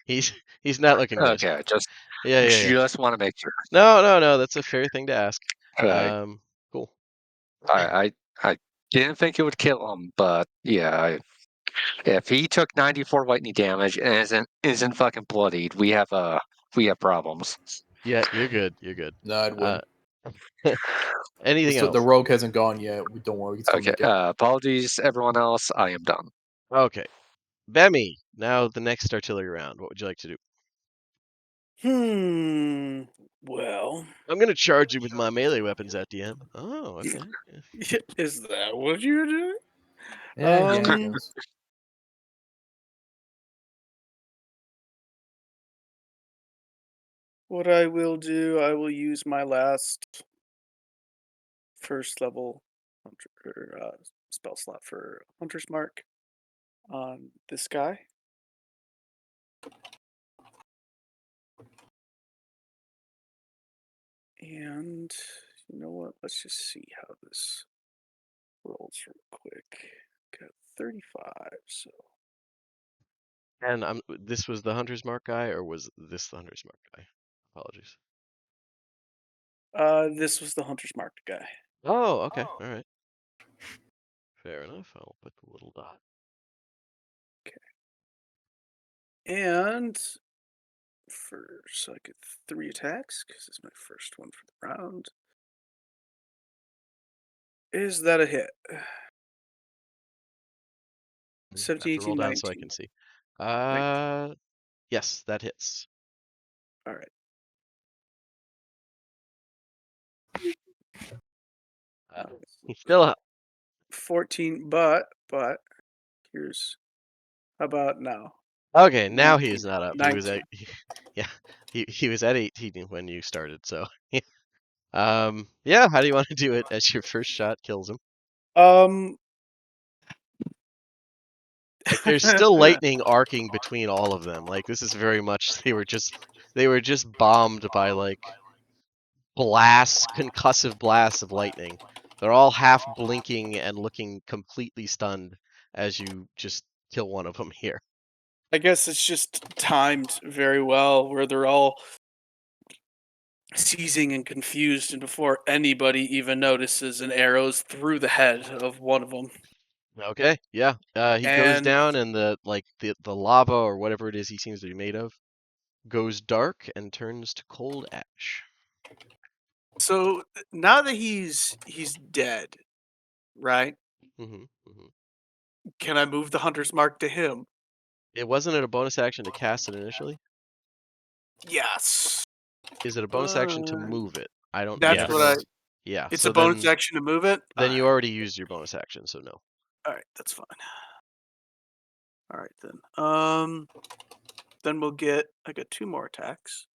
He's not looking good. Okay, Yeah. just want to make sure. No. That's a fair thing to ask. Cool. I didn't think it would kill him, but yeah, if he took 94 lightning damage and isn't fucking bloodied, we have problems. Yeah, you're good. You're good. No, it wouldn't. Anything else? The rogue hasn't gone yet. Don't worry. We can still Okay, make it. apologies everyone else. I am done. Okay. Bemmy, now the next artillery round. What would you like to do? Well, I'm gonna charge you with my melee weapons at the end. Oh, okay. is that what you're doing? Yeah, I guess. What I will do, I will use my last first level spell slot for Hunter's Mark on this guy. And you know what? Let's just see how this rolls real quick. Got 35, so. And this was the Hunter's Mark guy, or was this the Hunter's Mark guy? Apologies. This was the Hunter's Mark guy. Oh, okay. All right. Fair enough. I'll put the little dot. Okay. And so I get 3 attacks because it's my first one for the round. Is that a hit? 17, 18, roll down 19. so I can see. 19. Yes, that hits. All right. He's still up. 14, but here's how about now? Okay, now 19, he is not up. 19. He was at he was at 18 when you started. So yeah. How do you want to do it? As your first shot kills him. Like there's still lightning arcing between all of them. Like this is very much they were just bombed by like concussive blasts of lightning. They're all half blinking and looking completely stunned as you just kill one of them here. I guess it's just timed very well where they're all seizing and confused, and before anybody even notices, an arrow's through the head of one of them. Okay, yeah. He goes down, and the lava or whatever it is he seems to be made of goes dark and turns to cold ash. So now that he's dead, right? Can I move the Hunter's Mark to him? It wasn't it a bonus action to cast it initially? Yes. Is it a bonus action to move it? I don't. That's what Yeah. It's so a bonus action to move it. Then you already used your bonus action, so no. All right, that's fine. All right then. Then we'll get. I got 2 more attacks,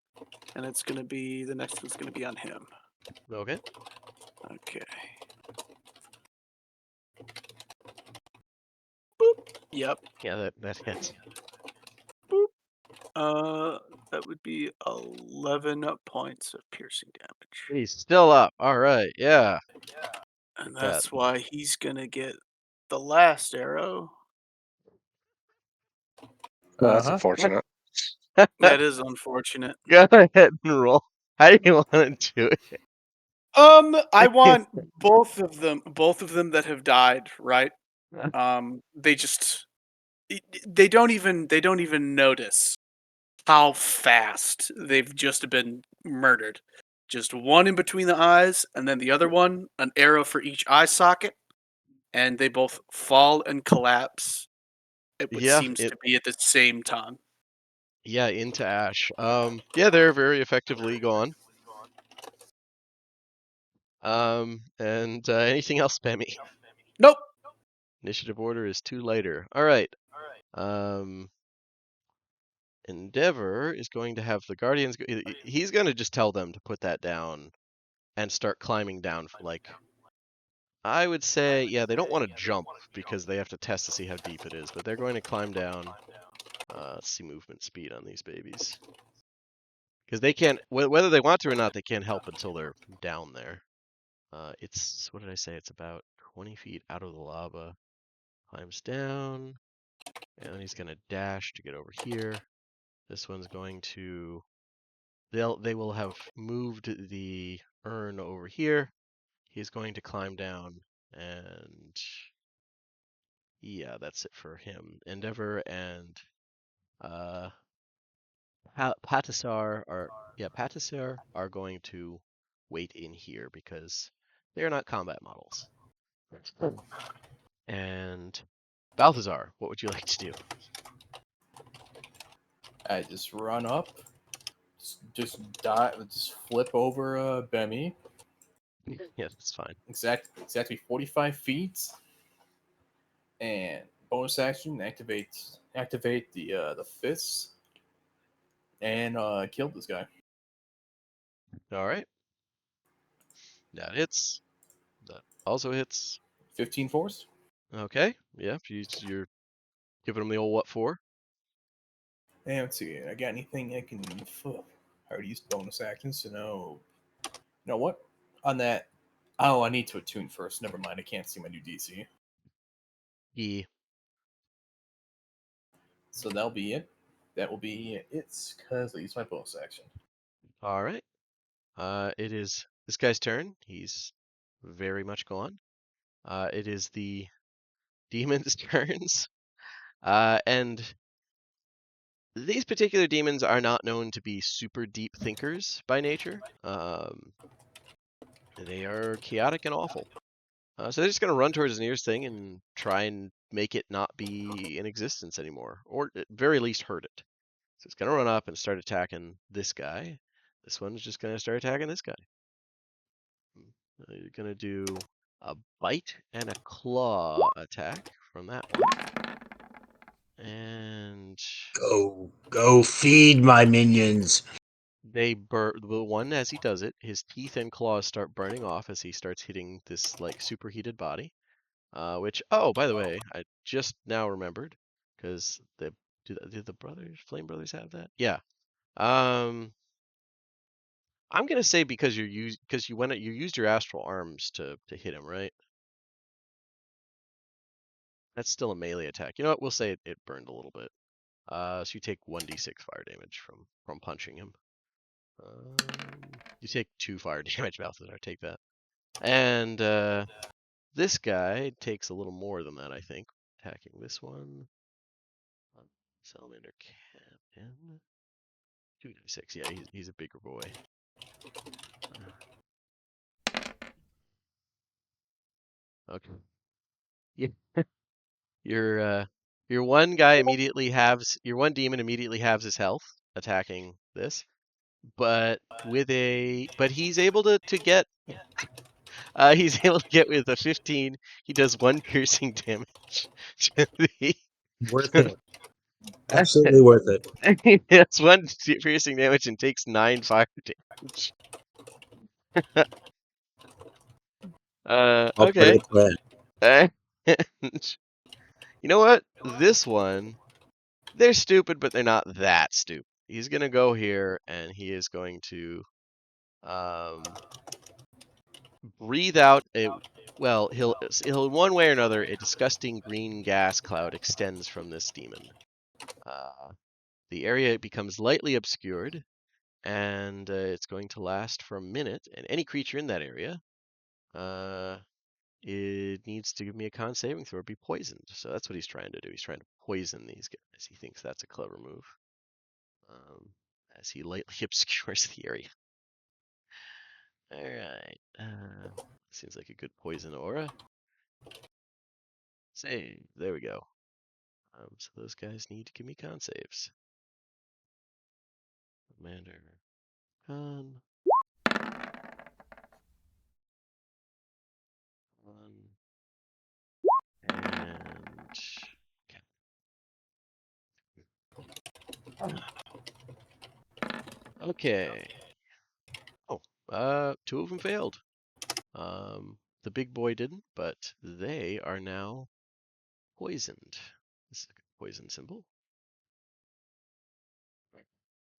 and it's gonna be the next one's gonna be on him. Okay. Okay. Yep. Yeah, that hits. That would be 11 points of piercing damage. He's still up. All right, yeah. And that. that's why he's gonna get the last arrow. Well, that's Uh-huh. unfortunate. That is unfortunate. Go ahead and roll. How do you want to do it? I want both of them that have died, right? They just they don't even notice how fast they've just been murdered. Just one in between the eyes, and then the other one, an arrow for each eye socket, and they both fall and collapse at what Yeah, seems to be at the same time. Yeah, into ash. Yeah, they're very effectively gone. And anything else, Spammy? Nope. Initiative order is 2 later. All right. Endeavor is going to have the Guardians. He's going to just tell them to put that down and start climbing down. Like, I would say, yeah, they don't want to jump because they have to test to see how deep it is, but they're going to climb down. Let's see movement speed on these babies. Because they can't, whether they want to or not, they can't help until they're down there. It's, what did I say? It's about 20 feet out of the lava. Climbs down, and then he's going to dash to get over here. This one's going to, they will have moved the urn over here. He's going to climb down, and yeah, that's it for him. Endeavor and Patisar are going to wait in here because they're not combat models. And Balthazar, what would you like to do? I just run up, just flip over Bemi. Yeah, that's fine. Exactly 45 feet, and bonus action activate the fists and kill this guy. All right. That hits. That also hits. 15 force. Okay. Yeah, you're giving him the old what for? And let's see, I got anything I can. I already used bonus actions to know. You know what? On that. Oh, I need to attune first. Never mind. I can't see my new DC. Yeah. So that'll be it. That will be it because I used my bonus action. All right. It is this guy's turn. He's very much gone. It is the demon's turns. And these particular demons are not known to be super deep thinkers by nature. They are chaotic and awful. So they're just going to run towards the nearest thing and try and make it not be in existence anymore, or at very least hurt it. So it's going to run up and start attacking this guy. This one's just going to start attacking this guy. You're going to do a bite and a claw attack from that one. And Go feed my minions. they burn. The one, as he does it, his teeth and claws start burning off as he starts hitting this like superheated body. Which, oh, by the way, I just now remembered because did the Flame Brothers have that? Yeah. I'm gonna say because you used your astral arms to hit him, right? That's still a melee attack. You know what? We'll say it burned a little bit. So you take 1d6 fire damage from punching him. You take 2 fire damage, Balthazar. Take that. And this guy takes a little more than that, I think. Attacking this one. Salamander Captain. 2d6. Yeah, he's a bigger boy. Okay. Yeah. Your one guy immediately halves. Your one demon immediately halves his health attacking this, but he's able to get. He's able to get with a 15. He does 1 piercing damage to the. Worth it. Absolutely worth it. He does 1 piercing damage and takes 9 fire damage. All part of Okay. the plan. You know what? this one, they're stupid, but they're not that stupid. He's gonna go here and he is going to breathe out a well, he'll one way or another a disgusting green gas cloud extends from this demon. The area becomes lightly obscured, and it's going to last for a minute. And any creature in that area, it needs to give me a con saving throw or be poisoned. So that's what he's trying to do. He's trying to poison these guys. He thinks that's a clever move. As he lightly obscures the area. All right. Seems like a good poison aura. Save. There we go. So those guys need to give me con saves. Commander. Con. And okay. Oh, two of them failed. The big boy didn't, but they are now poisoned. This is a good poison symbol.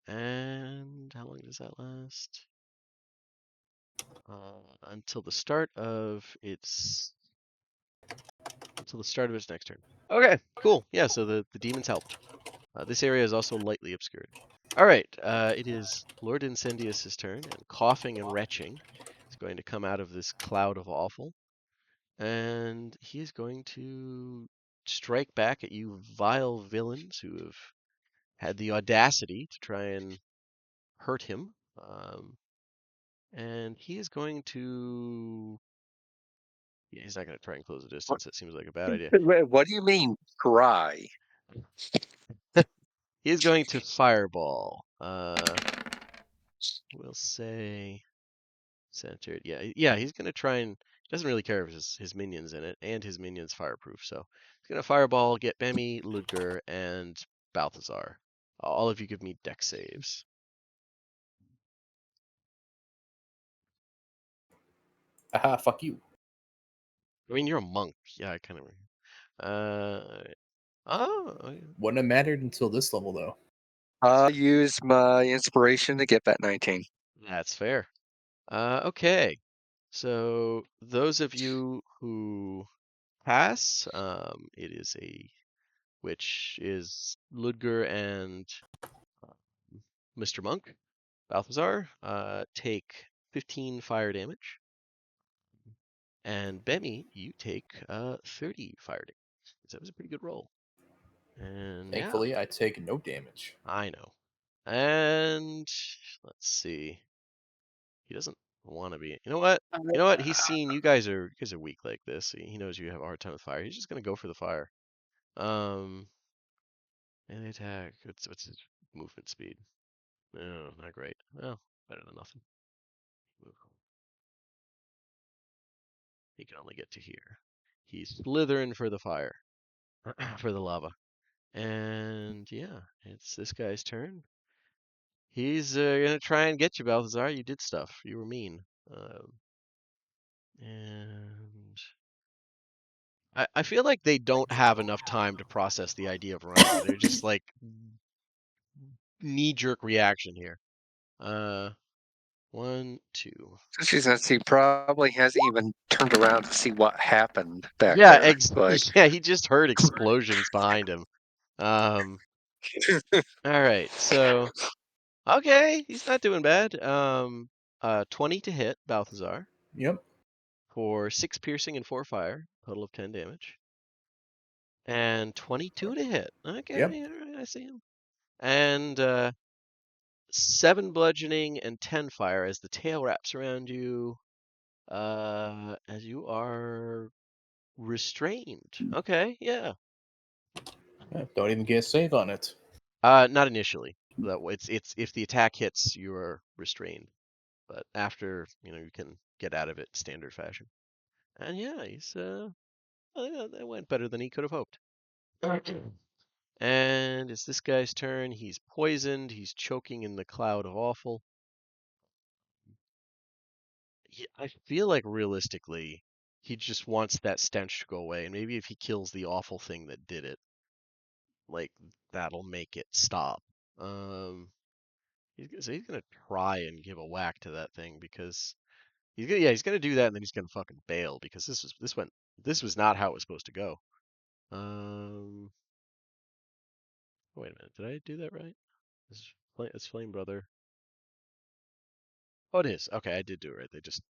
And how long does that last? Until the start of its next turn. Okay, cool. Yeah, so the demons helped. This area is also lightly obscured. All right, it is Lord Incendious' turn, and coughing and retching is going to come out of this cloud of awful, and he is going to strike back at you vile villains who have had the audacity to try and hurt him. And he is going to... Yeah, he's not going to try and close the distance. That seems like a bad idea. What do you mean, cry? He is going to fireball. We'll say centered. Yeah, he's going to try and... He doesn't really care if his minions in it, and his minions fireproof. So he's going to fireball, get Bemi, Ludger, and Balthazar. All of you give me dex saves. Aha, fuck you. I mean, you're a monk. Yeah, I kind of... Oh, Wouldn't have mattered until this level, though. I use my inspiration to get that 19. that's fair. Okay. So those of you who pass, it is which is Ludger and Mr. Monk, Balthazar, take 15 fire damage. And Bemi, you take 30 fire damage. That was a pretty good roll. And Thankfully, I take no damage. I know. And let's see. He doesn't want to be. You know what? He's seen you guys are weak like this. He knows you have a hard time with fire. He's just gonna go for the fire. And attack. What's his movement speed? No, not great. Well, better than nothing. He can only get to here. He's slithering for the fire, for the lava. And yeah, it's this guy's turn. He's gonna try and get you, Balthazar. You did stuff. You were mean. And I feel like they don't have enough time to process the idea of running. They're just like knee-jerk reaction here. 1, 2. Since he probably hasn't even turned around to see what happened back Yeah, there. Like, yeah, he just heard explosions behind him. All right, so okay, he's not doing bad. 20 to hit Balthazar Yep. for 6 piercing and 4 fire, total of 10 damage. And 22 to hit. Okay, Yep. all right, I see him. And 7 bludgeoning and 10 fire as the tail wraps around you, as you are restrained. Okay, yeah. Don't even get a save on it. Not initially. It's if the attack hits, you are restrained. But after, you can get out of it standard fashion. And yeah, he's that went better than he could have hoped. And it's this guy's turn. He's poisoned. He's choking in the cloud of awful. I feel like realistically, he just wants that stench to go away. And maybe if he kills the awful thing that did it, like that'll make it stop. He's gonna try and give a whack to that thing because he's gonna do that and then he's gonna fucking bail because this was not how it was supposed to go. Wait a minute, did I do that right? It's Flame Brother. Oh, it is. Okay, I did do it right.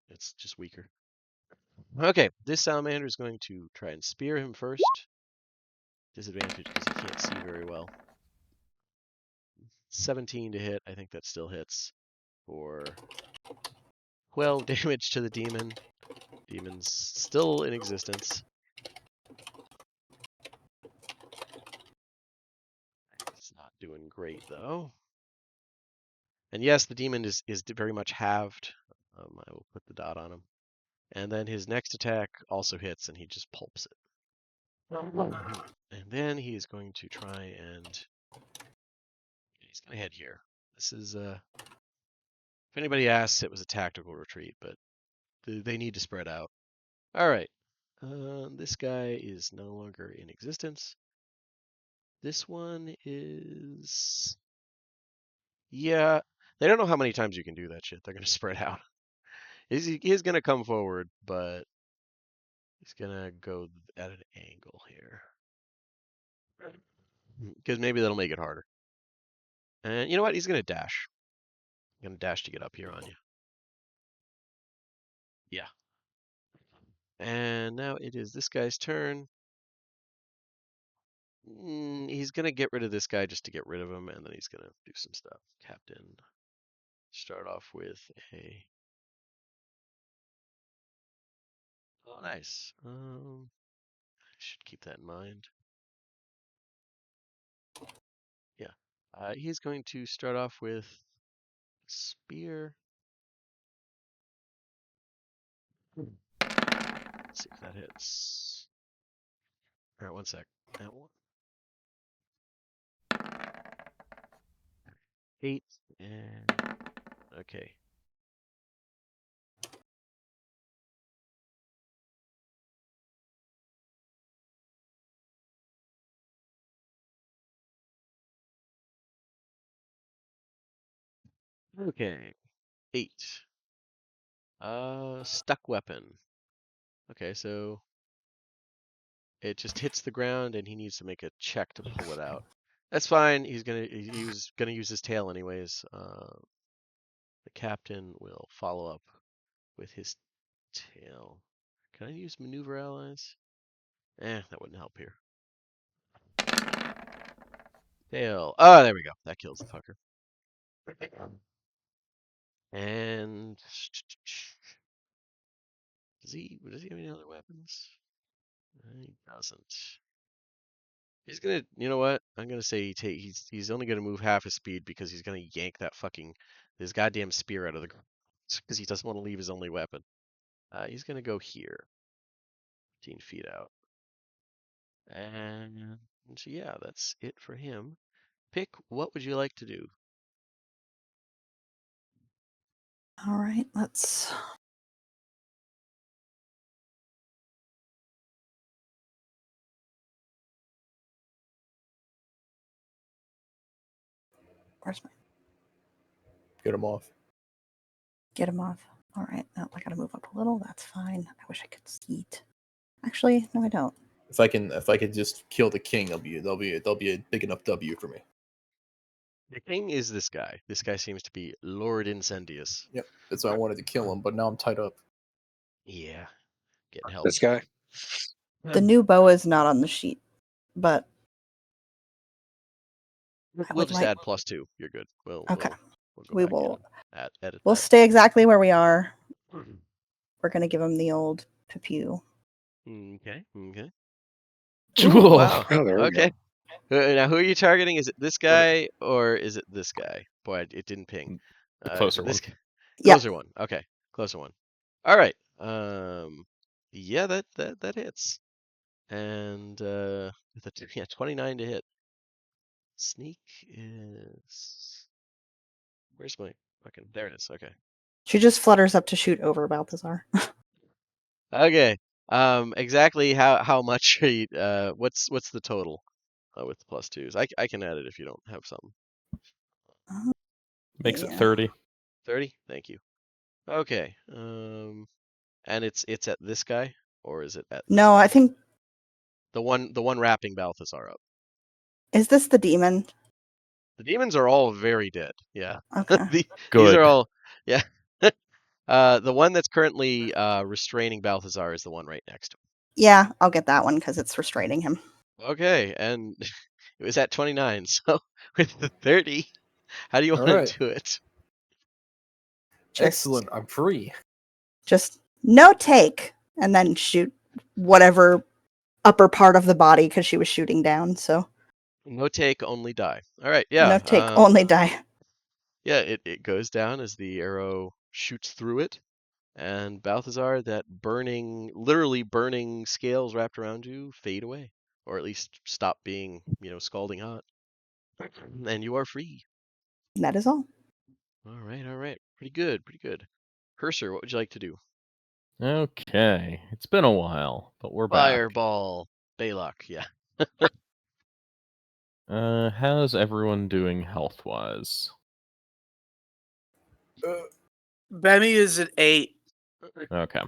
It's just weaker. Okay, this salamander is going to try and spear him first. Disadvantage because he can't see very well. 17 to hit. I think that still hits for 12 damage to the demon. Demon's still in existence. It's not doing great though. And yes, the demon is very much halved. I will put the dot on him. And then his next attack also hits and he just pulps it. And then he is going to try and he's going to head here. This is if anybody asks, it was a tactical retreat, but they need to spread out. All right. This guy is no longer in existence. This one is... Yeah, they don't know how many times you can do that shit. They're going to spread out. He's going to come forward, but he's going to go at an angle here. Because maybe that'll make it harder. And you know what? He's going to dash. I'm going to dash to get up here on you. Yeah. And now it is this guy's turn. He's going to get rid of this guy just to get rid of him, and then he's going to do some stuff. Captain. Start off with a... Oh, nice. I should keep that in mind. Yeah. He's going to start off with spear. Let's see if that hits. All right, one sec. That one. 8 and okay. Okay. 8. Stuck weapon. Okay, so it just hits the ground and he needs to make a check to pull it out. That's fine. He was gonna use his tail anyways. The captain will follow up with his tail. Can I use maneuver allies? That wouldn't help here. Tail. Oh, there we go. That kills the fucker. And does he have any other weapons? He doesn't. He's gonna, you know what? I'm gonna say he's only gonna move half his speed because he's gonna yank his goddamn spear out of the ground because he doesn't want to leave his only weapon. He's gonna go here, 15 feet out, and so yeah, that's it for him. Pick. What would you like to do? All right, let's. Where's my. Get him off. Get him off. All right, now I gotta move up a little. That's fine. I wish I could eat. Actually, no, I don't. If I can just kill the king, they'll be a big enough W for me. The king is this guy. This guy seems to be Lord Incendious. Yep, that's why I wanted to kill him, but now I'm tied up. Yeah, getting help. This guy. The new bow is not on the sheet, but We'll just add +2. You're good. Okay. We'll edit. We'll stay exactly where we are. We're gonna give him the old pew. Okay. Jewel. Wow. Oh, there we go. Okay. Now, who are you targeting? Is it this guy or is it this guy? Boy, it didn't ping. The closer one. Closer one. Okay, closer one. All right. Yeah, that hits. And with a 29 to hit. Sneak is. Where's my fucking? There it is. Okay. She just flutters up to shoot over Balthazar. Okay. Exactly how much? What's the total? with the +2s. I can add it if you don't have something. Makes it Yeah. 30. 30? Thank you. Okay. And it's at this guy, or is it at this No, guy? I think The one wrapping Balthazar up. is this the demon? The demons are all very dead. Yeah. Okay. These Good. are all yeah. The one that's currently restraining Balthazar is the one right next to him. Yeah, I'll get that one because it's restraining him. Okay, and it was at 29, so with the 30, how do you want All right. to do it? Just, Excellent. I'm free. Just no take, and then shoot whatever upper part of the body because she was shooting down. So No take, only die. All right, yeah. no take, only die. Yeah, it goes down as the arrow shoots through it. And Balthazar, that literally burning scales wrapped around you fade away. Or at least stop being, scalding hot. And you are free. That is all. All right. Pretty good. Cursor, what would you like to do? Okay. It's been a while, but we're back. Fireball. Balak, yeah. How's everyone doing health-wise? Bemmy is at 8. Okay.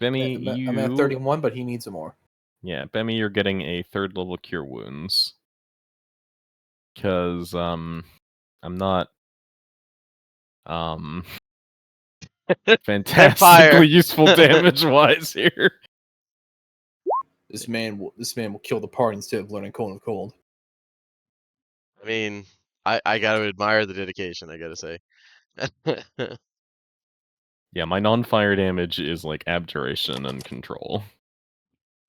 Bemmy, I'm at 31, but he needs some more. Yeah, Bemmy, you're getting a 3rd level cure wounds. Because, I'm not, fantastically useful damage-wise here. This man will kill the party instead of learning Cone of Cold. I mean, I gotta admire the dedication, I gotta say. Yeah, my non-fire damage is like abjuration and control.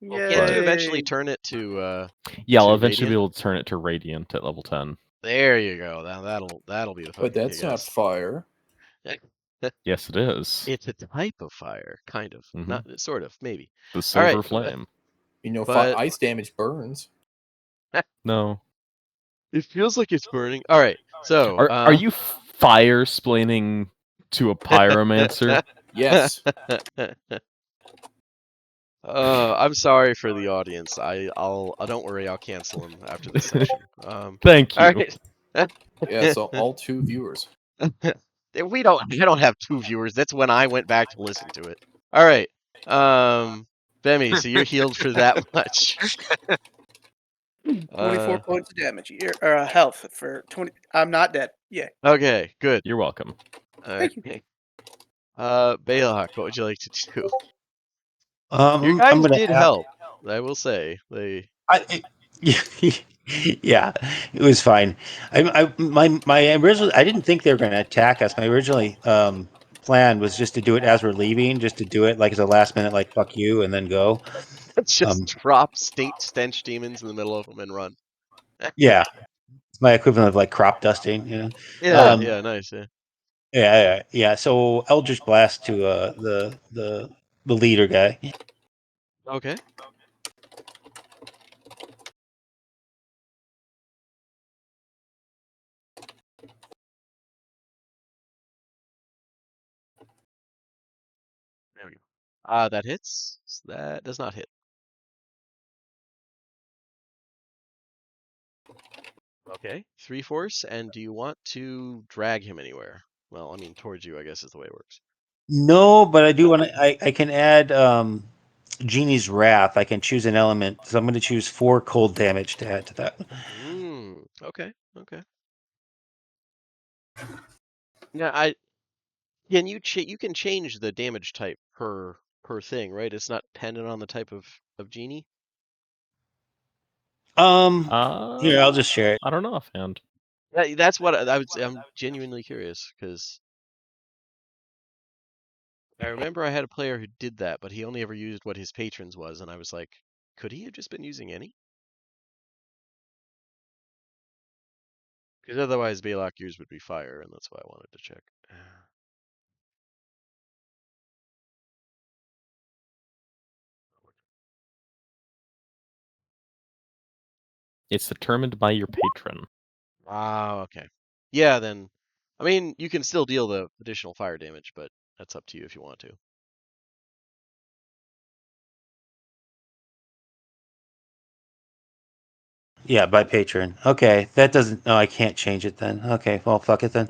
Well, can't you eventually Yay. turn it to Yeah, I'll to eventually be radiant? able to turn it to radiant at level 10. There you go. Now that'll be the fun. But that's not fire. Yes, it is. It's a type of fire, kind of. Mhm. Not sort of, maybe. The silver Alright. flame. But- ice damage burns. No. It feels like it's burning. All right. So, Are you fire splaining to a pyromancer? Yes. I'm sorry for the audience. I'll don't worry. I'll cancel him after this session. Thank you. All right. Yeah, so all 2 viewers. I don't have 2 viewers. That's when I went back to listen to it. All right. Bemmy, so you're healed for that much. 24 points of damage or health for 20. I'm not dead. Yeah. Okay, good. You're welcome. Thank you. Balak, what would you like to do? Your I'm guys gonna did help. I will say yeah, it was fine. My original, I didn't think they were going to attack us. My originally plan was just to do it as we're leaving, just to do it like as a last minute, like fuck you, and then go. just drop stench demons in the middle of them and run. Yeah, it's my equivalent of like crop dusting. You know? Yeah, nice. Yeah. Yeah. So Eldritch Blast to the leader guy. Okay. There we go. That hits. That does not hit. Okay. 3 force, and do you want to drag him anywhere? Well, I mean, towards you, I guess is the way it works. No, but I do want to. I can add Genie's Wrath. I can choose an element, so I'm going to choose 4 cold damage to add to that. Okay. Yeah, you can change the damage type per thing, right? It's not dependent on the type of genie. Here, I'll just share it. I don't know offhand. That's what I'm genuinely curious because I remember I had a player who did that, but he only ever used what his patrons was, and I was like, could he have just been using any? Because otherwise, Balak yours would be fire, and that's why I wanted to check. It's determined by your patron. Okay. Yeah, then, I mean, you can still deal the additional fire damage, but that's up to you if you want to. Yeah, by patron. Okay, that doesn't. No, I can't change it then. Okay, well, fuck it then.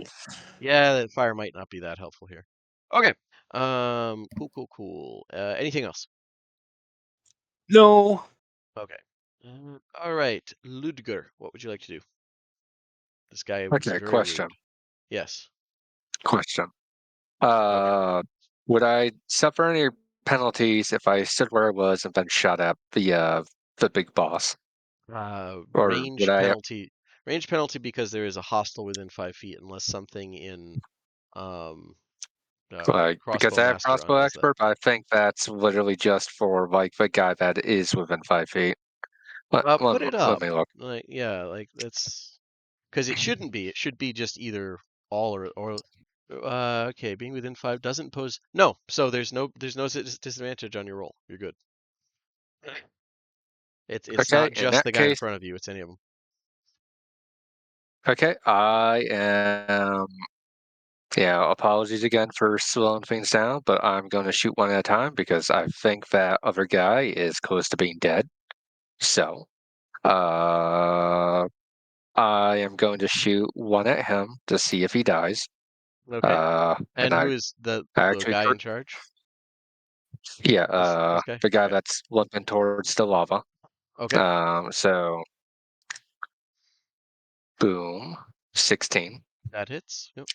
Yeah, that fire might not be that helpful here. Okay. Cool. Anything else? No. Okay. All right, Ludger, what would you like to do? This guy was Okay, very question. rude. Yes. Question. Okay. Would I suffer any penalties if I stood where I was and then shot at the big boss? Or would Range I penalty. Range penalty because there is a hostile within 5 feet, unless something in um, because Crossbow I have Master crossbow undoes that. expert, but I think that's literally just for like the guy that is within 5 feet. Put it Let up. me look. Like, yeah, like that's because it shouldn't be. It should be just either all or. Okay, being within 5 doesn't pose no. So there's no disadvantage on your roll. You're good. It's Okay, not in just that the guy in case, front of you. It's any of them. okay, I am. Yeah, apologies again for slowing things down, but I'm going to shoot one at a time because I think that other guy is close to being dead. So, I am going to shoot one at him to see if he dies. Okay. And And who is the actually, guy in charge? yeah, This guy. the guy Okay. that's limping towards the lava. Okay. So boom, 16. That hits. Yep.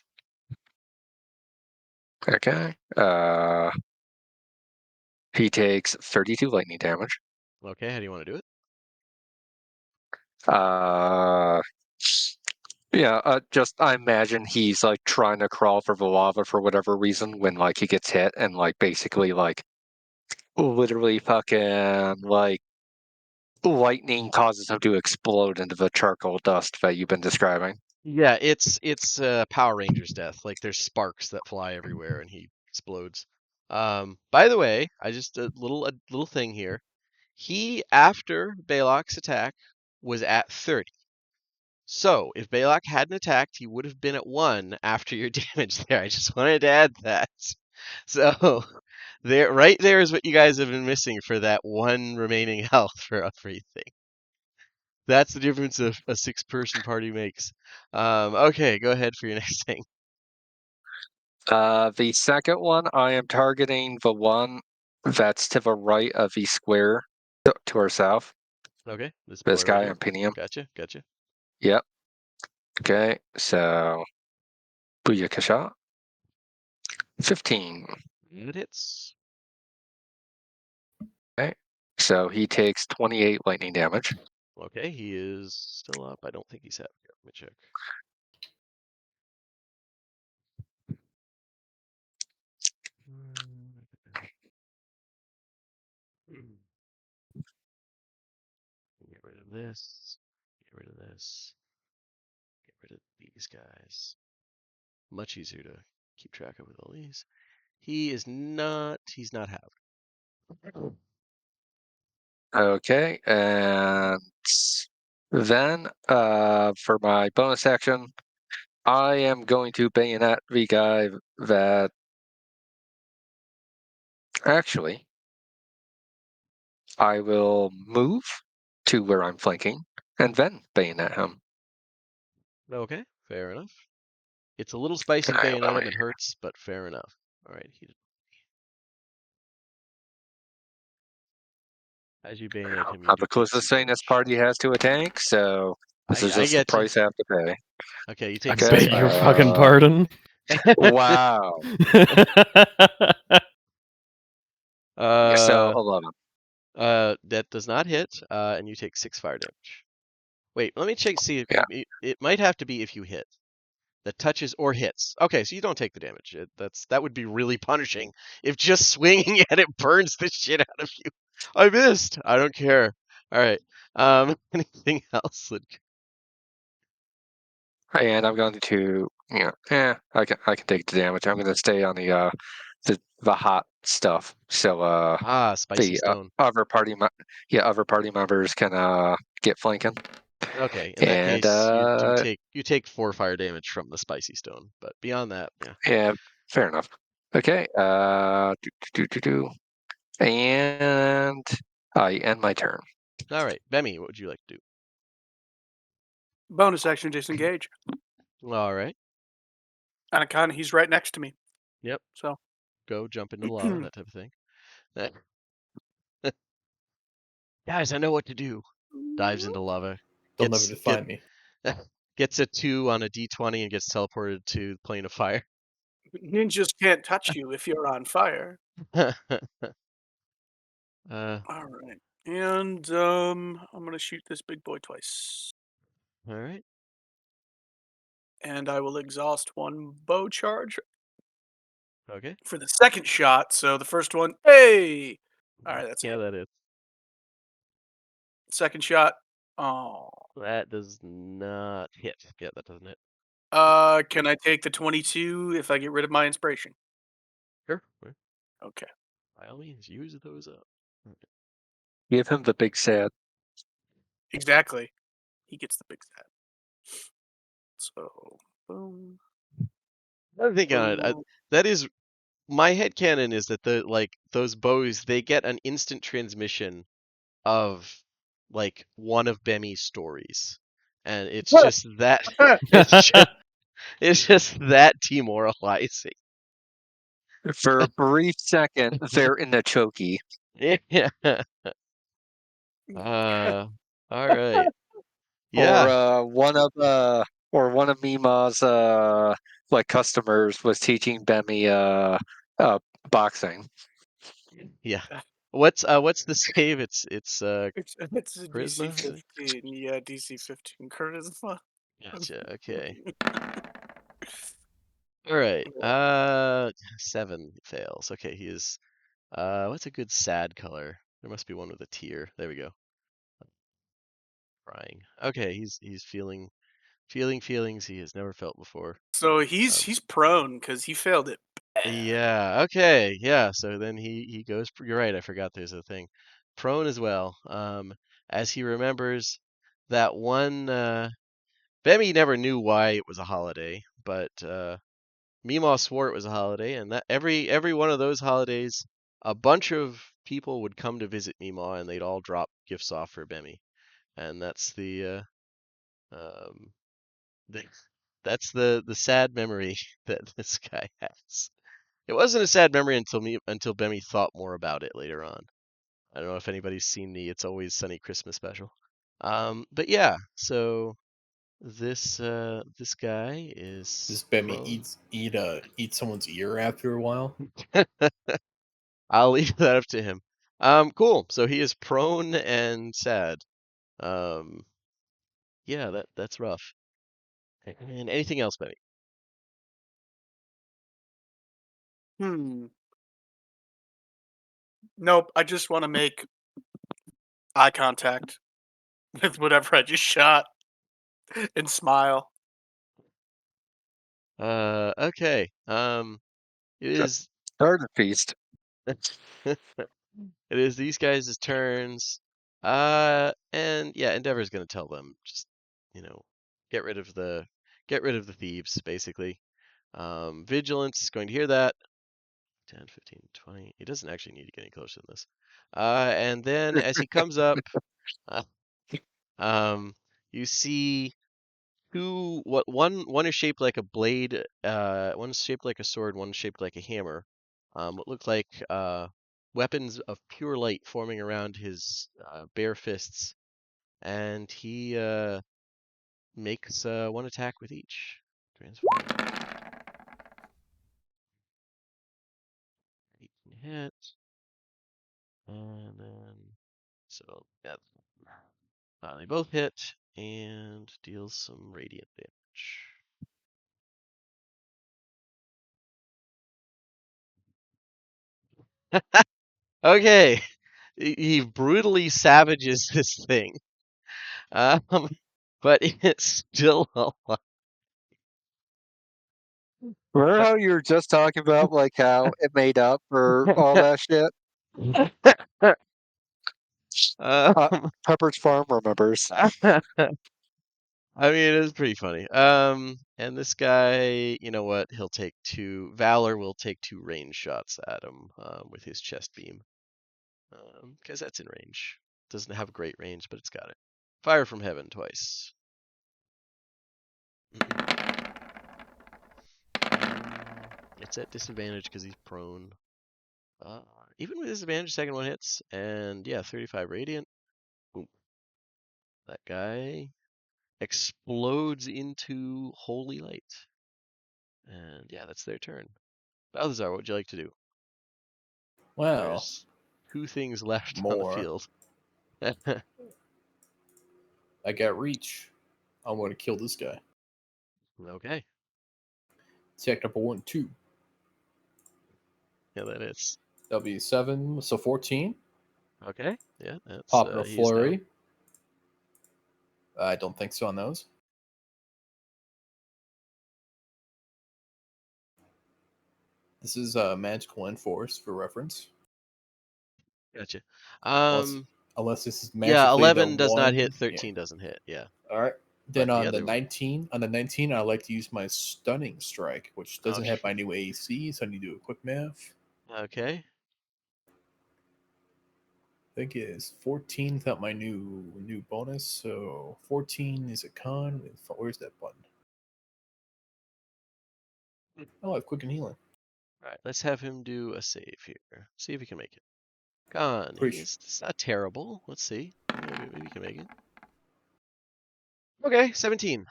Okay. He takes 32 lightning damage. Okay. How do you want to do it? Uh, yeah, just I imagine he's like trying to crawl for the lava for whatever reason when like he gets hit and like basically like literally fucking like lightning causes him to explode into the charcoal dust that you've been describing. Yeah, it's Power Rangers death. Like there's sparks that fly everywhere and he explodes. By the way, I just a little thing here. He after Balok's attack was at 30. So if Balok hadn't attacked, he would have been at 1 after your damage there. I just wanted to add that. So there right there is what you guys have been missing for that 1 remaining health for everything. That's the difference a 6-person party makes. Okay, go ahead for your next thing. The second one, I am targeting the one that's to the right of the square to our south. Okay, this boy This right guy, here. I'm pinning him. Gotcha. Yep. Okay, so Booyaka shot. 15. It hits. Okay, so he takes 28 lightning damage. Okay, he is still up. I don't think he's happy. Let me check. Get rid of this. Get rid of this. Get rid of these guys. Much easier to keep track of with all these. He's not happy. Okay, and then for my bonus action, I am going to bayonet the guy that actually I will move to where I'm flanking and then bayonet him. Okay, fair enough. It's a little spicy to bayonet him. It hurts, but fair enough. All right, as you bayonet him, you I'm do the take some closest thing this damage. party has to a tank, so this is I just the get you. price I have to pay. Okay, you take Okay, 6 Beg fire your damage. fucking pardon. Wow. So 11. That does not hit, and you take 6 fire damage. Wait, let me check. See if Yeah. it might have to be if you hit. That touches or hits. Okay, so you don't take the damage. That would be really punishing if just swinging at it burns the shit out of you. I missed. I don't care. All right. Anything else? And I'm going to, I can take the damage. I'm going to stay on the hot stuff. So Spicy the stone. other party members can get flanking. Okay, in that And case, you take 4 fire damage from the spicy stone, but beyond that, yeah. yeah, fair enough. Okay. And I end my turn. All right, Bemmy, what would you like to do? Bonus action, disengage. All right. And he's right next to me. Yep. So Go jump into the lava, that type of thing. Guys, I know what to do. Dives into lava. They'll never define me. Gets a 2 on a d20 and gets teleported to the plane of fire. ninjas can't touch you if you're on fire. uh, All right. And I'm gonna shoot this big boy twice. all right. And I will exhaust one bow charge Okay. for the second shot. So the first one, hey! Alright, that's Yeah, it. that is. Second shot. Oh. That does not hit. Yeah, that doesn't hit. Can I take the 22 if I get rid of my inspiration? Sure. Okay. By all means, use those up. Give him the big sad. Exactly. He gets the big stat. So, boom. I think on it. That is my headcanon is that those bows, they get an instant transmission of like one of Bemi's stories. And it's just that it's just that demoralizing. For a brief second, they're in the chokey. Yeah. All right. Yeah. Or one of Mima's like customers was teaching Bemi boxing. Yeah. What's the save? It's It's a charisma, DC I think? 15. Yeah, DC 15 charisma. Gotcha. Okay. All right. 7 fails. Okay, he is what's a good sad color? There must be one with a tear. There we go. Crying. Okay, he's feeling feelings he has never felt before. So he's prone because he failed it. Yeah, okay. Yeah, so then he goes, you're right, I forgot there's a thing. Prone as well. As he remembers that one Bemi never knew why it was a holiday, but Meemaw swore it was a holiday, and that every one of those holidays, a bunch of people would come to visit Meemaw, and they'd all drop gifts off for Bemi, and that's um, the that's the sad memory that this guy has. It wasn't a sad memory until Bemi thought more about it later on. I don't know if anybody's seen the It's Always Sunny Christmas special. But yeah, so this guy is Does Bemi prone. eat someone's ear after a while? I'll leave that up to him. Cool. So he is prone and sad. Yeah, that's rough. And anything else, Benny? Nope. I just want to make eye contact with whatever I just shot and smile. Okay. It is Start a feast. it is these guys' turns. And yeah, Endeavor's gonna tell them just, get rid of the thieves, basically. Vigilance is going to hear that. 10, 15, 20. He doesn't actually need to get any closer than this. And then as he comes up, you see one is shaped like a blade, one's shaped like a sword, one's shaped like a hammer. What look like weapons of pure light forming around his bare fists, and he makes one attack with each. Transform. 18 hit, and then so yeah, they both hit and deals some radiant damage. Okay, he brutally savages this thing, but it's still alive. Remember how you were just talking about like how it made up for all that shit? Pepper's Farm remembers. I mean, it is pretty funny. And this guy, you know what? He'll take 2. Valor will take 2 range shots at him with his chest beam, because that's in range. Doesn't have great range, but it's got it. Fire from heaven twice. It's at disadvantage because he's prone. Even with disadvantage, second one hits, and yeah, 35 radiant. Boom. That guy explodes into holy light. And yeah, that's their turn. Balthazar, what would you like to do? Well, There's 2 things left on the more. field. I got reach. I want to kill this guy. Okay. Attack number 1, 2. Yeah, that is. That'll be 7, so 14. Okay. Yeah, that's Popular he's flurry. down. I don't think so on those. This is magical enforce for reference. Gotcha. Unless this is Yeah, magically 11 the does not one. hit, 13 doesn't hit. Yeah. All right. Then But the on the other- 19, I like to use my stunning strike, which doesn't Okay. have my new AC, so I need to do a quick math. Okay. I think it's 14 without my new bonus, so 14 is a con. Where's that button? Oh, I have quick and healing. All right, let's have him do a save here. See if he can make it. Con. It's not terrible. Let's see. Maybe he can make it. Okay, 17.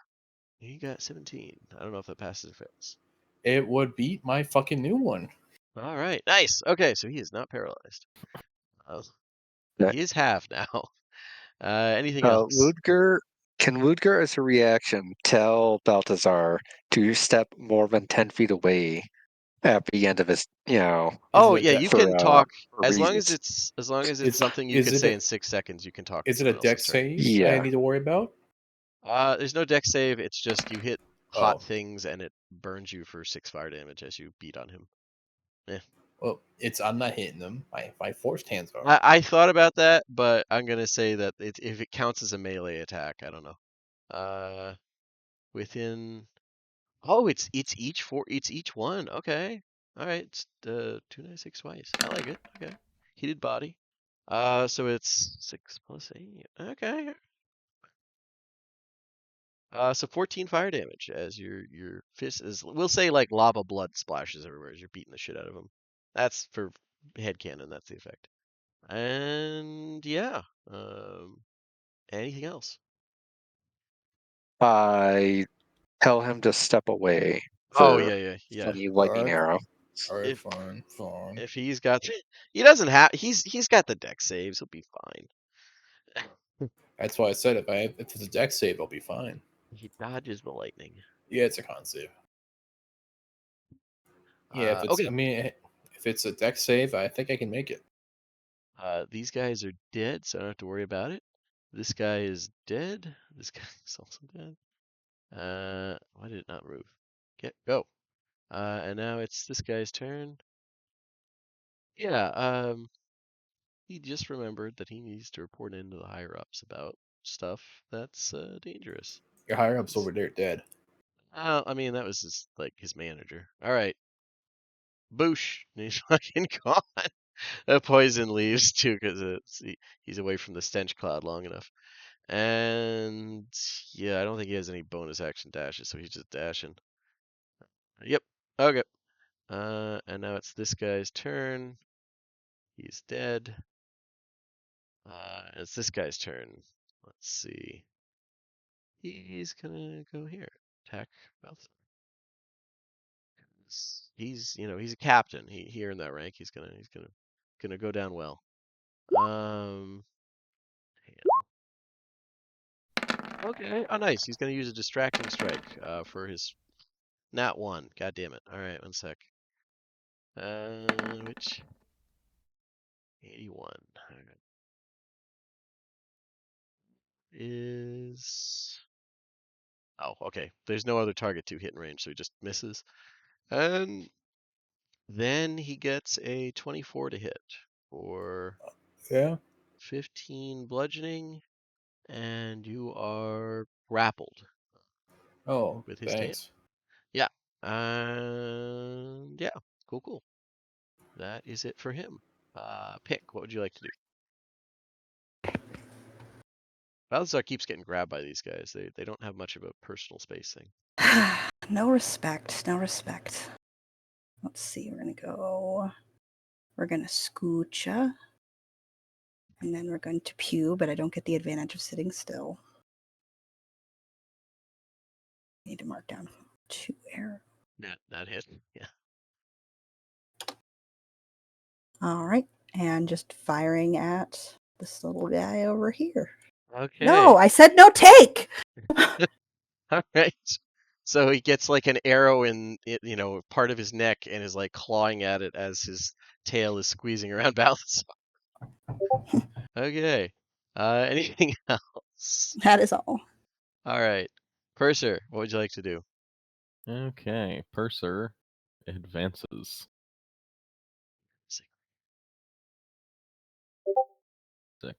He got 17. I don't know if that passes or fails. It would beat my fucking new one. All right, nice. Okay, so he is not paralyzed. He is half now. Anything else? Can Ludger, as a reaction, tell Balthazar to step more than 10 feet away at the end of his, Oh yeah, you can talk for as long as reasons. it's something you can say in 6 seconds. You can talk. Is it a dex save Yeah. I need to worry about? There's no dex save. It's just you hit hot Oh. things and it burns you for 6 fire damage as you beat on him. Well, I'm not hitting them. My forced hands are. I thought about that, but I'm gonna say that if it counts as a melee attack, I don't know. Within. Oh, it's each one. Okay, all right. It's 296 twice. I like it. Okay, heated body. So it's 6 plus 8. Okay. So 14 fire damage as your fist is. We'll say like lava blood splashes everywhere as you're beating the shit out of him. That's for headcanon. That's the effect. And yeah. Anything else? I tell him to step away. Oh For yeah. the lightning arrow. All right, If- fine. If he's got, he doesn't have. He's got the deck saves. He'll be fine. That's why I said if it's a dex save, I'll be fine. He dodges the lightning. Yeah, it's a con save. Yeah, Okay. I mean, if it's a dex save, I think I can make it. These guys are dead, so I don't have to worry about it. This guy is dead. This guy is also dead. Why did it not move? Go. And now it's this guy's turn. Yeah, he just remembered that he needs to report into the higher ups about stuff that's dangerous. Your higher ups over there dead. I mean, that was his manager. All right. Boosh. And he's fucking gone. That poison leaves too because he's away from the stench cloud long enough. And yeah, I don't think he has any bonus action dashes, so he's just dashing. Yep. Okay. And now it's this guy's turn. He's dead. It's this guy's turn. Let's see. He's gonna go here. Attack Balthazar. He's a captain. He earned that rank. He's gonna go down well. Okay. Oh, nice. He's gonna use a distracting strike for his nat 1. God damn it. All right, 1 sec. Which 81 is. Oh, okay. There's no other target to hit in range, so he just misses. And then he gets a 24 to hit for 15 bludgeoning, and you are grappled. Oh, with his thanks. Yeah. And yeah, cool. That is it for him. Pick. What would you like to do? Balthazar keeps getting grabbed by these guys. They don't have much of a personal space thing. No respect. No respect. Let's see. We're going to scoocha. And then we're going to pew, but I don't get the advantage of sitting still. Need to mark down 2 arrows. That hit. Yeah. All right. And just firing at this little guy over here. Okay. No, I said no take. All right. So he gets like an arrow in, part of his neck and is like clawing at it as his tail is squeezing around Balthazar. Okay. Anything else? That is all. All right. Purser, what would you like to do? Okay, Purser advances. 6.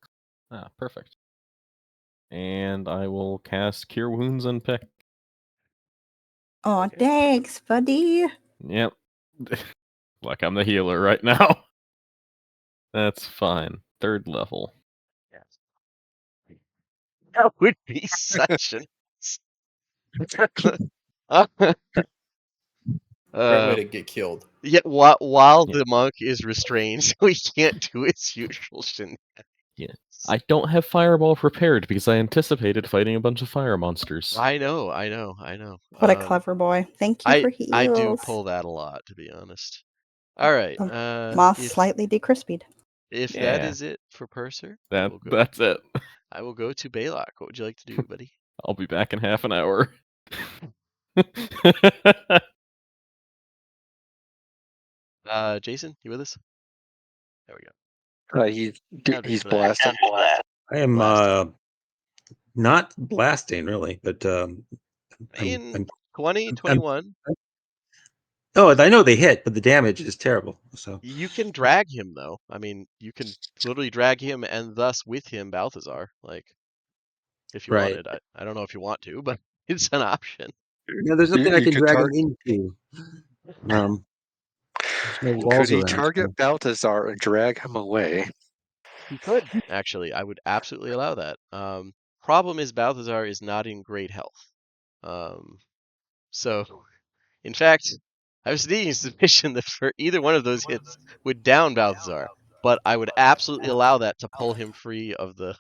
Ah, perfect. And I will cast Cure Wounds on Pick. Oh, Okay. thanks, buddy. Yep. Like I'm the healer right now. That's fine. 3rd level. Yes. That would be such an. Great way to get killed. Yet while Yeah. the monk is restrained, so he can't do its usual shenanigans. Yeah. I don't have Fireball prepared because I anticipated fighting a bunch of fire monsters. I know. What a clever boy. Thank you for heals. I do pull that a lot, to be honest. All right. Moth slightly decrispied. If that Yeah. is it for Purser, That's it. I will go to Balak. What would you like to do, buddy? I'll be back in half an hour. Jason, you with us? There we go. He's blasting. I am Blasting. not blasting really, but In 20, 21. Oh, I know they hit, but the damage is terrible. So You can drag him, though. I mean, you can literally drag him and thus with him Balthazar, like, if you right. wanted. I don't know if you want to, but it's an option. No, there's nothing I You can could drag him into. There's no walls Could he around. target Balthazar and drag him away? He could, actually. I would absolutely allow that. Problem is Balthazar is not in great health. So, in fact, I was sneaking suspicion that for either one of those hits would down Balthazar, but I would absolutely allow that to pull him free of the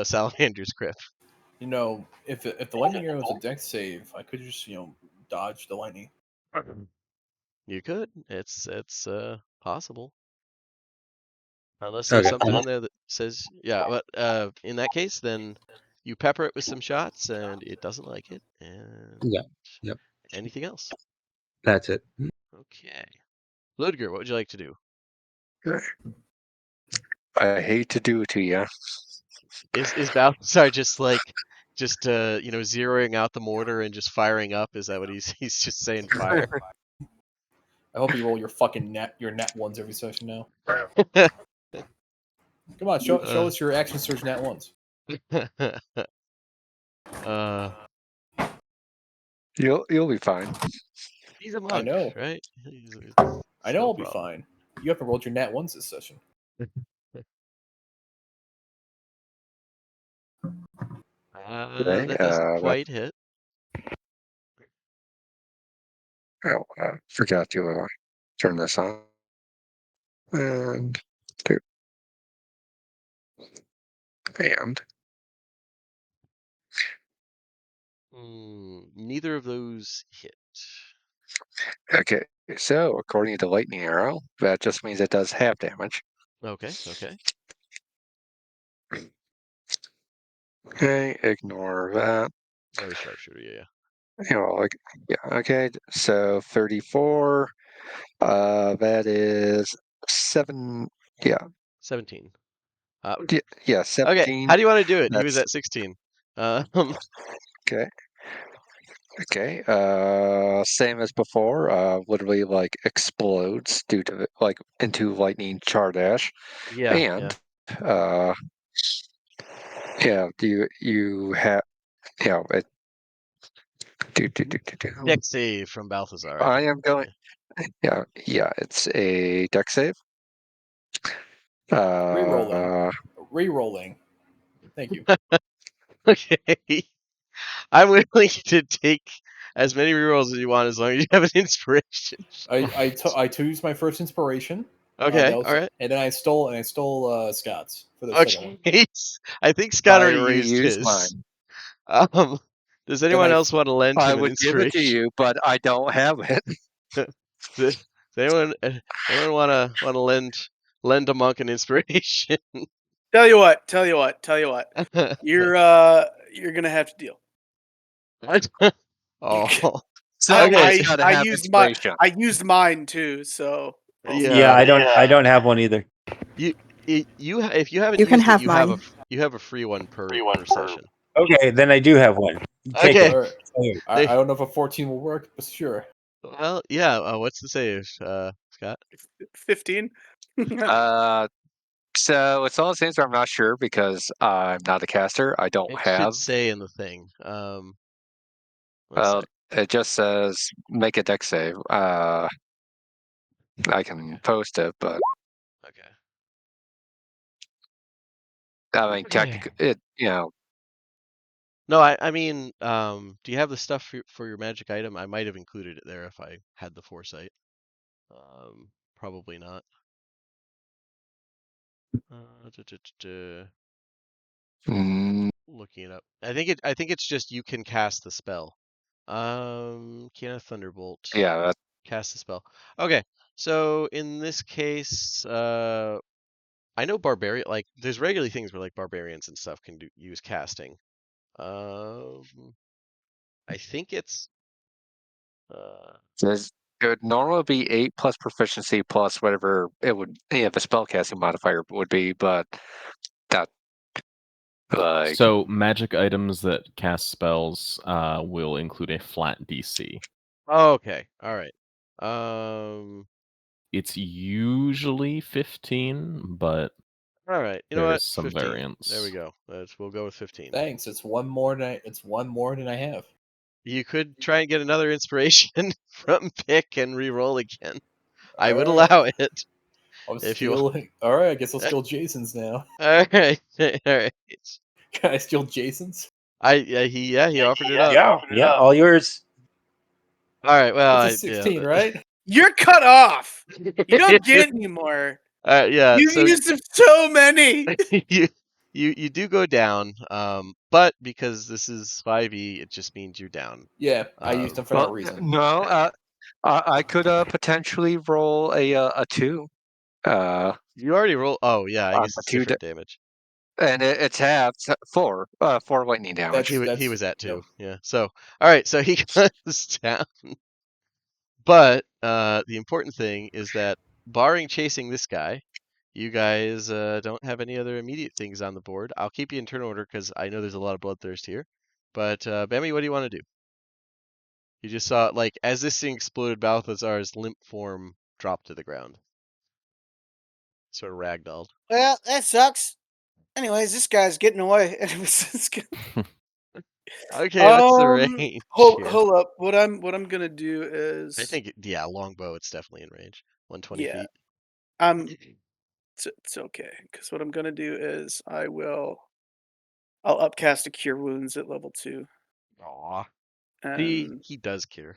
Salamander's grip. You know, if the lightning arrow is a dex save, I could just dodge the lightning. You could. It's possible. Unless Okay. there's something in there that says, yeah, but in that case, then you pepper it with some shots and it doesn't like it. And Yep. anything else? That's it. Okay. Ludger, what would you like to do? I hate to do it to you. Is Balthazar just zeroing out the mortar and just firing up? Is that what he's just saying fire? I hope you roll your fucking net ones every session now. Come on, show us your action surge nat ones. You'll be fine. He's a monk, I know. right? I know I'll be fine. You haven't rolled your nat ones this session. That doesn't quite hit. Oh, forgot to turn this on. And 2. And Neither of those hit. okay, so according to lightning arrow, that just means it does half damage. Okay. Okay, ignore that. Oh, the sharpshooter, yeah. Okay, so 34. That is 7. Yeah. 17. Yeah, 17. Okay, how do you want to do it? He was That's- at 16. Okay. Okay. Same as before. Literally explodes due to into lightning chardash. Yeah. And do you have it Deck save from Balthazar. I am going. Yeah, it's a deck save. Rerolling. Thank you. Okay. I'm willing to take as many rerolls as you want, as long as you have an inspiration. I used my first inspiration. Okay, all right. And then I stole Scott's for the second one. Okay, I think Scott I already already used used his. mine. Does anyone else want to lend I him an would give it to inspiration? you, but I don't have it. Does anyone want to lend a monk an inspiration? Tell you what. You're gonna have to deal. Oh, Someone's okay. got to I have used inspiration. I used mine too, so Yeah, I don't have one either. You if you haven't You can used it, have you have mine. you have a free one per session. Okay, then I do have one. Take Okay. it. All right. Here. I don't know if a 14 will work, but sure. Well, yeah. What's the save, Scott? 15. So it's all the same, so I'm not sure because I'm not a caster. I don't It have. should say in the thing. One Well, sec. it just says make a deck save. I can post it, but Okay. I mean, it No, I mean, do you have the stuff for your magic item? I might have included it there if I had the foresight. Probably not. Looking it up. I think it's just you can cast the spell. Can a thunderbolt yeah. cast the spell? Okay, so in this case, I know barbarian, like there's regularly things where like barbarians and stuff can use casting. I think it's It would normally be 8 plus proficiency plus whatever it would. Yeah, the spellcasting modifier would be, but that like So magic items that cast spells will include a flat DC. okay. All right. Um. It's usually 15, but All right. You know what? there's some 15. variance. There we go. We'll go with 15. Thanks. It's one more than I have. You could try and get another inspiration from pick and re-roll again. I would All right. allow it. I'm If you stealing. All right, I guess I'll steal Jason's now. All right. All right. Can I steal Jason's? He offered it up. Yeah, all yours. All right. Well, It's a 16, right? You're cut off. You don't get any more. Yeah. You So used so many. you do go down. But because this is 5e, it just means you're down. Yeah, I used them for that well, reason. no. I could potentially roll a 2. You already rolled. Oh yeah, I On guess the it's 2 different damage. and it's halved 4 lightning damage. He was at 2. Yeah. So all right. So he goes down. But the important thing is that, barring chasing this guy, you guys don't have any other immediate things on the board. I'll keep you in turn order because I know there's a lot of bloodthirst here. But Bammy, what do you want to do? You just saw, like, as this thing exploded, Balthazar's limp form dropped to the ground. Sort of ragdolled. Well, that sucks. Anyways, this guy's getting away. Okay, what's the range? Hold up. What I'm gonna do is I think, yeah, longbow, it's definitely in range. 120 Yeah. feet. It's okay, because what I'm gonna do is I'll upcast a cure wounds at level 2. Aw. And He does cure.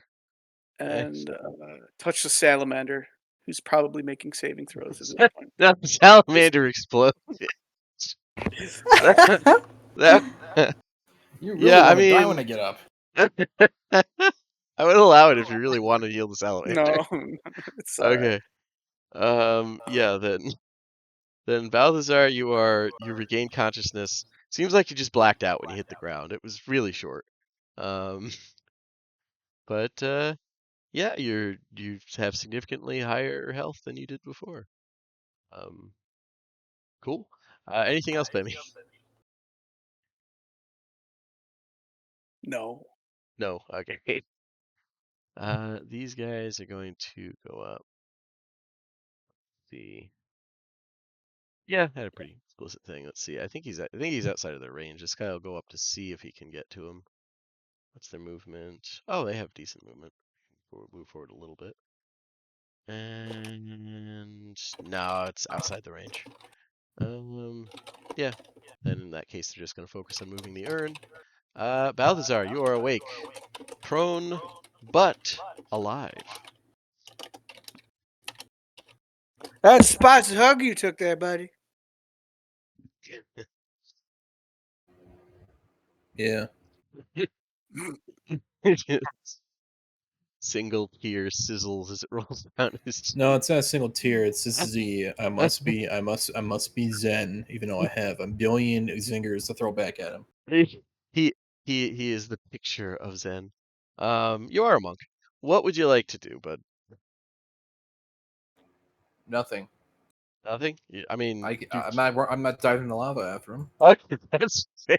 touch the salamander, who's probably making saving throws at this point. The salamander exploded. that, You really yeah, I want to die mean, when I get up. I would allow it if you really want to heal the salamander. No, it's all right. Okay. Yeah. Then Balthazar, you regain consciousness. Seems like you just blacked out when you hit the ground. It was really short. But yeah, you have significantly higher health than you did before. Cool. Anything else, Bemmy? No. No. Okay. These guys are going to go up. Let's see. Yeah, had a pretty explicit thing. Let's see. I think he's outside of their range. This guy will go up to see if he can get to him. What's their movement? Oh, they have decent movement. Move forward a little bit. And no, it's outside the range. Yeah. Then in that case, they're just going to focus on moving the urn. Balthazar, you are awake, prone but alive. That's a spicy hug you took there, buddy. Yeah. Single tear sizzles as it rolls down his cheek. No, it's not a single tear. It's this is the I must be Zen, even though I have a billion zingers to throw back at him. He is the picture of Zen. You are a monk. What would you like to do, bud? Nothing. Nothing. I mean, I'm not diving in the lava after him. okay, that's fair.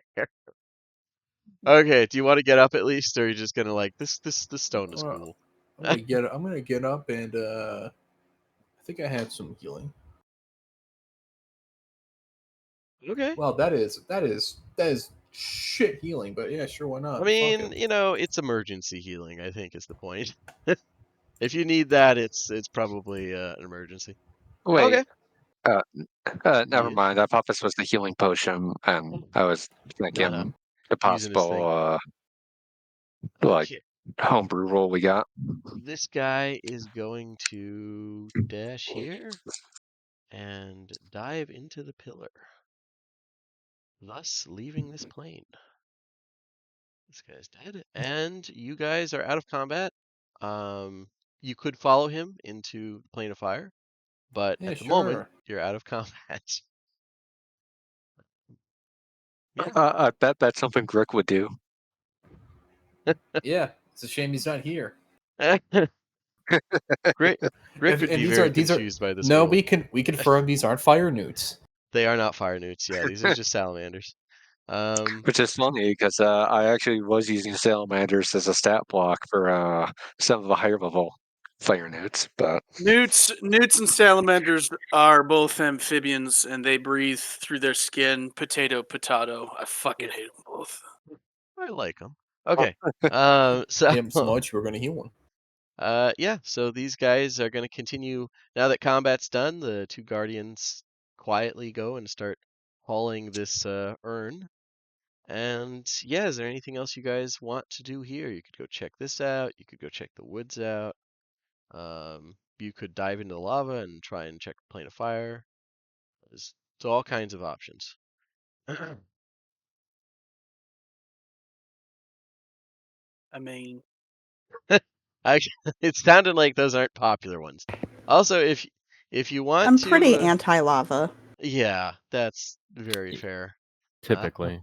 Okay, do you want to get up at least, or are you just gonna like this stone is cool? I'm gonna get up and I think I have some healing. Okay. Well, that is shit healing, but yeah, sure, why not? I mean, it's emergency healing, I think is the point. If you need that, it's probably an emergency. Wait, Okay. never Yeah. mind. I thought this was the healing potion, and I was thinking No. the Using his thing. possible like Okay. homebrew roll we got. This guy is going to dash here and dive into the pillar, thus leaving this plane. This guy's dead, and you guys are out of combat. You could follow him into the plane of fire, but Yeah, at the sure. moment you're out of combat. Yeah. I bet that's something Grick would do. Yeah, it's a shame he's not here. Rick would be very confused by this. No, riddle. we confirm these aren't fire newts. They are not fire newts. Yeah, these are just salamanders. Which is funny because I actually was using salamanders as a stat block for some of the higher level fire newts, but Newts and salamanders are both amphibians, and they breathe through their skin. Potato. I fucking hate them both. I like them. Okay. So Hate him so much we're gonna heal one. yeah. So these guys are going to continue now that combat's done. The two guardians quietly go and start hauling this urn. And yeah, is there anything else you guys want to do here? You could go check this out. You could go check the woods out. You could dive into the lava and try and check the plane of fire. There's all kinds of options. I mean, Actually, it sounded like those aren't popular ones. Also, if you want I'm to, pretty anti-lava. yeah, that's very fair. Typically.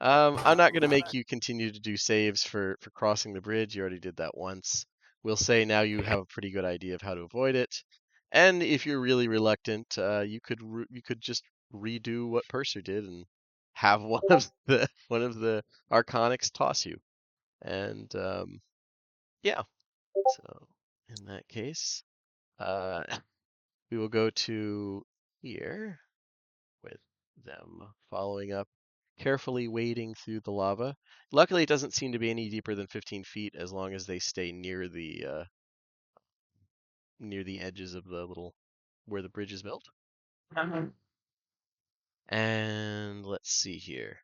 I'm not gonna make you continue to do saves for crossing the bridge. You already did that once. We'll say now you have a pretty good idea of how to avoid it. And if you're really reluctant, you could just redo what Purser did and have one of the Arconics toss you. And yeah. So in that case, we will go to here with them following up, carefully wading through the lava. Luckily, it doesn't seem to be any deeper than 15 feet as long as they stay near the edges of the little where the bridge is built. And let's see here.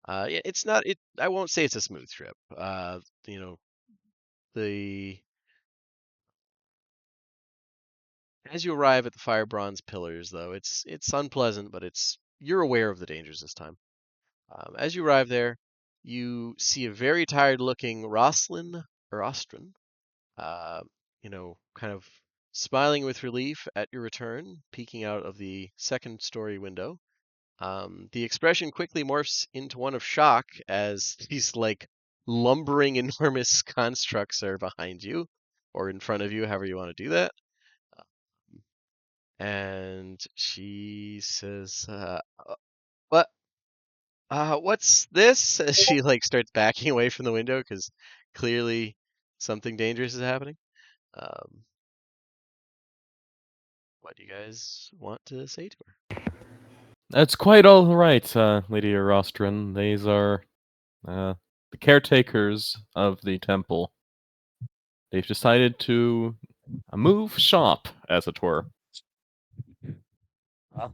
Yeah, it's not. I won't say it's a smooth trip. As you arrive at the fire bronze pillars, though, it's unpleasant, but you're aware of the dangers this time. As you arrive there, you see a very tired-looking Ostrin, kind of smiling with relief at your return, peeking out of the second-story window. The expression quickly morphs into one of shock as these lumbering enormous constructs are behind you, or in front of you, however you want to do that. And she says, "What? What's this?" As she starts backing away from the window because clearly something dangerous is happening. What do you guys want to say to her? That's quite all right, Lady Erostrin. These are the caretakers of the temple. They've decided to move shop, as it were.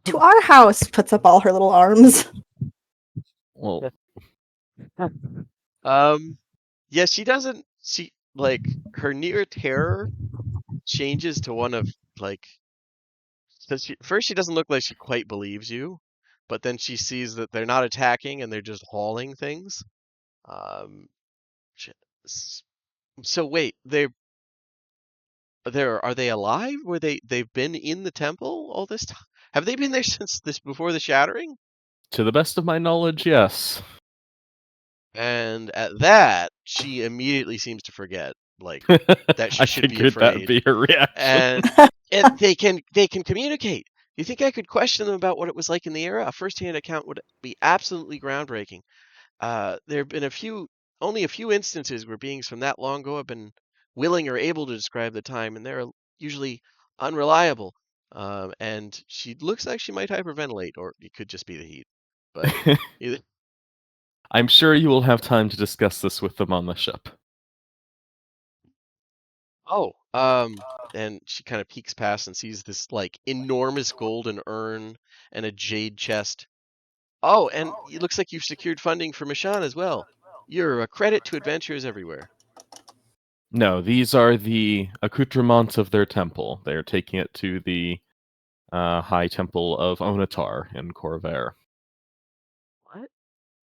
To our house, puts up all her little arms. Well, Yeah, she doesn't. She like her near terror changes to one of like. So first, she doesn't look like she quite believes you, but then she sees that they're not attacking and they're just hauling things. Um, sh- so wait, are they alive? They've been in the temple all this time? Have they been there since this before the shattering? To the best of my knowledge, yes. And at that, she immediately seems to forget like that she I should be figured that'd afraid. be her reaction. And they can communicate. You think I could question them about what it was like in the era? A first-hand account would be absolutely groundbreaking. There have been only a few instances where beings from that long ago have been willing or able to describe the time, and they're usually unreliable. And she looks like she might hyperventilate, or it could just be the heat. But either. I'm sure you will have time to discuss this with them on the ship. Oh, and she kind of peeks past and sees this like enormous golden urn and a jade chest. Oh, and it looks like you've secured funding for Mishann as well. You're a credit to adventurers everywhere. No, these are the accoutrements of their temple. They are taking it to the High Temple of Onatar in Corvair. What?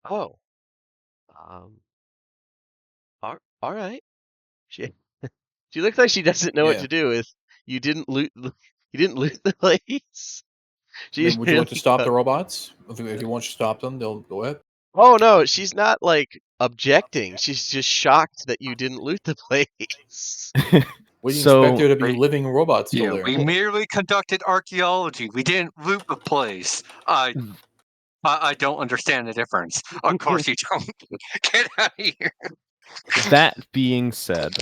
Oh, all right. She she looks like she doesn't know what Yeah. to do with you didn't loot the place. I She's mean, would you like to really stop the robots? If you want to stop them, they'll go ahead. Oh no, she's not like objecting. She's just shocked that you didn't loot the place. We didn't So- expect there to be living robots still Yeah, there. we merely conducted archaeology. We didn't loot the place. I don't understand the difference. Of course you don't. Get out of here. That being said,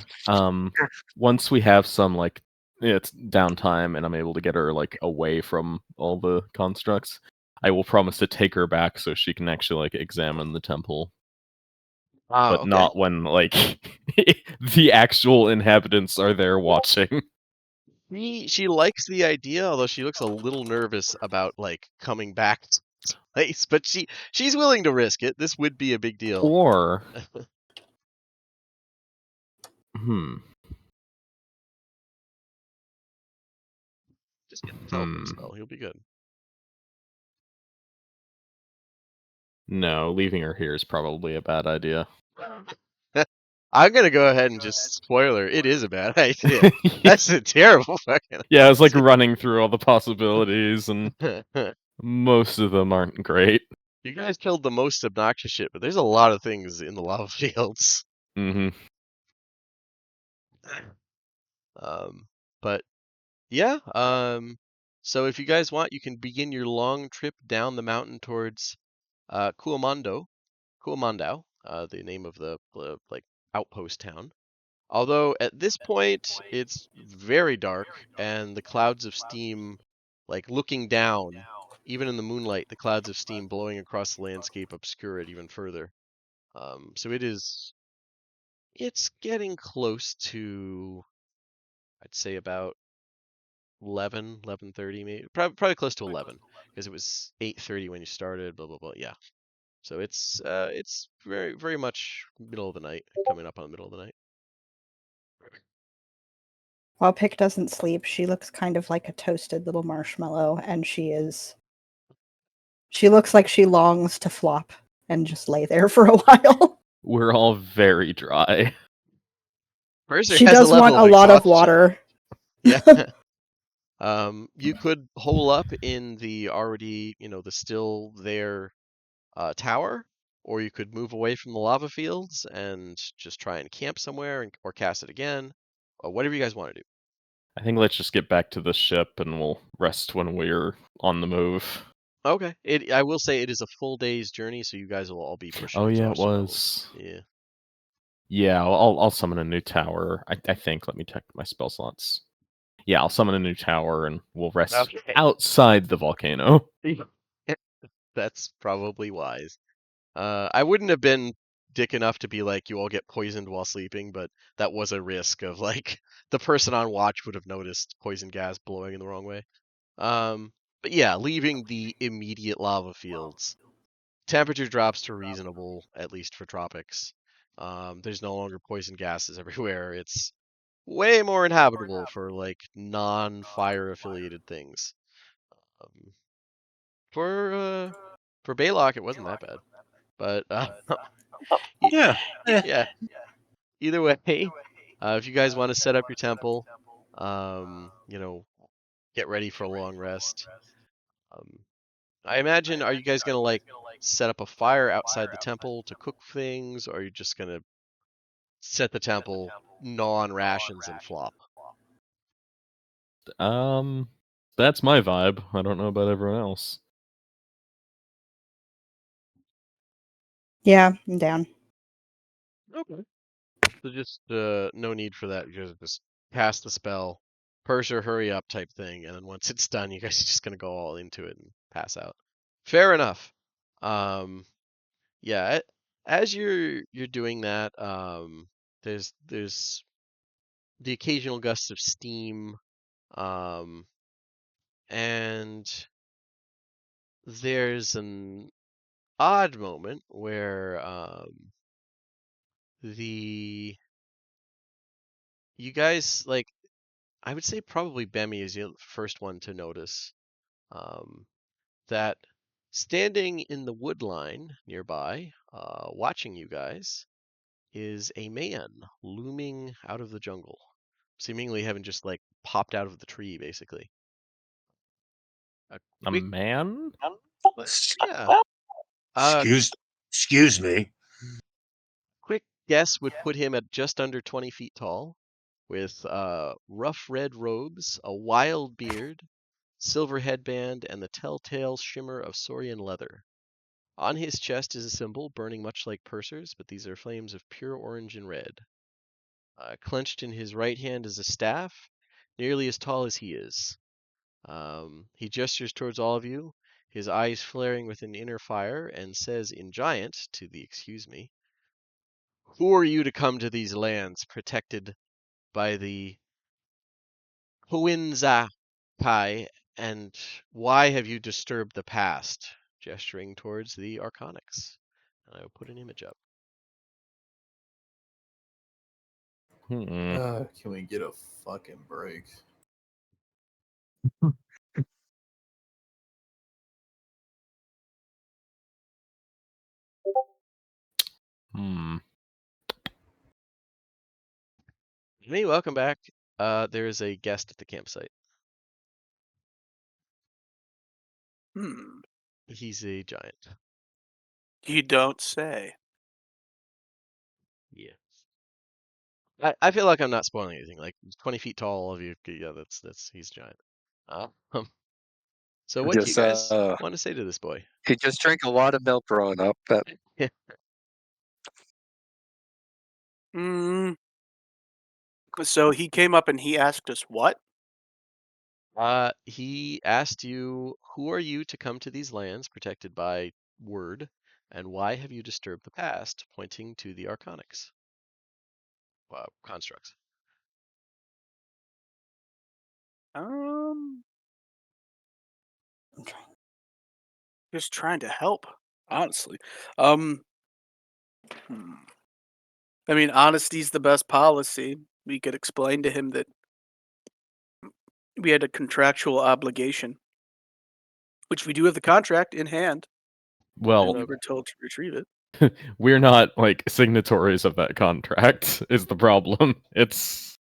once we have some like it's downtime and I'm able to get her like away from all the constructs, I will promise to take her back so she can actually like examine the temple, Oh, but okay. not when like the actual inhabitants are there watching. She likes the idea, although she looks a little nervous about like coming back to this place. But she's willing to risk it. This would be a big deal. Or Just get the teleport spell. He'll be good. No, leaving her here is probably a bad idea. I'm gonna go ahead and just spoiler. It is a bad idea. That's a terrible fucking. Yeah, I was like running through all the possibilities, and most of them aren't great. You guys killed the most obnoxious shit, but there's a lot of things in the lava fields. Mm-hmm. But yeah. So if you guys want, you can begin your long trip down the mountain towards Kuomandau, the name of the like outpost town. Although at this point it's very dark and the clouds of steam, like looking down, even in the moonlight, the clouds of steam blowing across the landscape obscure it even further. So it's getting close to, I'd say about 11:30 maybe, probably close to 11 because it was 8:30 when you started. Blah blah blah. Yeah. So it's very very much middle of the night, coming up on the middle of the night. While Pick doesn't sleep, she looks kind of like a toasted little marshmallow, and she looks like she longs to flop and just lay there for a while. We're all very dry. Mercer She has does a level want a lot of exhaustion. water. Yeah. You could hole up in the already, the still there tower, or you could move away from the lava fields and just try and camp somewhere or cast it again. Whatever you guys want to do. I think let's just get back to the ship and we'll rest when we're on the move. Okay. I will say it is a full day's journey, so you guys will all be pushing. Oh yeah, it exhaustion was. levels. Yeah. Yeah, I'll summon a new tower. I think. Let me check my spell slots. Yeah, I'll summon a new tower and we'll rest outside the volcano. That's probably wise. I wouldn't have been dick enough to be like, you all get poisoned while sleeping, but that was a risk of like the person on watch would have noticed poison gas blowing in the wrong way. But yeah, leaving the immediate lava fields, temperature drops to reasonable, at least for tropics. There's no longer poison gases everywhere. It's way more inhabitable for like non-fire affiliated things. Um, for Baylock, it wasn't that bad, but Yeah. yeah. Either way, if you guys want to set up your temple, get ready for a long rest. I imagine, are you guys gonna like set up a fire outside the temple to cook things, or are you just gonna set the temple non rations and flop? That's my vibe. I don't know about everyone else. Yeah, I'm down. Okay. So just no need for that. You guys just cast the spell, Purser, hurry up type thing, and then once it's done, you guys are just gonna go all into it and pass out. Fair enough. Yeah, as you're doing that, there's the occasional gusts of steam, and there's an odd moment where you guys like, I would say probably Bemi is the first one to notice that standing in the wood line nearby, watching you guys, is a man looming out of the jungle, seemingly having just like popped out of the tree, basically. A A quick, man? yeah. Excuse me. Quick guess would put him at just under 20 feet tall, with rough red robes, a wild beard, silver headband, and the telltale shimmer of Saurian leather. On his chest is a symbol burning much like Purser's, but these are flames of pure orange and red. Clenched in his right hand is a staff, nearly as tall as he is. He gestures towards all of you, his eyes flaring with an inner fire, and says in giant to the excuse me, "Who are you to come to these lands protected by the Huinza-Kai, and why have you disturbed the past?" Gesturing towards the Arconics. And I will put an image up. Hmm. Can we get a fucking break? Hmm. Hey, welcome back. There is a guest at the campsite. He's a giant. You don't say. Yeah. I feel like I'm not spoiling anything. Like 20 feet tall, all of you. Yeah, that's he's giant. So what do you Just guys want to say to this boy? he just drank a lot of milk growing up. But So he came up and he asked us what? He asked you, "Who are you to come to these lands protected by word, and why have you disturbed the past?" Pointing to the Arconics. Constructs. Just trying to help, honestly. I mean, honesty's the best policy. We could explain to him that we had a contractual obligation, which we do have the contract in hand, and Well, we were told to retrieve it. we're not like signatories of that contract. Is the problem? It's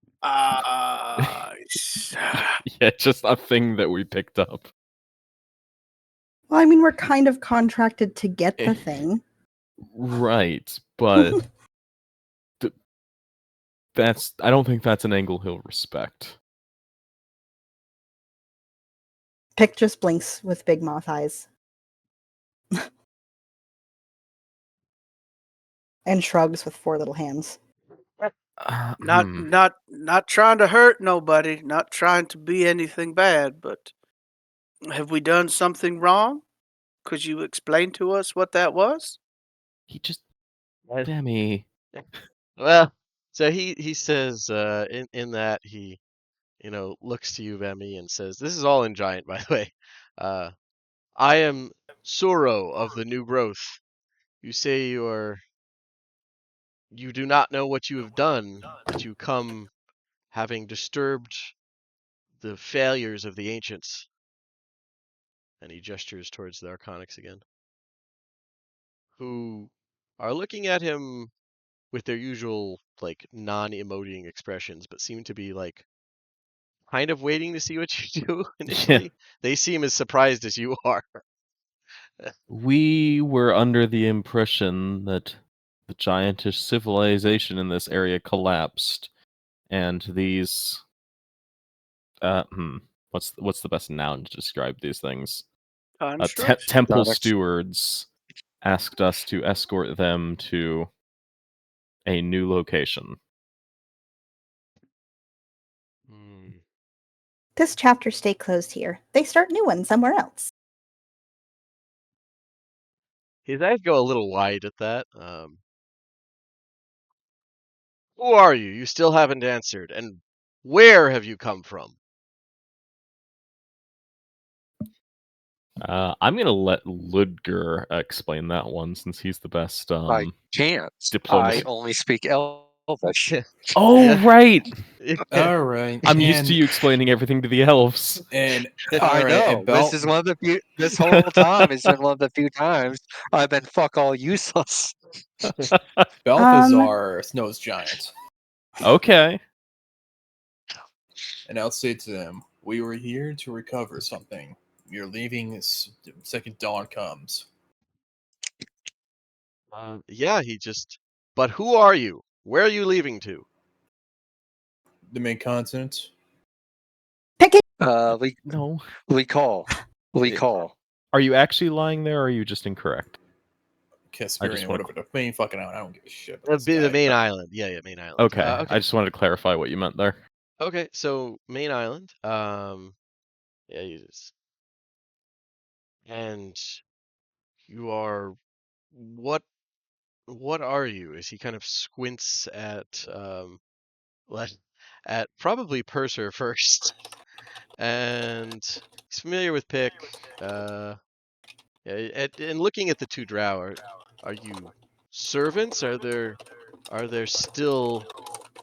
yeah, just a thing that we picked up. Well, I mean, we're kind of contracted to get the thing. Right, but I don't think that's an angle he'll respect. Pick just blinks with big moth eyes. And shrugs with four little hands. Not trying to hurt nobody, not trying to be anything bad, but have we done something wrong? Could you explain to us what that was? He just Demi. Well, so he says in that he looks to you, Vemi, and says, "This is all in giant, by the way. I am Suro of the New Growth. You say you do not know what you have done, but you come having disturbed the failures of the ancients. And he gestures towards the Arconics again, who are looking at him with their usual, like, non-emoting expressions, but seem to be, like, kind of waiting to see what you do initially. They seem as surprised as you are. We were under the impression that the giantish civilization in this area collapsed, and these what's the best noun to describe these things? Constructs? Temple Tectonics. stewards asked us to escort them to a new location. This chapter stay closed here. They start new ones somewhere else. His eyes go a little wide at that. Who are you? You still haven't answered. And where have you come from? I'm gonna let Ludger explain that one since he's the best. I can't. Diplomacy. I only speak Elvish. Oh, Yeah. right. All right. I'm used to you explaining everything to the elves. And I all right, know. and Bel- This is one of the few. This whole time has been one of the few times I've been fuck all useless. Balthazar knows giant, Okay. and I'll say to them, "We were here to recover something. We are leaving as the second dawn comes." Yeah, But who are you? Where are you leaving to? The main continent. Pick it. No. We call. Are you actually lying there, or are you just incorrect? Casperian, wanna- whatever the main fucking out. I don't give a shit. The main island. Yeah, main island. Okay. Okay. I just wanted to clarify what you meant there. Okay, so main island. Yeah, and you are what are you? As he kind of squints at at probably Purser first. And he's familiar with Pick. Yeah, and looking at the two drow, are you servants? Are there still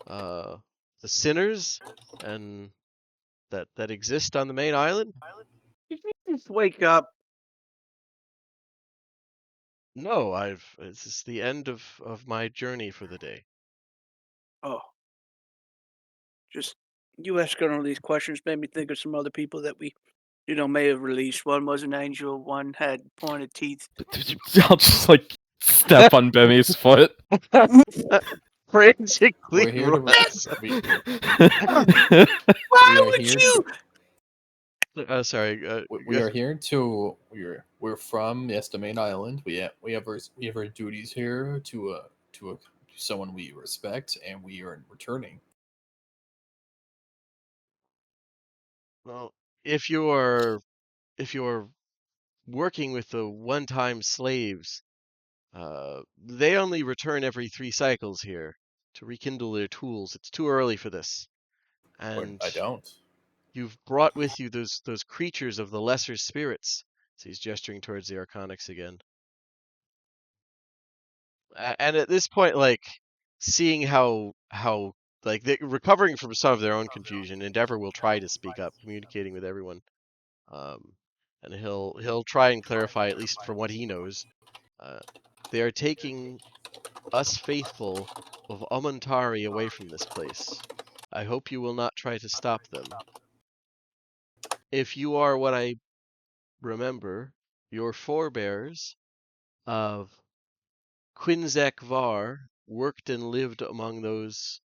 the sinners and that exist on the main island? Did you just wake up? No, this is the end of my journey for the day. Oh. Just you asking all these questions made me think of some other people that we, may have released. One was an angel, one had pointed teeth. I'll just step on Bemi's foot. Frantically We're here to runs. Why are would here you? Sorry. We are here to we're from the main island. We have our duties here to someone we respect, and we are returning. Well, if you're working with the one-time slaves, they only return every 3 cycles here to rekindle their tools. It's too early for this. And I don't. you've brought with you those creatures of the lesser spirits. So he's gesturing towards the Arconics again. And at this point, seeing how they're recovering from some of their own confusion, Endeavor will try to speak up, communicating with everyone. And he'll try and clarify, at least from what he knows. They are taking us faithful of Amuntari away from this place. I hope you will not try to stop them. If you are what I remember, your forebears of Quinzek Var worked and lived among those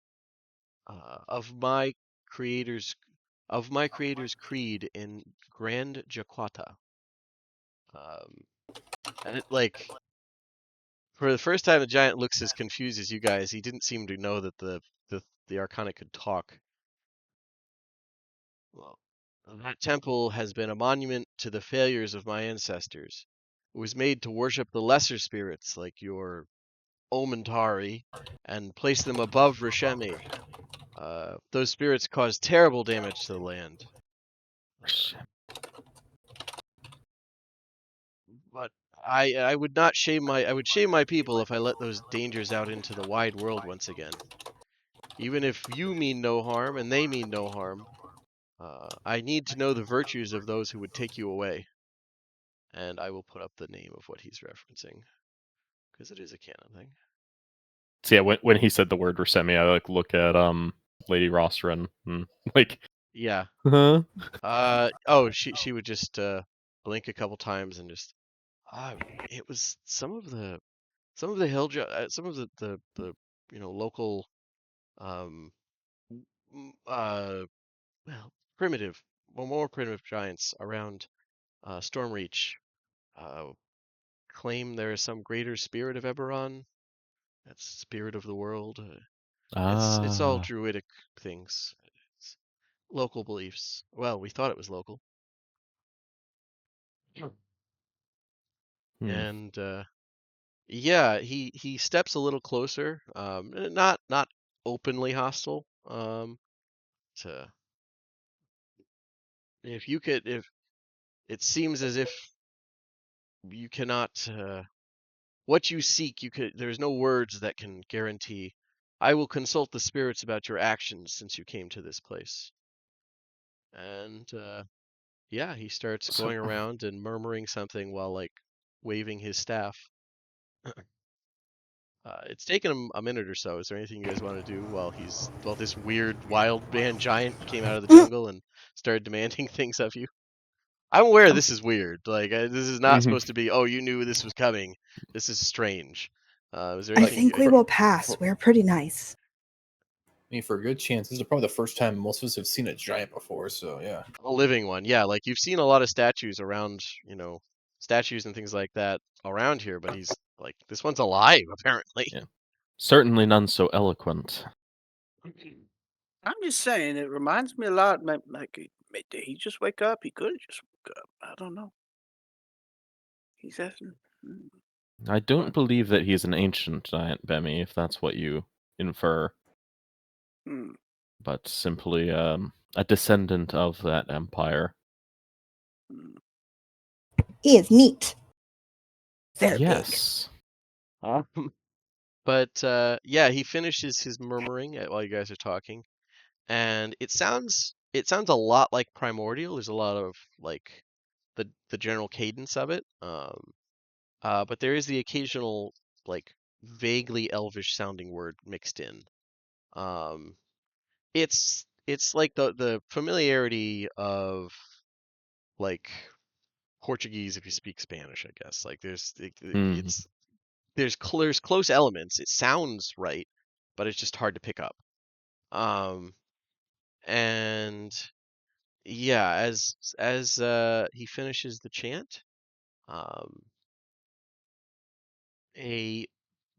of my creator's creed in Grand Jaquata. And it for the first time the giant looks as confused as you guys. He didn't seem to know that the Arcana could talk. Well, that temple has been a monument to the failures of my ancestors. It was made to worship the lesser spirits like your Omentari and place them above Rishemi. Those spirits caused terrible damage to the land. I would not shame I would shame my people if I let those dangers out into the wide world once again. Even if you mean no harm and they mean no harm, I need to know the virtues of those who would take you away. And I will put up the name of what he's referencing, because it is a canon thing. So yeah, when he said the word Resemi, I like look at Lady Rosrin and like, Yeah. huh? Oh, she would just blink a couple times and just it was some of the hill some of the local um well, primitive, more primitive giants around Stormreach uh, claim there is some greater spirit of Eberron. That's spirit of the world. It's all druidic things. It's local beliefs. Well, we thought it was local. And yeah, he steps a little closer. Not openly hostile. To if it seems as if you cannot what you seek, there's no words that can guarantee. I will consult the spirits about your actions since you came to this place. And yeah, he starts going around and murmuring something while like waving his staff. It's taken him a minute or so. Is there anything you guys want to do while this weird wild man giant came out of the jungle and started demanding things of you? I'm aware this is weird. Like this is not supposed to be. Oh, you knew this was coming. This is strange. Is there I anything? think we will pass. We're pretty nice. I mean, for a good chance, this is probably the first time most of us have seen a giant before. So yeah, A living one, yeah. Like you've seen a lot of statues around, statues and things like that around here, but he's like this one's alive apparently. Yeah. Certainly none so eloquent. I'm just saying, it reminds me a lot. Like, did he just wake up? He could have just woke up. I don't know. He's asking. I don't believe that he's an ancient giant, Bemi, if that's what you infer. But simply a descendant of that empire. He is neat. Very yes. big. But yeah, he finishes his murmuring while you guys are talking, and it sounds a lot like primordial. There's a lot of like the general cadence of it. But there is the occasional like vaguely elvish sounding word mixed in. It's like the familiarity of like Portuguese if you speak Spanish, I guess. Like there's close elements. It sounds right, but it's just hard to pick up. And yeah, as he finishes the chant, a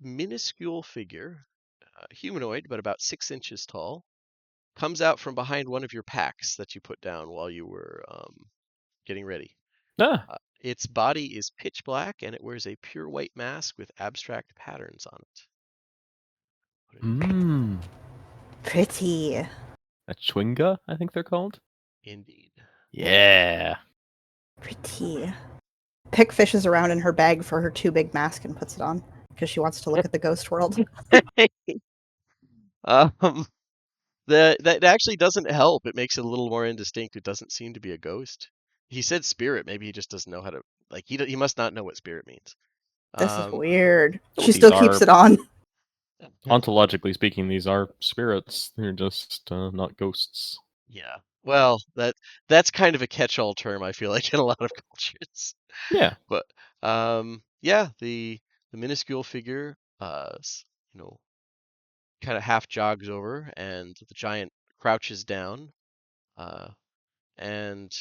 minuscule figure, humanoid, but about 6 inches tall, comes out from behind one of your packs that you put down while you were getting ready. Its body is pitch black, and it wears a pure white mask with abstract patterns on it. Pretty. A chwinga, I think they're called. Indeed. Yeah. Pretty. Pick fishes around in her bag for her too big mask and puts it on because she wants to look at the ghost world. That actually doesn't help. It makes it a little more indistinct. It doesn't seem to be a ghost. He said spirit. Maybe he just doesn't know how to. Like he must not know what spirit means. This is weird. She These still keeps it on. Ontologically speaking, these are spirits. They're just not ghosts. Yeah. Well, that's kind of a catch-all term, I feel like, in a lot of cultures. Yeah. But yeah, the minuscule figure, kind of half jogs over, and the giant crouches down, and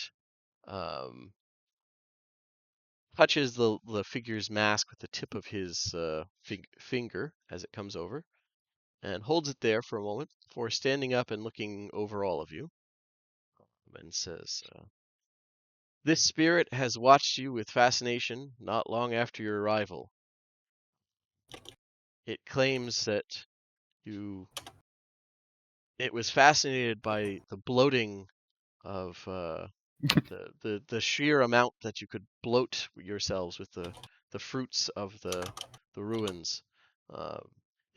touches the figure's mask with the tip of his finger as it comes over, and holds it there for a moment before standing up and looking over all of you, and says, "This spirit has watched you with fascination not long after your arrival. It claims that it was fascinated by the bloating of the sheer amount that you could bloat yourselves with the fruits of the ruins.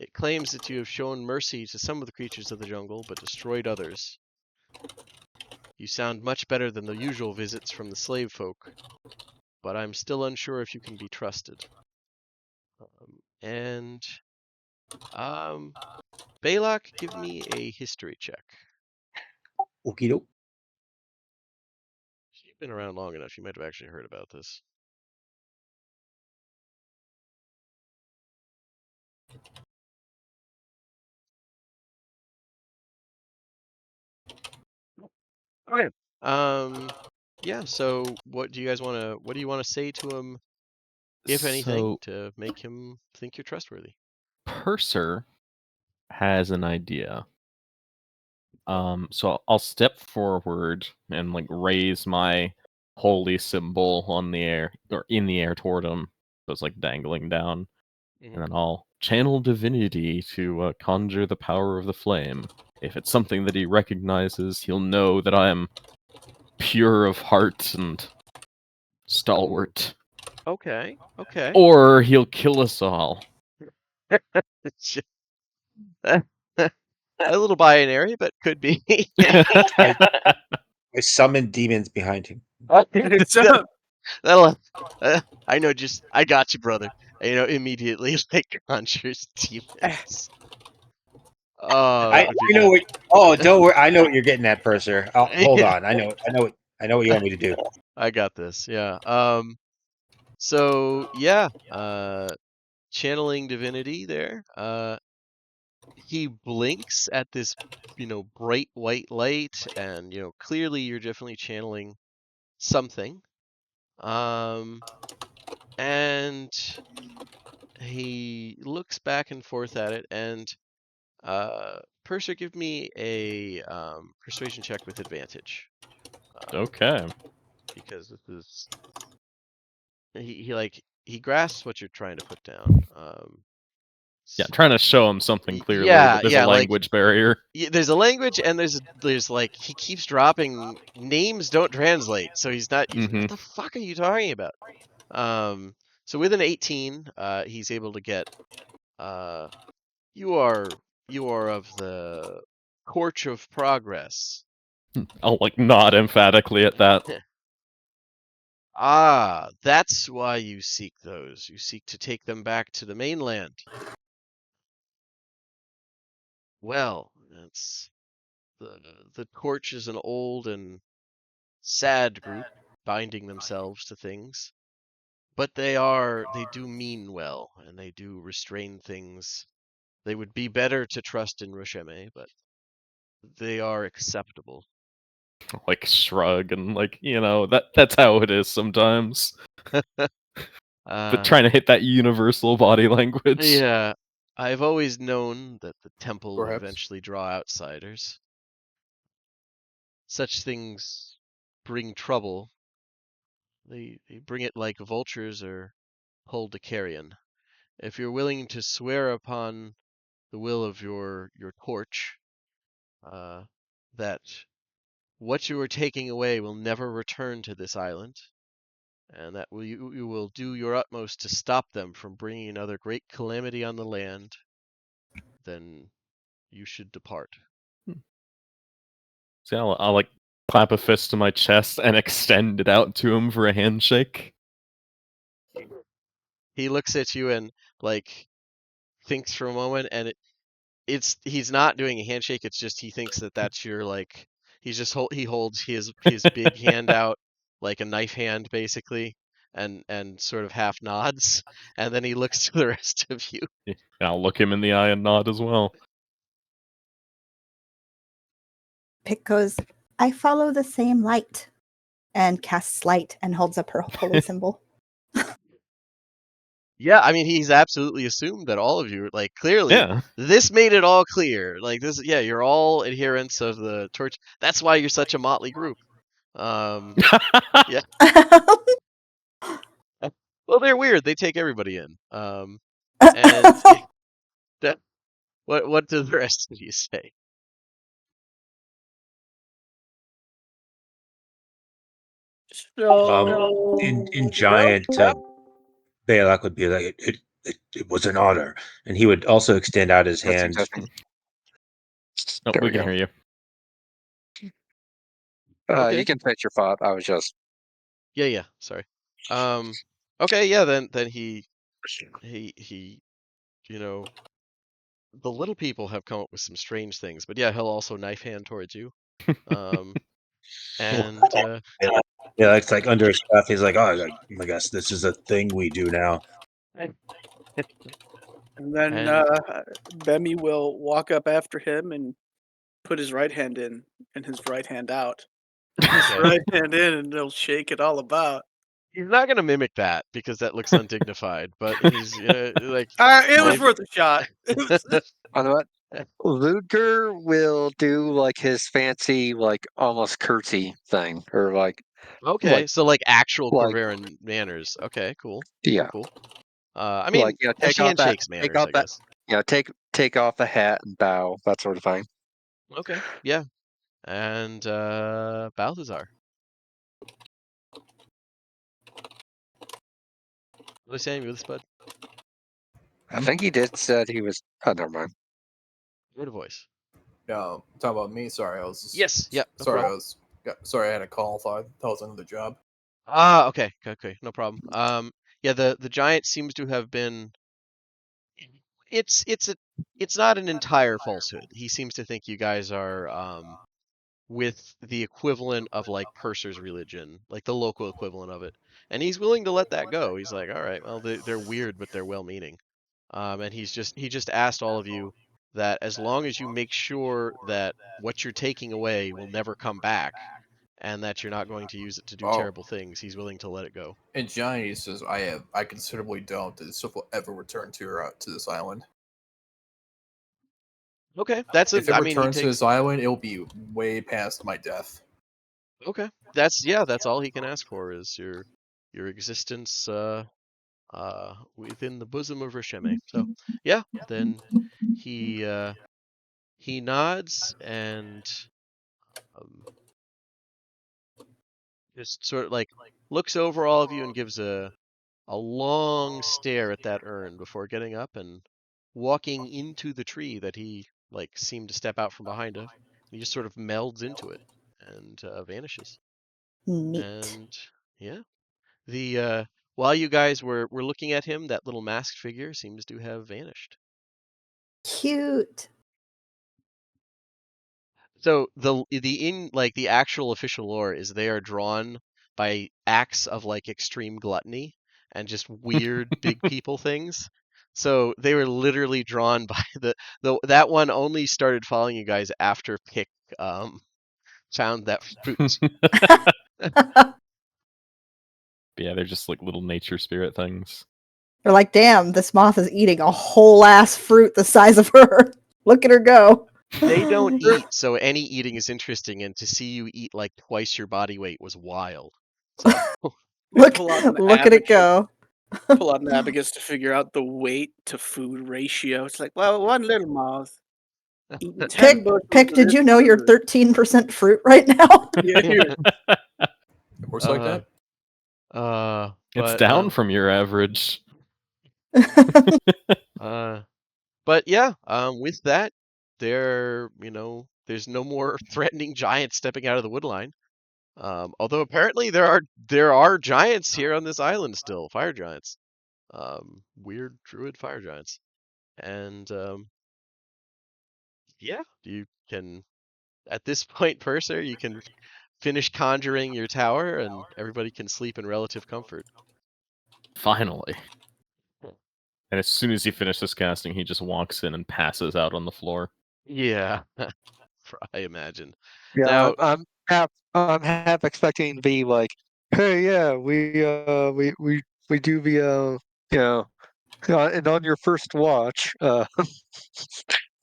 It claims that you have shown mercy to some of the creatures of the jungle, but destroyed others. You sound much better than the usual visits from the slave folk, but I'm still unsure if you can be trusted. Balak, give me a history check. Okie doke. You've been around long enough. You might have actually heard about this. Okay. Yeah. So, what do you guys want to? What do you want to say to him, if anything, So to make him think you're trustworthy? Purser has an idea. So I'll step forward and like raise my holy symbol on the air or in the air toward him. So it's like dangling down, and then I'll channel divinity to conjure the power of the flame. If it's something that he recognizes, he'll know that I am pure of heart and stalwart. Okay. Okay. Or he'll kill us all. A little binary, but could be. I summoned demons behind him. That'll. I know. I got you, brother. Immediately like conjures demons. I know what. Oh, don't worry. I know what you're getting at, Purser. Oh, hold on. I know what you want me to do. I got this. Yeah. So yeah. Channeling divinity there. He blinks at this, bright white light, and clearly you're definitely channeling something. And he looks back and forth at it, and Purser, give me a persuasion check with advantage. Okay. Because this is he grasps what you're trying to put down. Yeah, I'm trying to show him something clearly, Yeah, but there's yeah, a language barrier. there's a language, and there's like he keeps dropping names don't translate, so he's not. He's like, what the fuck are you talking about? So with an 18, he's able to get. You are of the Torch of Progress. I'll like nod emphatically at that. Ah, that's why you seek those. You seek to take them back to the mainland. Well, that's the Torch is an old and sad group binding themselves to things. But they do mean well, and they do restrain things. They would be better to trust in Rosheme, but they are acceptable. Like shrug and like, that's how it is sometimes. But trying to hit that universal body language. Yeah, I've always known that the temple would Perhaps. eventually draw outsiders. Such things bring trouble. They bring it like vultures are pulled to carrion. If you're willing to swear upon the will of your torch, that what you are taking away will never return to this island, and that you will do your utmost to stop them from bringing another great calamity on the land, then you should depart. See, I'll like clap a fist to my chest and extend it out to him for a handshake. He looks at you and like thinks for a moment, and he's not doing a handshake. It's just he thinks that that's your like. He holds his big hand out like a knife hand basically, and sort of half nods, and then he looks to the rest of you. Yeah, I'll look him in the eye and nod as well. Pick goes, I follow the same light, and casts light and holds up her holy symbol. Yeah, I mean, he's absolutely assumed that all of you, like, clearly, Yeah. this made it all clear. Like, this, yeah, you're all adherents of the torch. That's why you're such a motley group. Yeah. Well, they're weird. They take everybody in. And what do the rest of you say? In giant Balak would be like, it was an honor, and he would also extend out his hand. Oh, There we we can go. hear you. Okay. You can finish your thought. I was just. Yeah. Sorry. Okay. Yeah. Then he, you know, the little people have come up with some strange things, but yeah, he'll also knife hand towards you. And Yeah, it's like under his breath, he's like, "Oh my gosh, this is a thing we do now." And then And- Bemmy will walk up after him and put his right hand in and his right hand out. His Okay. right hand in, and he'll shake it all about. he's not gonna mimic that because that looks undignified. But he's like, It was maybe- worth a shot. It was- You know what? Ludger will do like his fancy, like almost curtsy thing, or like okay, so like actual like- Corvaran manners. Okay, cool. yeah, Cool. I mean, like take off that, handshakes manners, I guess. take off the hat and bow, that sort of thing. Okay, yeah. And Balthazar. What are they saying with this, bud? I think he did said he was. Oh, never mind. What a voice. Talk about me. Sorry, I was. Yes, yeah, no sorry, problem. Sorry, I had a call. Thought that was another job. Okay, no problem. Yeah, the giant seems to have been. It's not an entire falsehood. He seems to think you guys are with the equivalent of like Purser's religion, like the local equivalent of it, and he's willing to let that go. He's like, all right, well, they're weird, but they're well-meaning. And he just asked all of you that as long as you make sure that what you're taking away will never come back, and that you're not going to use it to do terrible things, he's willing to let it go. And Johnny says, I considerably doubt that this stuff will ever return to this island. Okay, If it returns to this island, it'll be way past my death. Okay, that's all he can ask for is your existence within the bosom of Risheme. So yeah, then he nods and just sort of like looks over all of you and gives a long stare at that urn before getting up and walking into the tree that he like seemed to step out from behind of. He just sort of melds into it and vanishes. Neat. And yeah, the while you guys were looking at him, that little masked figure seems to have vanished. Cute. So the actual official lore is they are drawn by acts of like extreme gluttony and just weird big people things. So they were literally drawn by that one only started following you guys after Pick found that fruit. Yeah, they're just like little nature spirit things. They're like, damn, this moth is eating a whole ass fruit the size of her. Look at her go. They don't eat, so any eating is interesting, and to see you eat like twice your body weight was wild. So Look pull out an at it go. Pull out an abacus to figure out the weight to food ratio. It's like, well, one little mouse eating 10 bushels Pick, of did this you know you're food. 13% fruit right now? Yeah, here. It works like that. It's but, down from your average. But yeah, with that, there's no more threatening giants stepping out of the woodline. Although apparently there are giants here on this island still, fire giants. Weird druid fire giants. And yeah, you can at this point, Purser, you can finish conjuring your tower and everybody can sleep in relative comfort. Finally. And as soon as he finishes casting, he just walks in and passes out on the floor. Yeah. I imagine. Yeah, Now, I'm half expecting to be like, hey, yeah, we do the and on your first watch,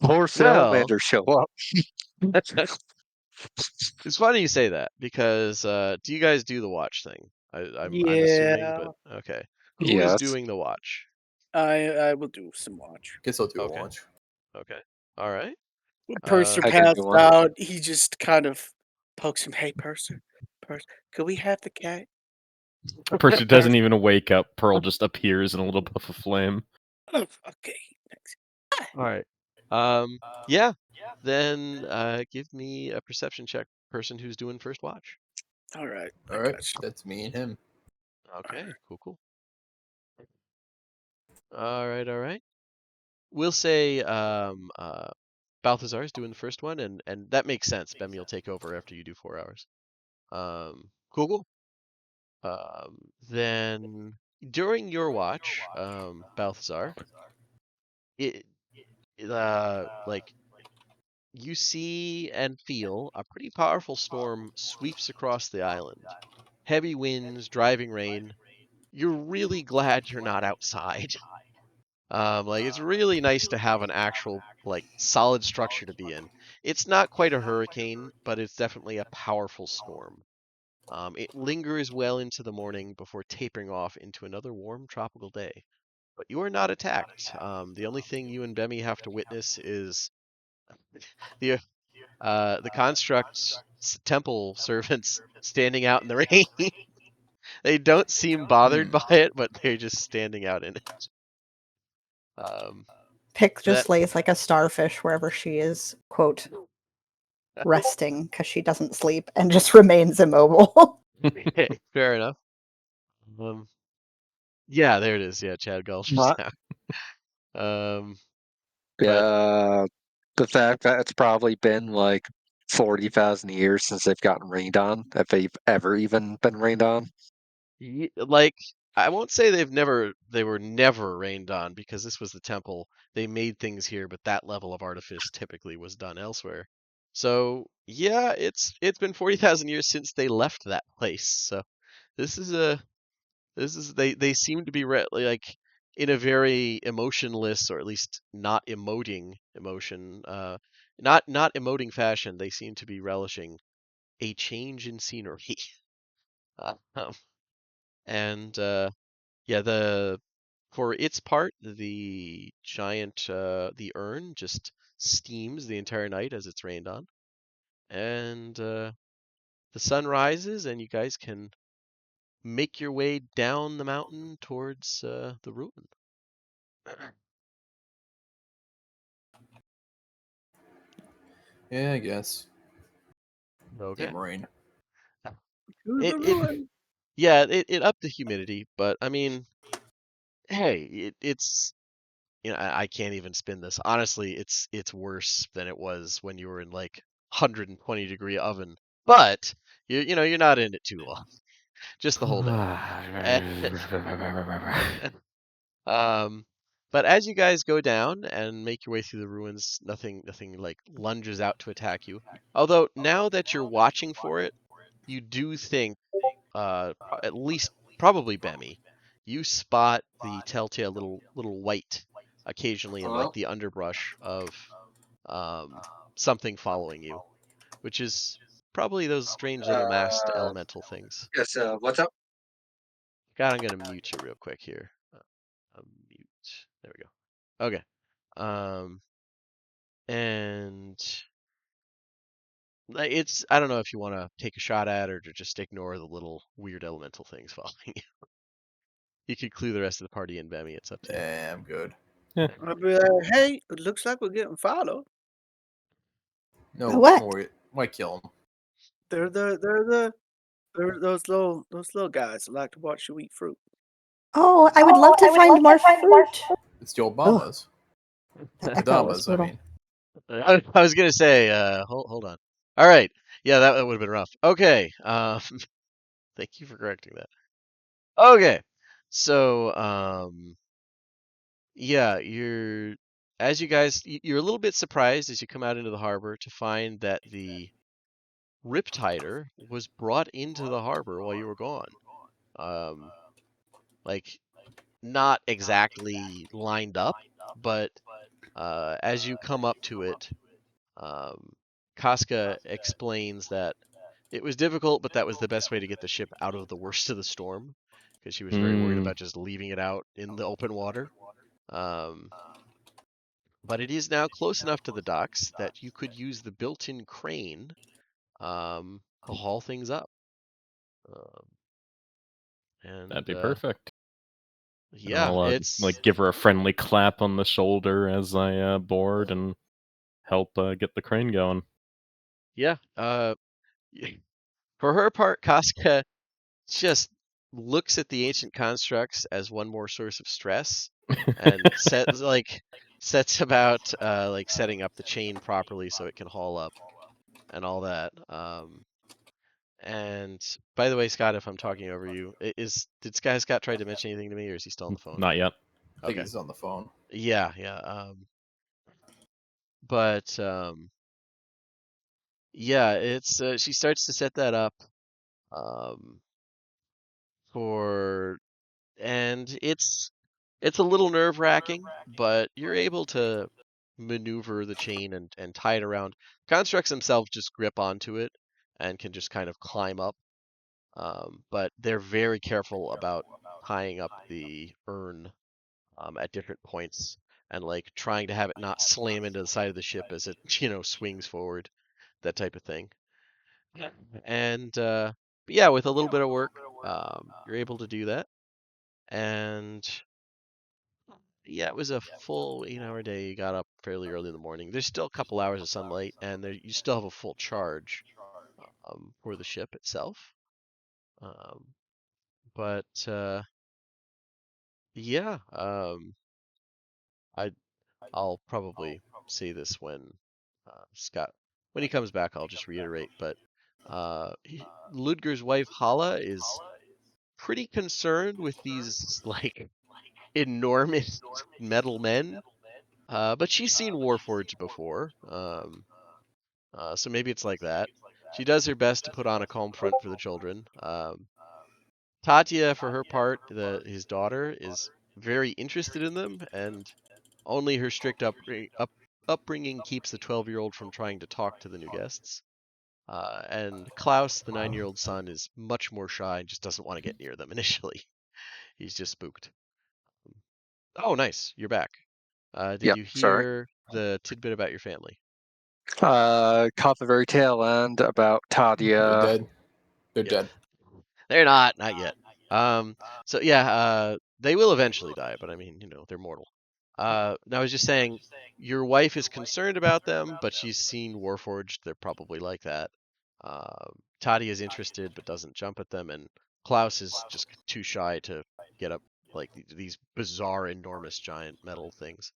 more salamanders show up. it's funny you say that because do you guys do the watch thing? I'm assuming, but okay. Who is Yes. doing the watch? I will do some watch. Guess I'll do Okay. a watch. Okay. All right. When Purser I can do passed one. out, he just kind of pokes him. Hey, Purser, could we have the cat? Percy doesn't even wake up. Pearl just appears in a little puff of flame. Oh, okay. Thanks. All right. Yeah. Then give me a perception check, person who's doing first watch. All right. All right, that's me and him. Okay, cool. All right. We'll say Balthazar is doing the first one, and that makes sense. Bemmy will take over after you do 4 hours. Cool. Then during your watch, Balthazar, like you see and feel a pretty powerful storm sweeps across the island. Heavy winds, driving rain. You're really glad you're not outside. Like it's really nice to have an actual like solid structure to be in. It's not quite a hurricane, but it's definitely a powerful storm. It lingers well into the morning before tapering off into another warm tropical day. But you are not attacked. The only thing you and Bemmy have to witness is the construct's temple servants standing out in the rain. They don't seem bothered by it, but they're just standing out in it. Pick that- just lays like a starfish wherever she is, quote, resting because she doesn't sleep and just remains immobile. Okay, fair enough. Yeah, there it is. Yeah, Chad Gulch is What? down. Yeah, the fact that it's probably been like 40,000 years since they've gotten rained on, if they've ever even been rained on. Like I won't say they were never rained on because this was the temple. They made things here, but that level of artifice typically was done elsewhere. So yeah, it's been 40,000 years since they left that place. So this is they seem to be like in a very emotionless, or at least not emoting emotion, not emoting fashion. They seem to be relishing a change in scenery. Um, and yeah, for its part, the giant the urn just steams the entire night as it's rained on, and the sun rises, and you guys can make your way down the mountain towards the ruin. Yeah, I guess. Okay. Damn rain. To the It ruin. yeah, it upped the humidity, but I mean, hey, it's I can't even spin this. Honestly, it's worse than it was when you were in like 120-degree oven. But you're not in it too long, just the whole day. Um, but as you guys go down and make your way through the ruins, nothing like lunges out to attack you. Although now that you're watching for it, you do think, at least probably Bemmy, you spot the telltale little white occasionally in like the underbrush of something following you, which is probably those strange little masked elemental things. Yes, what's up? God, I'm gonna mute you real quick here. Mute. There we go. Okay. And it's I don't know if you want to take a shot at or to just ignore the little weird elemental things following you. You could clue the rest of the party in, Bemmy. It's up to you. Yeah, I'm good. I'll be like, hey, it looks like we're getting followed. No, What? don't worry. Might kill him. They're those little guys that like to watch you eat fruit. Oh, I would love to find more fruit. It's the Obamas. That echo was Adamas, I brutal. mean. I was gonna say, hold on. All right, yeah, that would have been rough. Okay, thank you for correcting that. Okay, so yeah, as you guys, you're a little bit surprised as you come out into the harbor to find that the Riptider was brought into the harbor while you were gone. Like not exactly lined up, but as you come up to it, Casca explains that it was difficult, but that was the best way to get the ship out of the worst of the storm, because she was very worried about just leaving it out in the open water. But it is now close enough to the docks that you could use the built-in crane to haul things up. And That'd be perfect. And yeah, I'll it's like give her a friendly clap on the shoulder as I board and help get the crane going. yeah. For her part, Casca just looks at the ancient constructs as one more source of stress, and sets about like setting up the chain properly so it can haul up and all that. And by the way, Scott, if I'm talking over you, did Scott try to mention anything to me, or is he still on the phone? Not yet. I think Okay. he's on the phone. Yeah. But yeah, it's she starts to set that up um, for, and it's a little nerve-wracking, but you're able to maneuver the chain and tie it around. Constructs themselves just grip onto it and can just kind of climb up, but they're very careful about tying up the urn at different points and like trying to have it not slam into the side of the ship as it swings forward, that type of thing. And but yeah, with a little bit of work, you're able to do that. And yeah, it was a full 8-hour day. You got up fairly early in the morning. There's still a couple hours of sunlight, and you still have a full charge for the ship itself. But yeah, I'll probably say this when Scott, when he comes back, I'll just reiterate. But Ludger's wife Hala is pretty concerned with these like enormous metal men. But she's seen Warforged before, so maybe it's like that. She does her best to put on a calm front for the children. Tatia, for her part, his daughter, is very interested in them, and only her strict upbringing keeps the 12-year-old from trying to talk to the new guests. And Klaus, the 9-year-old son, is much more shy and just doesn't want to get near them initially. He's just spooked. Oh, nice. You're back. Did Yep, you sorry. hear the tidbit about your family? Caught the very tail end about They're Tadia. dead. They're Yeah. dead. They're not yet. So yeah, they will eventually die, but I mean, they're mortal. Now I was just saying, your wife is concerned about them, but she's seen Warforged. They're probably like that. Toddy is interested, but doesn't jump at them, and Klaus is just too shy to get up like these bizarre, enormous, giant metal things.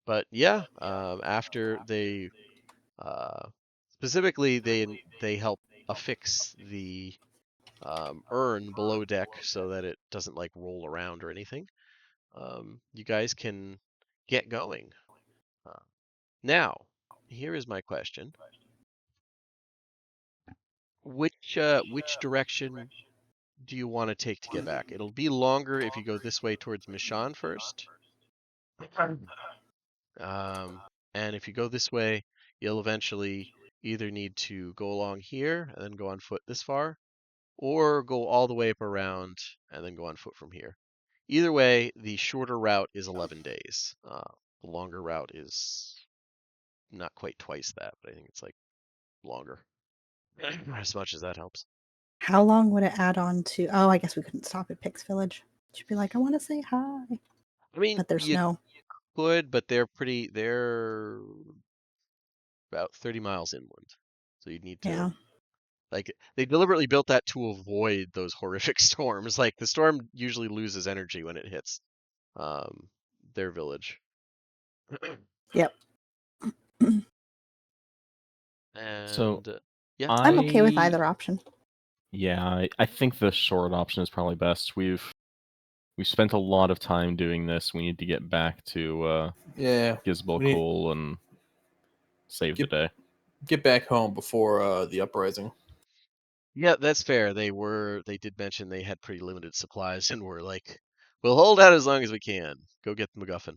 But yeah, after they specifically they help affix the urn below deck so that it doesn't like roll around or anything. You guys can get going. Now, here is my question: which direction do you want to take to get back? It'll be longer if you go this way towards Mishann first. And if you go this way, you'll eventually either need to go along here and then go on foot this far, or go all the way up around and then go on foot from here. Either way, the shorter route is 11 days. The longer route is not quite twice that, but I think it's like longer. As much as that helps. How long would it add on to? Oh, I guess we couldn't stop at Pix Village. She'd be like, I want to say hi. I mean, But there's you no. could, but they're about 30 miles inland. So you'd need to, Yeah. like, they deliberately built that to avoid those horrific storms. Like, the storm usually loses energy when it hits their village. Yep. And yeah, I'm okay with either option. Yeah, I think the short option is probably best. We've spent a lot of time doing this. We need to get back to Yeah. Gizbalkul and save the day. Get back home before the uprising. Yeah, that's fair. They did mention they had pretty limited supplies and were like, we'll hold out as long as we can. Go get the MacGuffin.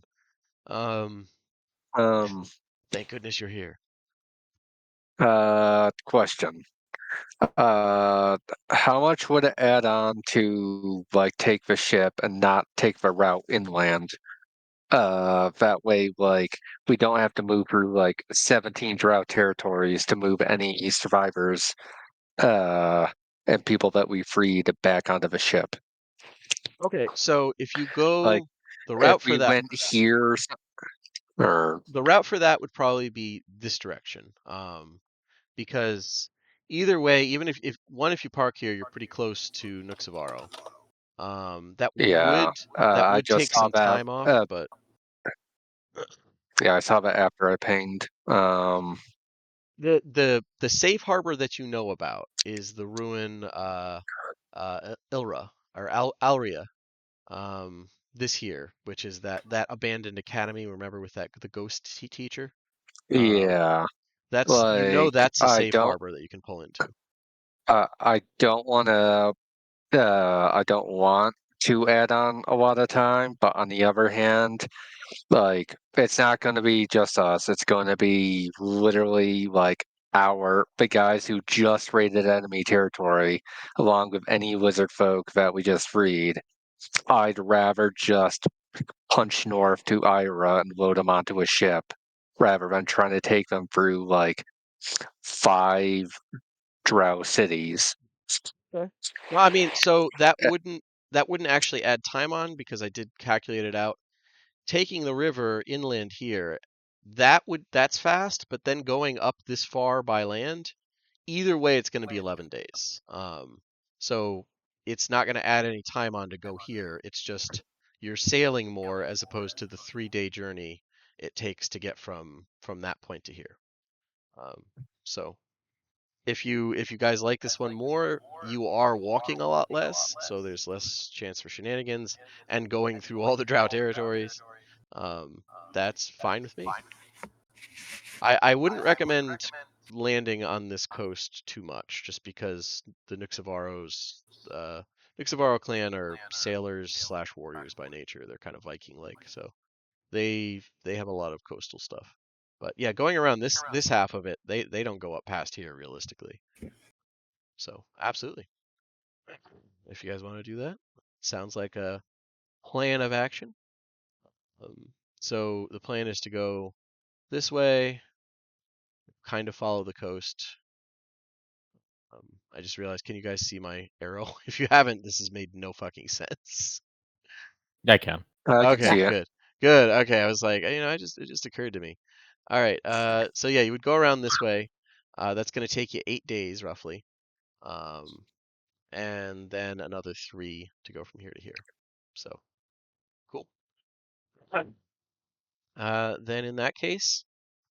Thank goodness you're here. Question. How much would it add on to like take the ship and not take the route inland? That way, like we don't have to move through like 17 drought territories to move any survivors and people that we freed back onto the ship. Okay, so if you go Like, the if route for we that, went here, or the route for that would probably be this direction. Because either way, even if you park here, you're pretty close to Nuxavaro. That yeah, I would just take saw some that. time off, but Yeah, I saw that after I pinged. the safe harbor that you know about is the ruin Ilra or Alria this year, which is that abandoned academy. Remember with the ghost teacher? Yeah, That's like that's a safe harbor that you can pull into. I don't want to. I don't want to add on a lot of time, but on the other hand, like it's not going to be just us. It's going to be literally like the guys who just raided enemy territory, along with any lizard folk that we just freed. I'd rather just punch north to Ira and load them onto a ship, rather than trying to take them through like 5 drow cities. Okay. Well, I mean, so that wouldn't actually add time on because I did calculate it out. Taking the river inland here, that's fast, but then going up this far by land, either way it's going to be 11 days. So it's not going to add any time on to go here. It's just you're sailing more as opposed to the 3-day journey it takes to get from that point to here. So if you guys like this one more, you are walking a lot less, so there's less chance for shenanigans and going through all the drow territories. That's fine with me. I wouldn't recommend landing on this coast too much, just because the Nixavaro clan are sailors slash warriors by nature. They're kind of Viking-like, so they have a lot of coastal stuff. But yeah, going around this half of it, they don't go up past here realistically. So absolutely, if you guys want to do that, sounds like a plan of action. So the plan is to go this way, kind of follow the coast. I just realized, can you guys see my arrow? If you haven't, this has made no fucking sense. I can. I can Okay, see it. good. Good. Okay, I was like, it just occurred to me. All right. So yeah, you would go around this way. That's going to take you 8 days roughly. And then another 3 to go from here to here. So, cool. Then in that case,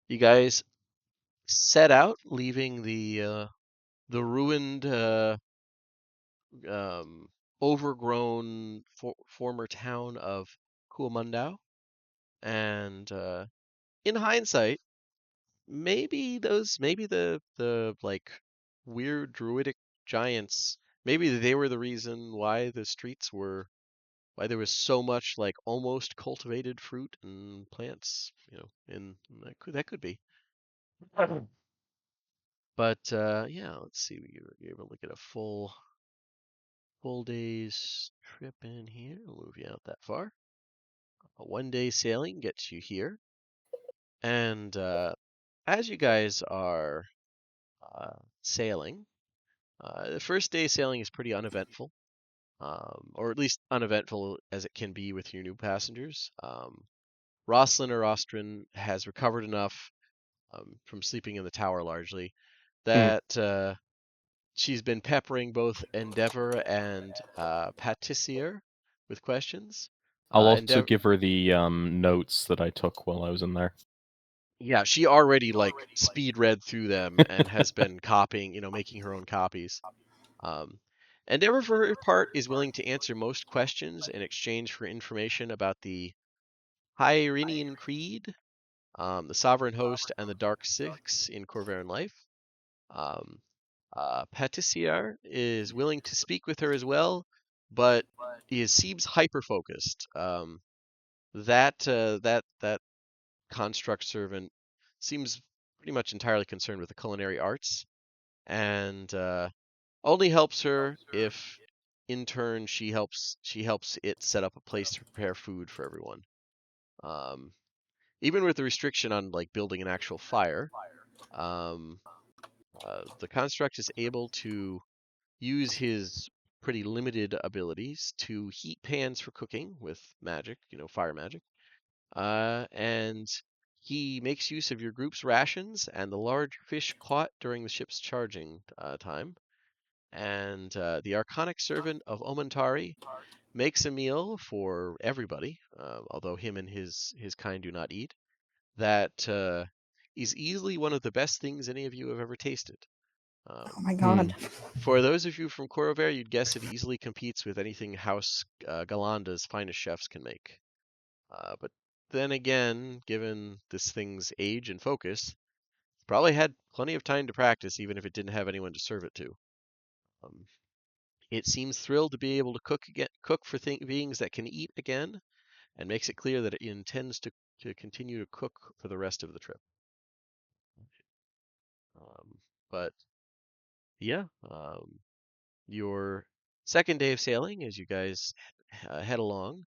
you guys set out, leaving the ruined, overgrown former town of Kuomandao. And in hindsight, maybe the like weird druidic giants, maybe they were the reason why why there was so much like almost cultivated fruit and plants, in that could be. But yeah, let's see. We're able to look at a full day's trip in here. We'll move you out that far. A 1-day sailing gets you here, and as you guys are sailing, the first day sailing is pretty uneventful, or at least uneventful as it can be with your new passengers. Roslyn or Ostrin has recovered enough from sleeping in the tower largely that she's been peppering both Endeavor and Patissier with questions. I'll also Endeavor, give her the notes that I took while I was in there. yeah, she already like speed read through them and has been copying, making her own copies. Um, Endeavor, for her part, is willing to answer most questions in exchange for information about the Hyrenian Creed, the Sovereign Host, and the Dark Six in Corvair Life. Patissier is willing to speak with her as well, but seems hyper focused. That construct servant seems pretty much entirely concerned with the culinary arts, and only helps her if, in turn, she helps it set up a place to prepare food for everyone. Um, Even with the restriction on like building an actual fire, the construct is able to use his pretty limited abilities to heat pans for cooking with magic, fire magic. And he makes use of your group's rations and the large fish caught during the ship's charging time. And the Archonic Servant of Omentari makes a meal for everybody, although him and his kind do not eat, that is easily one of the best things any of you have ever tasted. Oh my god. For those of you from Corover, you'd guess it easily competes with anything House Galanda's finest chefs can make. But then again, given this thing's age and focus, it's probably had plenty of time to practice, even if it didn't have anyone to serve it to. It seems thrilled to be able to cook for beings that can eat again, and makes it clear that it intends to continue to cook for the rest of the trip. But yeah, your second day of sailing, as you guys head along,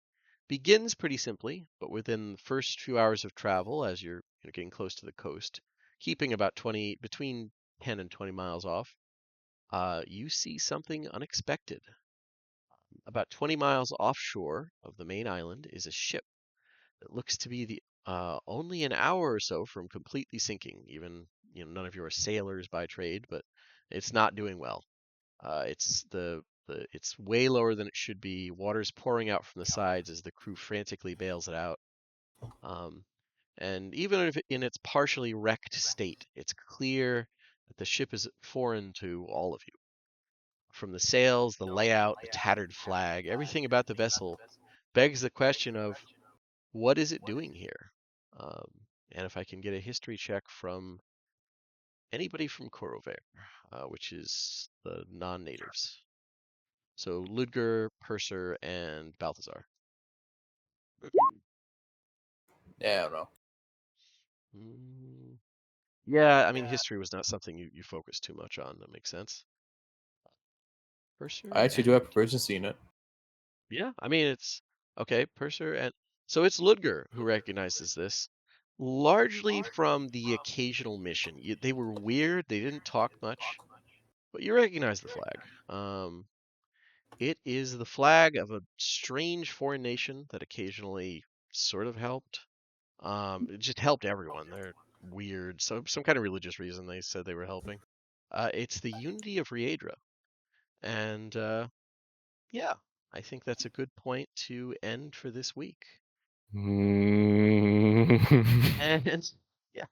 begins pretty simply, but within the first few hours of travel, as you're getting close to the coast, keeping about between 10 and 20 miles off, you see something unexpected. About 20 miles offshore of the main island is a ship that looks to be only an hour or so from completely sinking. Even none of you are sailors by trade, but it's not doing well. It's way lower than it should be. Water's pouring out from the sides as the crew frantically bails it out. And even if in its partially wrecked state, it's clear that the ship is foreign to all of you. From the sails, the layout, the tattered flag, everything about the vessel begs the question of what is it doing here? And if I can get a history check from anybody from Corover, which is the non-natives. So Ludger, Purser, and Balthazar. Yeah, I don't know. Yeah, I mean, history was not something you focused too much on. That makes sense. Purser. I actually do have proficiency in it. Yeah, I mean, it's okay. Purser and so it's Ludger who recognizes this, largely from the occasional mission. They were weird. They didn't talk much, but you recognize the flag. It is the flag of a strange foreign nation that occasionally sort of helped. It just helped everyone. They're weird. So some kind of religious reason they said they were helping. It's the Unity of Riedra. And yeah, I think that's a good point to end for this week. And yeah,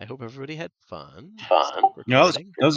I hope everybody had fun. Stop No, recording. that was